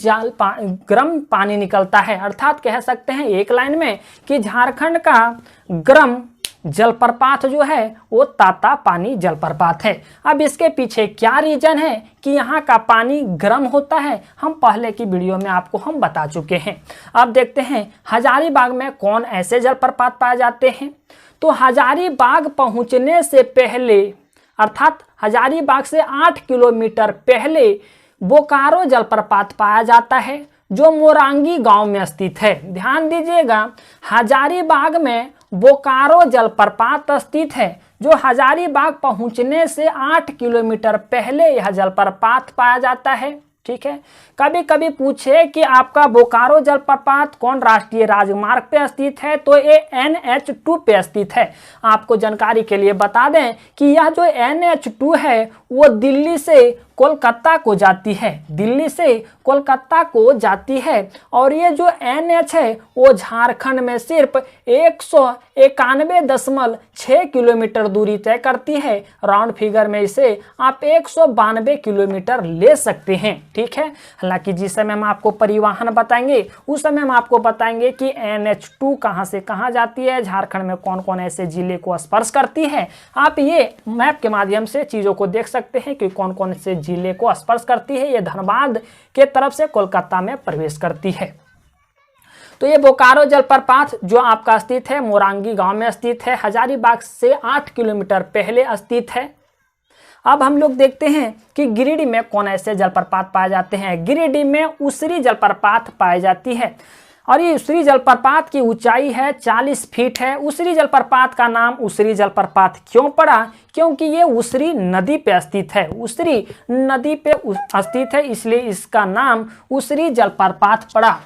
[SPEAKER 2] पानी निकलता है। अर्थात कह सकते हैं एक लाइन में कि झारखंड का गर्म जलप्रपात जो है वो ताता पानी जलप्रपात है। अब इसके पीछे क्या रीजन है कि यहाँ का पानी गर्म होता है, हम पहले की वीडियो में आपको हम बता चुके हैं। अब देखते हैं हजारीबाग में कौन ऐसे जलप्रपात पाए जाते हैं। तो हजारीबाग पहुंचने से पहले अर्थात हजारीबाग से 8 किलोमीटर पहले बोकारो जलप्रपात पाया जाता है जो मोरांगी गांव में स्थित है। ध्यान दीजिएगा, हजारीबाग में बोकारो जलप्रपात स्थित है जो हजारीबाग पहुंचने से 8 किलोमीटर पहले यह जलप्रपात पाया जाता है। ठीक है, कभी कभी पूछे कि आपका बोकारो जलप्रपात कौन राष्ट्रीय राजमार्ग पे स्थित है, तो ये NH2 पे स्थित है। आपको जानकारी के लिए बता दें कि यह जो NH2 है वो दिल्ली से कोलकाता को जाती है, दिल्ली से कोलकाता को जाती है। और ये जो NH है वो झारखंड में सिर्फ 191.6 किलोमीटर दूरी तय करती है। राउंड फिगर में इसे आप 192 किलोमीटर ले सकते हैं। ठीक है, हालांकि जिस समय हम आपको परिवहन बताएंगे उस समय हम आपको बताएंगे कि NH2 कहां से कहां जाती है, झारखंड में कौन कौन ऐसे जिले को स्पर्श करती है। आप ये मैप के माध्यम से चीज़ों को देख सकते हैं कि कौन कौन से जिले को स्पर्श करती है। ये धनबाद के तरफ से कोलकाता में प्रवेश करती है। तो ये बोकारो जलप्रपात जो आपका स्थित है मोरांगी गांव में स्थित है, हजारीबाग से 8 किलोमीटर पहले स्थित है। अब हम लोग देखते हैं कि गिरिडीह में कौन ऐसे जलप्रपात पाए जाते हैं। गिरिडीह में उसरी जलप्रपात पाई जाती है और ये उसरी जलप्रपात की ऊंचाई है 40 फीट है। उसरी जलप्रपात का नाम उसरी जलप्रपात क्यों पड़ा, क्योंकि ये उसरी नदी पे स्थित है, उसरी नदी पे स्थित है, इसलिए इसका नाम उसरी जलप्रपात पड़ा।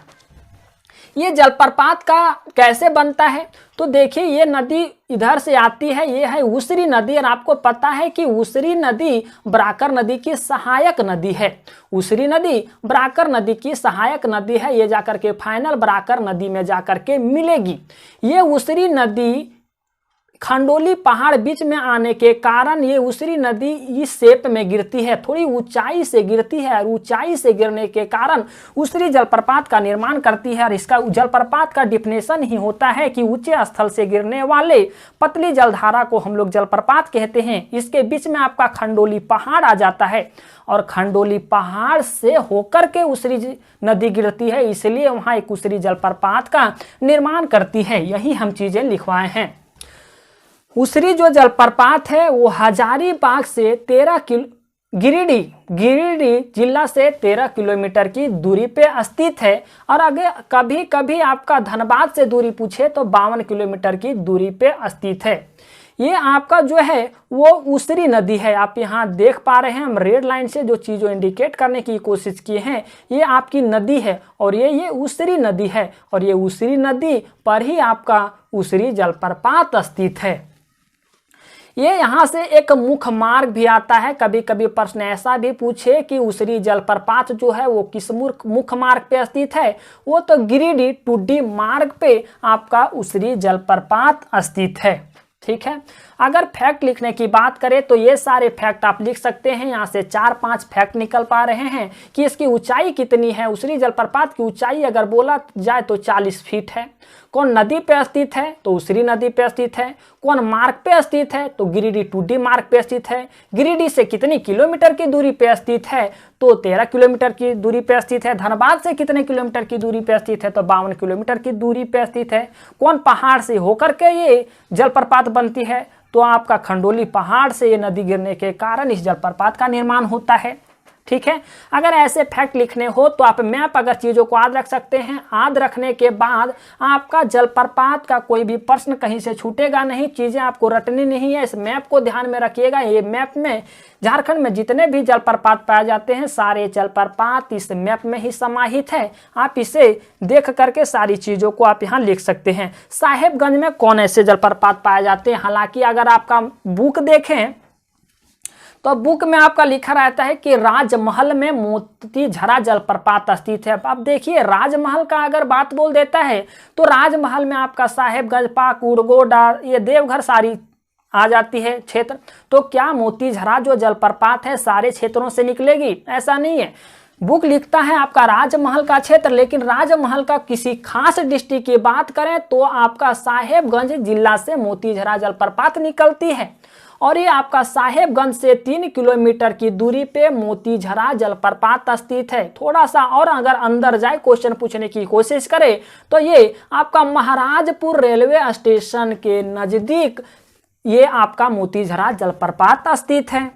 [SPEAKER 2] ये जलप्रपात का कैसे बनता है, तो देखिए ये नदी इधर से आती है, ये है उसरी नदी। और आपको पता है कि उसरी नदी बराकर नदी की सहायक नदी है। उसरी नदी बराकर नदी की सहायक नदी है, ये जाकर के फाइनल बराकर नदी में जाकर के मिलेगी। ये उसरी नदी खंडोली पहाड़ बीच में आने के कारण ये उसरी नदी इस शेप में गिरती है, थोड़ी ऊंचाई से गिरती है और ऊंचाई से गिरने के कारण उसरी जलप्रपात का निर्माण करती है। और इसका जलप्रपात का डिफिनेशन ही होता है कि ऊंचे स्थल से गिरने वाले पतली जलधारा को हम लोग जलप्रपात कहते हैं। इसके बीच में आपका खंडोली पहाड़ आ जाता है और खंडोली पहाड़ से होकर के उसरी नदी गिरती है, इसलिए वहाँ एक उसरी जलप्रपात का निर्माण करती है। यही हम चीज़ें लिखवाए हैं। उसरी जो जलप्रपात है वो हजारीबाग से 13 गिरिडीह जिला से 13 किलोमीटर की दूरी पे स्थित है। और अगर कभी कभी आपका धनबाद से दूरी पूछे तो 52 किलोमीटर की दूरी पे स्थित है। ये आपका जो है वो उसरी नदी है। आप यहाँ देख पा रहे हैं, हम रेड लाइन से जो चीज़ों इंडिकेट करने की कोशिश किए हैं, ये आपकी नदी है और ये उसरी नदी है। और ये उसरी नदी पर ही आपका उसरी जलप्रपात स्थित है। ये यहाँ से एक मुख्य मार्ग भी आता है। कभी कभी प्रश्न ऐसा भी पूछे कि उसरी जलप्रपात जो है वो किस मुख्य मार्ग पे स्थित है, वो तो गिरिडीह टुड्डी मार्ग पे आपका उसरी जलप्रपात स्थित है। ठीक है, अगर फैक्ट लिखने की बात करें तो ये सारे फैक्ट आप लिख सकते हैं। यहाँ से 4-5 फैक्ट निकल पा रहे हैं कि इसकी ऊंचाई कितनी है। उसरी जलप्रपात की ऊंचाई अगर बोला जाए तो 40 फीट है। कौन नदी पे स्थित है, तो उसरी नदी पे स्थित है। कौन मार्ग पे स्थित है, तो गिरिडीह टुड्डी मार्ग पे स्थित है। गिरिडीह से कितनी किलोमीटर की दूरी पे स्थित है, तो 13 किलोमीटर की दूरी पे स्थित है। धनबाद से कितने किलोमीटर की दूरी पे स्थित है, तो 52 किलोमीटर की दूरी पे स्थित है। कौन पहाड़ से होकर के ये जलप्रपात बनती है, तो आपका खंडोली पहाड़ से ये नदी गिरने के कारण इस जलप्रपात का निर्माण होता है। ठीक है। अगर ऐसे फैक्ट लिखने हो तो आप मैप अगर चीज़ों को याद रख सकते हैं, याद रखने के बाद आपका जलप्रपात का कोई भी प्रश्न कहीं से छूटेगा नहीं, चीज़ें आपको रटनी नहीं है। इस मैप को ध्यान में रखिएगा। ये मैप में झारखंड में जितने भी जलप्रपात पाए जाते हैं सारे जलप्रपात इस मैप में ही समाहित है। आप इसे देख करके सारी चीज़ों को आप यहाँ लिख सकते हैं। साहेबगंज में कौन ऐसे जलप्रपात पाए जाते हैं, हालांकि अगर आपका बुक देखें तो बुक में आपका लिखा रहता है कि राजमहल में मोतीझरा जलप्रपात स्थित है। अब देखिए राजमहल का अगर बात बोल देता है तो राजमहल में आपका साहेबगंज, पाकुड़, गोडा, ये देवघर सारी आ जाती है क्षेत्र। तो क्या मोतीझरा जो जलप्रपात है सारे क्षेत्रों से निकलेगी? ऐसा नहीं है। बुक लिखता है आपका राजमहल का क्षेत्र, लेकिन राजमहल का किसी खास डिस्ट्रिक्ट की बात करें तो आपका साहेबगंज जिला से मोतीझरा जलप्रपात निकलती है। और ये आपका साहेबगंज से 3 किलोमीटर की दूरी पे मोतीझरा जलप्रपात स्थित है। थोड़ा सा और अगर अंदर जाए क्वेश्चन पूछने की कोशिश करे तो ये आपका महाराजपुर रेलवे स्टेशन के नज़दीक ये आपका मोतीझरा जलप्रपात स्थित है।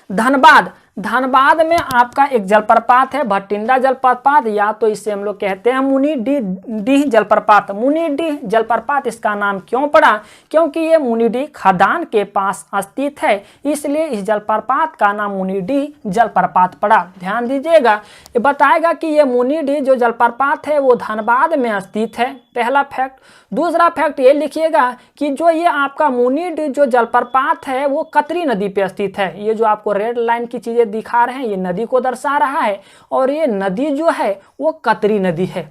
[SPEAKER 2] धनबाद में आपका एक जलप्रपात है भटिंडा जलप्रपात, या तो इसे हम लोग कहते हैं मुनिडीह जलप्रपात। मुनिडीह जलप्रपात इसका नाम क्यों पड़ा? क्योंकि ये मुनिडीह खदान के पास स्थित है, इसलिए इस जलप्रपात का नाम मुनिडीह जलप्रपात पड़ा। ध्यान दीजिएगा, ये बताएगा कि ये मुनिडीह जो जलप्रपात है वो धनबाद में स्थित है, पहला फैक्ट। दूसरा फैक्ट ये लिखिएगा कि जो ये आपका मुनिडीह जो जलप्रपात है वो कतरी नदी पे स्थित है। ये जो आपको रेड लाइन की चीजें दिखा रहे हैं ये नदी को दर्शा रहा है, और ये नदी जो है वो कतरी नदी है।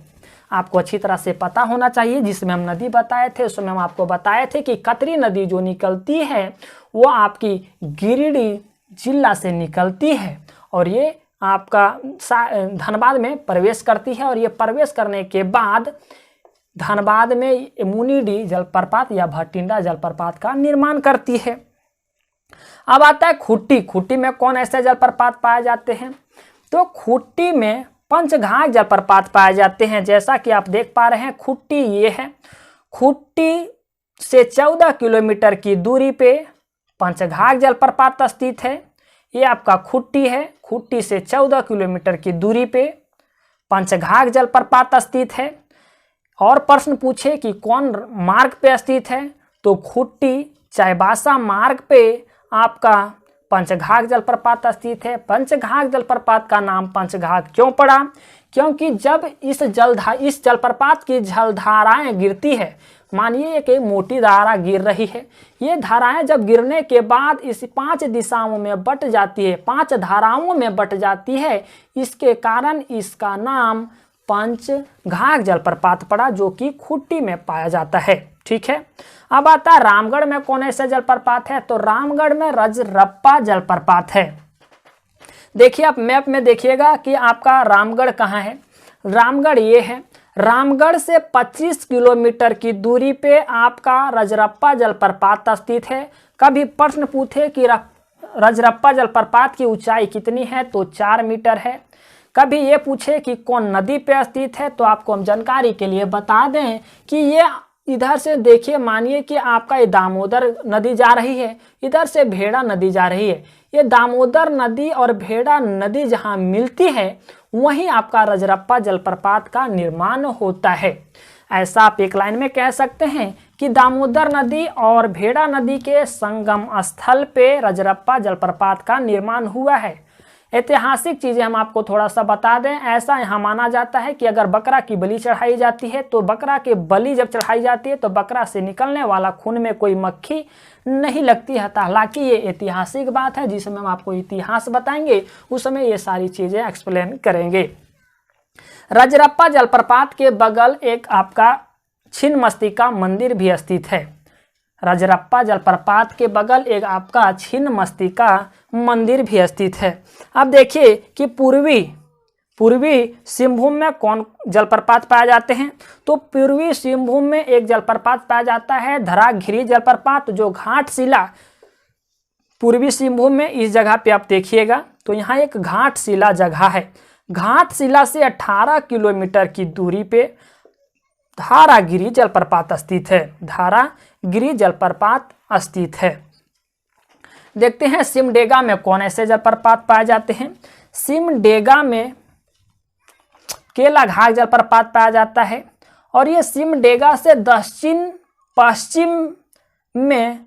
[SPEAKER 2] आपको अच्छी तरह से पता होना चाहिए। जिसमें हम नदी बताए थे उसमें हम आपको बताए थे कि कतरी नदी जो निकलती है वो आपकी गिरिडीह जिला से निकलती है, और ये आपका धनबाद में प्रवेश करती है। और ये प्रवेश करने के बाद धनबाद में मुनिडीह जलप्रपात या भटिंडा जलप्रपात का निर्माण करती है। अब आता है खूंटी। खूंटी में कौन ऐसे जलप्रपात पाए जाते हैं? तो खूंटी में पंचघाघ जलप्रपात पाए जाते हैं। जैसा कि आप देख पा रहे हैं खूंटी ये है, खूंटी से 14 किलोमीटर की दूरी पे पंचघाघ जलप्रपात स्थित है। ये आपका खूंटी है, खूंटी से 14 किलोमीटर की दूरी पे पंचघाघ जलप्रपात स्थित है। और प्रश्न पूछे कि कौन मार्ग पे स्थित है, तो खूंटी चाईबासा मार्ग पे आपका पंचघाघ जलप्रपात स्थित है। पंचघाघ जलप्रपात का नाम पंचघाघ क्यों पड़ा? क्योंकि जब इस जलप्रपात की जलधाराएं गिरती है, मानिए कि मोटी धारा गिर रही है, ये धाराएं जब गिरने के बाद इस 5 दिशाओं में बट जाती है, 5 धाराओं में बट जाती है, इसके कारण इसका नाम पंचघाघ जलप्रपात पड़ा, जो कि खूंटी में पाया जाता है। ठीक है। अब आता है रामगढ़ में कौन ऐसा जलप्रपात है? तो रामगढ़ में रजरप्पा जलप्रपात है। देखिए आप मैप में देखिएगा कि आपका रामगढ़ कहाँ है। रामगढ़ ये है। रामगढ़ से 25 किलोमीटर की दूरी पे आपका रजरप्पा जलप्रपात स्थित है। कभी प्रश्न पूछे कि रजरप्पा जलप्रपात की ऊंचाई कितनी है, तो 4 मीटर है। कभी ये पूछे कि कौन नदी पे स्थित है, तो आपको हम जानकारी के लिए बता दें कि ये इधर से देखिए, मानिए कि आपका ये दामोदर नदी जा रही है, इधर से भेड़ा नदी जा रही है। ये दामोदर नदी और भेड़ा नदी जहाँ मिलती है वहीं आपका रजरप्पा जलप्रपात का निर्माण होता है। ऐसा आप एक लाइन में कह सकते हैं कि दामोदर नदी और भेड़ा नदी के संगम स्थल पे रजरप्पा जलप्रपात का निर्माण हुआ है। ऐतिहासिक चीज़ें हम आपको थोड़ा सा बता दें। ऐसा यहाँ माना जाता है कि अगर बकरा की बलि चढ़ाई जाती है तो बकरा के बलि जब चढ़ाई जाती है तो बकरा से निकलने वाला खून में कोई मक्खी नहीं लगती है। हालांकि ये ऐतिहासिक बात है, जिसमें हम आपको इतिहास बताएंगे उस समय ये सारी चीज़ें एक्सप्लेन करेंगे। रजरप्पा जलप्रपात के बगल एक आपका छिन्नमस्तिका मंदिर भी स्थित है। रजरप्पा जलप्रपात के बगल एक आपका छिन्नमस्तिका मंदिर भी स्थित है। अब देखिए कि पूर्वी सिंहभूम में कौन जलप्रपात पाए जाते हैं, तो पूर्वी सिंहभूम में एक जलप्रपात पाया जाता है धराघीरी जलप्रपात, जो घाटशिला पूर्वी सिंहभूम में इस जगह पे आप देखिएगा तो यहाँ एक घाटशिला जगह है। घाटशिला से 18 किलोमीटर की दूरी पे धारागिरी जलप्रपात स्थित है। धारागिरी जलप्रपात स्थित है। देखते हैं सिमडेगा में कौन ऐसे जलप्रपात पाए जाते हैं। सिमडेगा में केला घाघ जलप्रपात पाया जाता है और ये सिमडेगा से दक्षिण पश्चिम में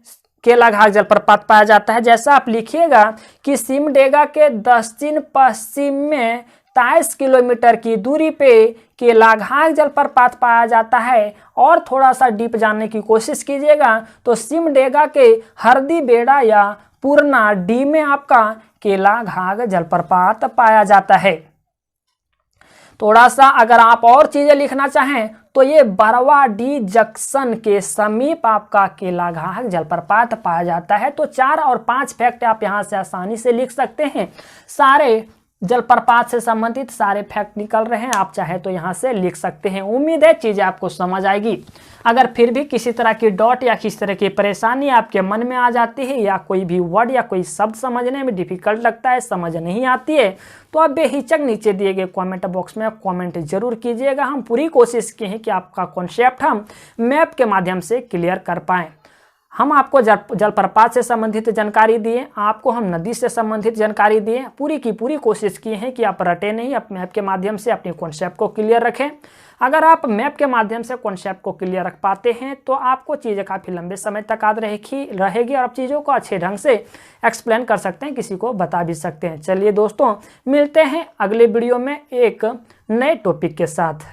[SPEAKER 2] केला घाघ जलप्रपात पाया जाता है। जैसा आप लिखिएगा कि सिमडेगा के दक्षिण पश्चिम में 23 किलोमीटर की दूरी पे केला घाघ जलप्रपात पाया जाता है। और थोड़ा सा डीप जानने की कोशिश कीजिएगा तो सिमडेगा के हरदी बेड़ा या पूर्णा डी में आपका केला घाघ जलप्रपात पाया जाता है। थोड़ा सा अगर आप और चीजें लिखना चाहें तो ये बरवाडी जंक्शन के समीप आपका केला घाघ जलप्रपात पाया जाता है। तो 4 और 5 फैक्ट आप यहाँ से आसानी से लिख सकते हैं। सारे जलप्रपात से संबंधित सारे फैक्ट निकल रहे हैं, आप चाहे तो यहाँ से लिख सकते हैं। उम्मीद है चीज़ें आपको समझ आएगी। अगर फिर भी किसी तरह की डॉट या किसी तरह की परेशानी आपके मन में आ जाती है या कोई भी वर्ड या कोई शब्द समझने में डिफिकल्ट लगता है, समझ नहीं आती है, तो आप बेहिचक नीचे दिए गए कमेंट बॉक्स में कमेंट जरूर कीजिएगा। हम पूरी कोशिश की है कि आपका कॉन्सेप्ट हम मैप के माध्यम से क्लियर कर पाएँ। हम आपको जलप्रपात से संबंधित जानकारी दिए, आपको हम नदी से संबंधित जानकारी दिए। पूरी की पूरी कोशिश की है कि आप रटे नहीं, आप मैप के माध्यम से अपने कॉन्सेप्ट को क्लियर रखें। अगर आप मैप के माध्यम से कॉन्सेप्ट को क्लियर रख पाते हैं तो आपको चीज़ें काफ़ी लंबे समय तक याद रहेगी और आप चीज़ों को अच्छे ढंग से एक्सप्लेन कर सकते हैं, किसी को बता भी सकते हैं। चलिए दोस्तों, मिलते हैं अगले वीडियो में एक नए टॉपिक के साथ।